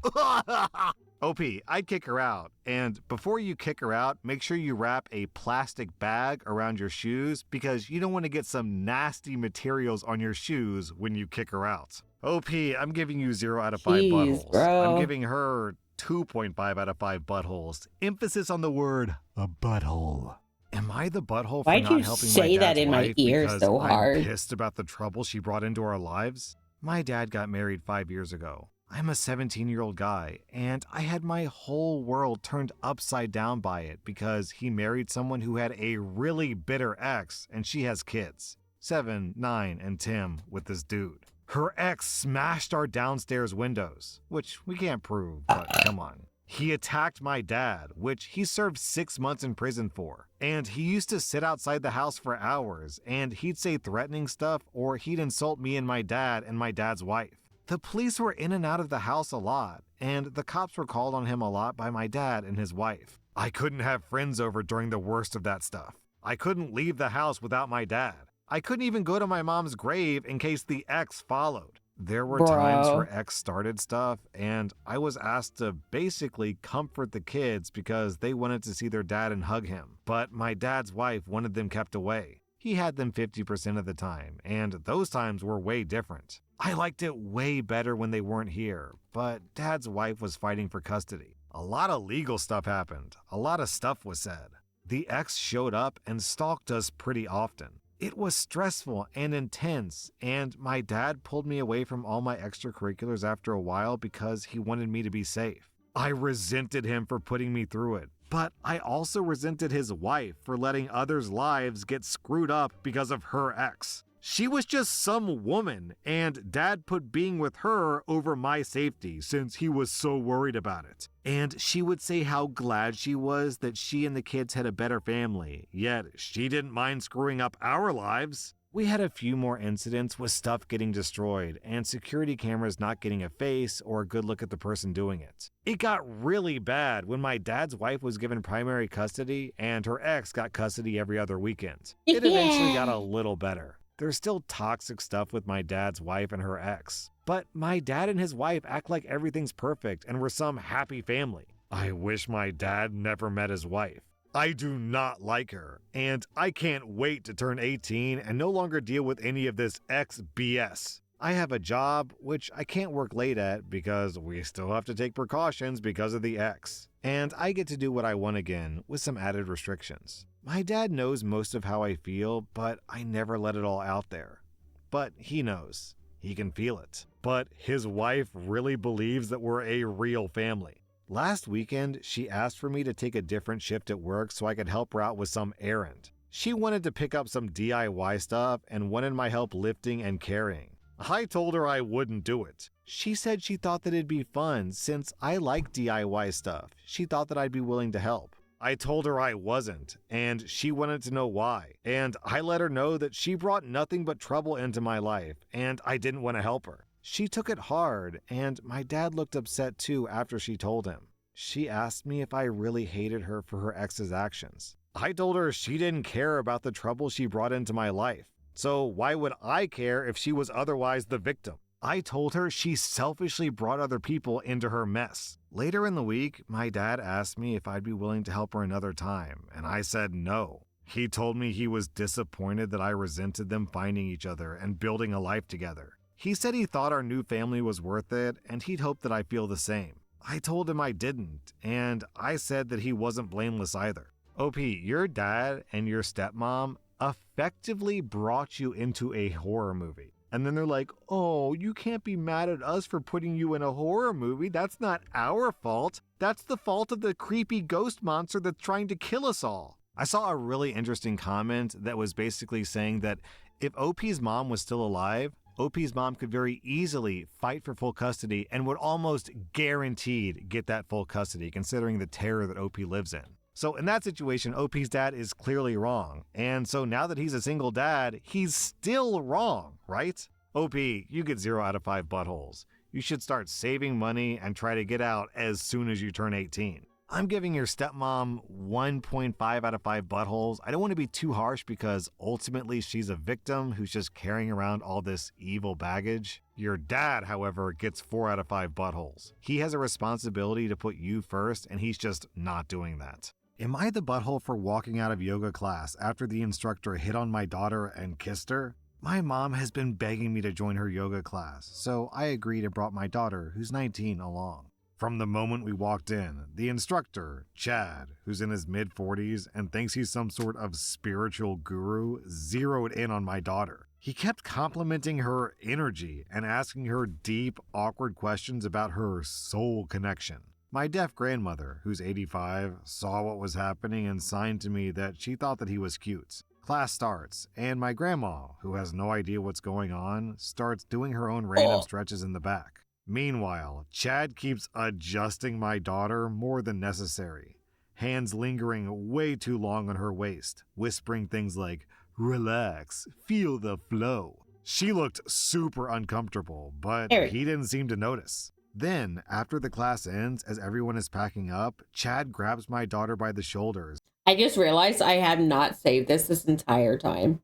OP, I'd kick her out. And before you kick her out, make sure you wrap a plastic bag around your shoes because you don't want to get some nasty materials on your shoes when you kick her out. OP, I'm giving you 0 out of 5 buttholes. Bro. I'm giving her 2.5 out of 5 buttholes. Emphasis on the word a butthole. Am I the butthole for Why'd not you helping say my dad's that in my wife ear because so hard? I'm pissed about the trouble she brought into our lives? My dad got married 5 years ago. I'm a 17-year-old guy, and I had my whole world turned upside down by it because he married someone who had a really bitter ex, and she has kids. 7, 9, and Tim with this dude. Her ex smashed our downstairs windows, which we can't prove, but come on. He attacked my dad, which he served 6 months in prison for. And he used to sit outside the house for hours, and he'd say threatening stuff, or he'd insult me and my dad's wife. The police were in and out of the house a lot, and the cops were called on him a lot by my dad and his wife. I couldn't have friends over during the worst of that stuff. I couldn't leave the house without my dad. I couldn't even go to my mom's grave in case the ex followed. There were times her ex started stuff, and I was asked to basically comfort the kids because they wanted to see their dad and hug him. But my dad's wife wanted them kept away. He had them 50% of the time, and those times were way different. I liked it way better when they weren't here, but Dad's wife was fighting for custody. A lot of legal stuff happened. A lot of stuff was said. The ex showed up and stalked us pretty often. It was stressful and intense, and my dad pulled me away from all my extracurriculars after a while because he wanted me to be safe. I resented him for putting me through it, but I also resented his wife for letting others' lives get screwed up because of her ex. She was just some woman, and Dad put being with her over my safety since he was so worried about it. And she would say how glad she was that she and the kids had a better family, yet she didn't mind screwing up our lives. We had a few more incidents with stuff getting destroyed and security cameras not getting a face or a good look at the person doing it. It got really bad when my dad's wife was given primary custody and her ex got custody every other weekend. It eventually got a little better. There's still toxic stuff with my dad's wife and her ex, but my dad and his wife act like everything's perfect and we're some happy family. I wish my dad never met his wife. I do not like her, and I can't wait to turn 18 and no longer deal with any of this ex BS. I have a job, which I can't work late at because we still have to take precautions because of the ex. And I get to do what I want again with some added restrictions. My dad knows most of how I feel, but I never let it all out there. But he knows. He can feel it. But his wife really believes that we're a real family. Last weekend, she asked for me to take a different shift at work so I could help her out with some errand. She wanted to pick up some DIY stuff and wanted my help lifting and carrying. I told her I wouldn't do it. She said she thought that it'd be fun since I like DIY stuff. She thought that I'd be willing to help. I told her I wasn't, and she wanted to know why. And I let her know that she brought nothing but trouble into my life, and I didn't want to help her. She took it hard, and my dad looked upset too after she told him. She asked me if I really hated her for her ex's actions. I told her she didn't care about the trouble she brought into my life. So why would I care if she was otherwise the victim? I told her she selfishly brought other people into her mess. Later in the week, my dad asked me if I'd be willing to help her another time, and I said no. He told me he was disappointed that I resented them finding each other and building a life together. He said he thought our new family was worth it, and he'd hoped that I feel the same. I told him I didn't, and I said that he wasn't blameless either. OP, your dad and your stepmom effectively brought you into a horror movie. And then they're like, oh, you can't be mad at us for putting you in a horror movie. That's not our fault. That's the fault of the creepy ghost monster that's trying to kill us all. I saw a really interesting comment that was basically saying that if OP's mom was still alive, OP's mom could very easily fight for full custody and would almost guaranteed get that full custody, considering the terror that OP lives in. So in that situation, OP's dad is clearly wrong. And so now that he's a single dad, he's still wrong, right? OP, you get 0 out of 5 buttholes. You should start saving money and try to get out as soon as you turn 18. I'm giving your stepmom 1.5 out of 5 buttholes. I don't want to be too harsh because ultimately she's a victim who's just carrying around all this evil baggage. Your dad, however, gets 4 out of 5 buttholes. He has a responsibility to put you first, and he's just not doing that. Am I the butthole for walking out of yoga class after the instructor hit on my daughter and kissed her? My mom has been begging me to join her yoga class, so I agreed and brought my daughter, who's 19, along. From the moment we walked in, the instructor, Chad, who's in his mid-40s and thinks he's some sort of spiritual guru, zeroed in on my daughter. He kept complimenting her energy and asking her deep, awkward questions about her soul connection. My deaf grandmother, who's 85, saw what was happening and signed to me that she thought that he was cute. Class starts, and my grandma, who has no idea what's going on, starts doing her own random stretches in the back. Meanwhile, Chad keeps adjusting my daughter more than necessary, hands lingering way too long on her waist, whispering things like, "Relax, feel the flow." She looked super uncomfortable, but he didn't seem to notice. Then, after the class ends, as everyone is packing up, Chad grabs my daughter by the shoulders. I just realized I have not saved this entire time.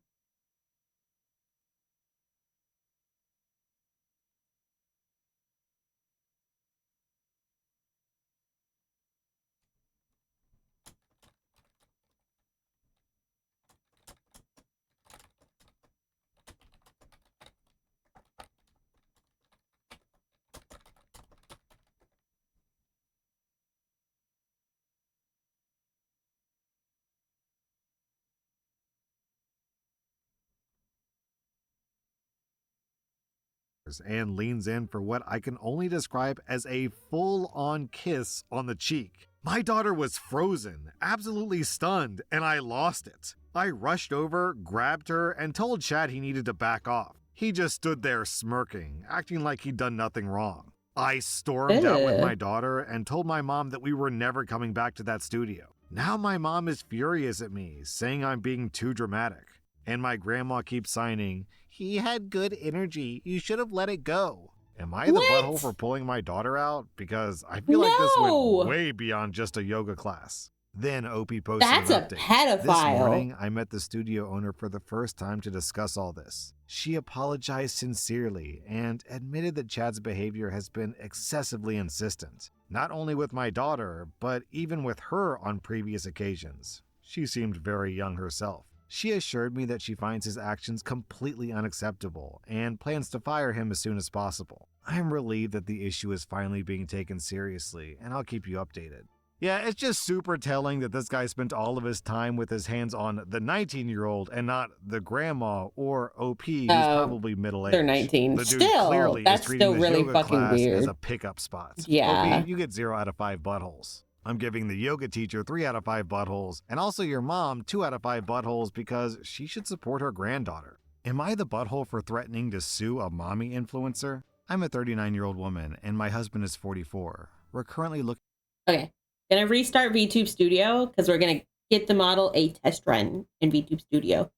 And leans in for what I can only describe as a full-on kiss on the cheek. My daughter was frozen, absolutely stunned, and I lost it. I rushed over, grabbed her, and told Chad he needed to back off. He just stood there smirking, acting like he'd done nothing wrong. I stormed out with my daughter and told my mom that we were never coming back to that studio. Now my mom is furious at me, saying I'm being too dramatic. And my grandma keeps signing, "He had good energy. You should have let it go." Am I the butthole for pulling my daughter out? Because I feel like this went way beyond just a yoga class. Then OP posted an update. That's a pedophile. This morning, I met the studio owner for the first time to discuss all this. She apologized sincerely and admitted that Chad's behavior has been excessively insistent. Not only with my daughter, but even with her on previous occasions. She seemed very young herself. She assured me that she finds his actions completely unacceptable and plans to fire him as soon as possible. I am relieved that the issue is finally being taken seriously, and I'll keep you updated. Yeah, it's just super telling that this guy spent all of his time with his hands on the 19-year-old and not the grandma or OP who's Oh, probably they're middle-aged. 19. The dude Still, clearly is that's treating still this really yoga fucking class as a weird. pickup spot. OP, Yeah. you get 0 out of 5 buttholes. I'm giving the yoga teacher 3 out of 5 buttholes, and also your mom 2 out of 5 buttholes because she should support her granddaughter. Am I the butthole for threatening to sue a mommy influencer? I'm a 39-year-old woman, and my husband is 44. We're currently looking Okay. Gonna restart VTube Studio because we're gonna get the model a test run in VTube Studio.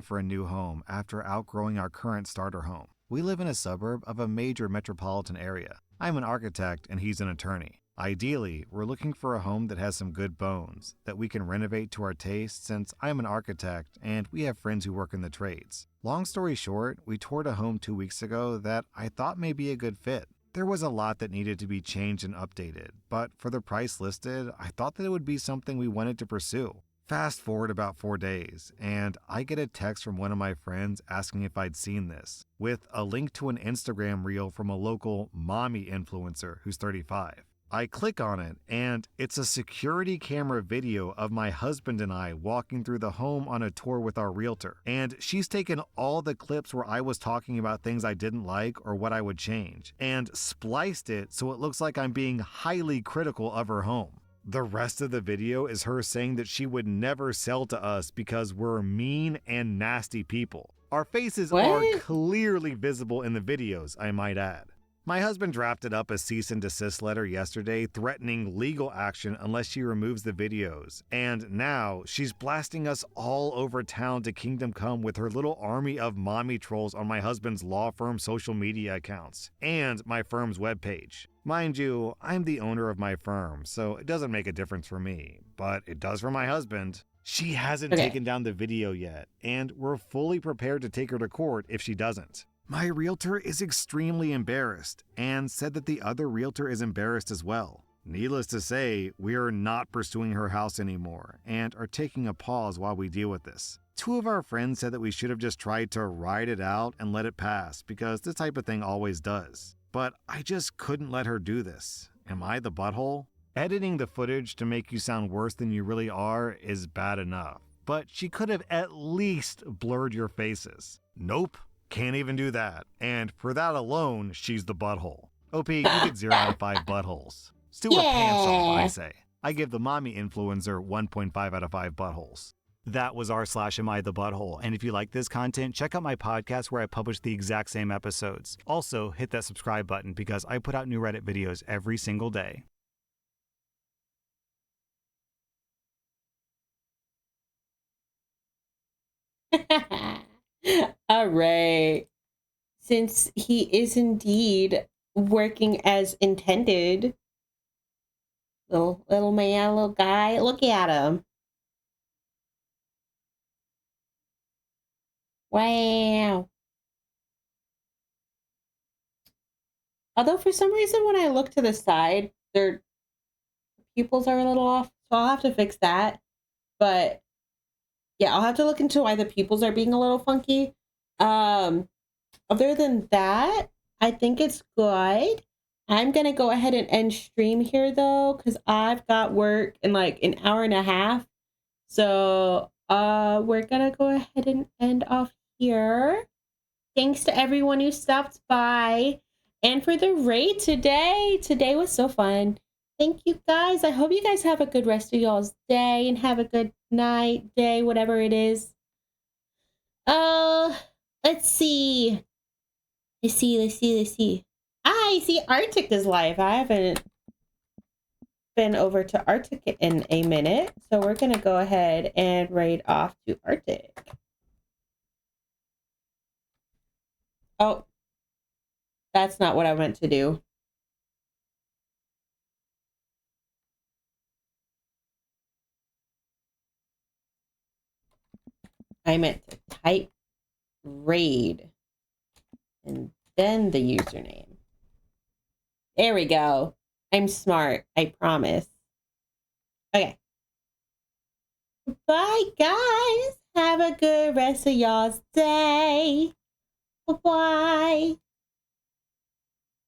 for a new home after outgrowing our current starter home. We live in a suburb of a major metropolitan area. I'm an architect and he's an attorney. Ideally, we're looking for a home that has some good bones, that we can renovate to our taste since I'm an architect and we have friends who work in the trades. Long story short, we toured a home 2 weeks ago that I thought may be a good fit. There was a lot that needed to be changed and updated, but for the price listed, I thought that it would be something we wanted to pursue. Fast forward about 4 days, and I get a text from one of my friends asking if I'd seen this, with a link to an Instagram reel from a local mommy influencer who's 35. I click on it, and it's a security camera video of my husband and I walking through the home on a tour with our realtor. And she's taken all the clips where I was talking about things I didn't like or what I would change, and spliced it so it looks like I'm being highly critical of her home. The rest of the video is her saying that she would never sell to us because we're mean and nasty people. Our faces are clearly visible in the videos, I might add. My husband drafted up a cease and desist letter yesterday threatening legal action unless she removes the videos. And now she's blasting us all over town to Kingdom Come with her little army of mommy trolls on my husband's law firm social media accounts and my firm's webpage. Mind you, I'm the owner of my firm, so it doesn't make a difference for me, but it does for my husband. She hasn't taken down the video yet, and we're fully prepared to take her to court if she doesn't. My realtor is extremely embarrassed and said that the other realtor is embarrassed as well. Needless to say, we are not pursuing her house anymore and are taking a pause while we deal with this. 2 of our friends said that we should have just tried to ride it out and let it pass because this type of thing always does. But I just couldn't let her do this. Am I the butthole? Editing the footage to make you sound worse than you really are is bad enough, but she could have at least blurred your faces. Nope. Can't even do that. And for that alone, she's the butthole. OP, you get 0 out of 5 buttholes. Stew her pants off, I say. I give the mommy influencer 1.5 out of 5 buttholes. That was r/Am I the Butthole. And if you like this content, check out my podcast where I publish the exact same episodes. Also, hit that subscribe button because I put out new Reddit videos every single day. All right. Since he is indeed working as intended, little man, little guy, look at him. Wow. Although for some reason when I look to the side, their pupils are a little off, so I'll have to fix that. But yeah, I'll have to look into why the pupils are being a little funky. Other than that, I think it's good. I'm gonna go ahead and end stream here though, because I've got work in like an hour and a half. So we're gonna go ahead and end off here. Thanks to everyone who stopped by and for the raid today. Today was so fun. Thank you guys. I hope you guys have a good rest of y'all's day and have a good night, day, whatever it is. Let's see. Let's see. I see Arctic is live. I haven't been over to Arctic in a minute. So we're going to go ahead and raid off to Arctic. Oh, that's not what I meant to do. I meant to type raid and then the username. There we go. I'm smart, I promise. Okay. Bye, guys. Have a good rest of y'all's day. Bye-bye.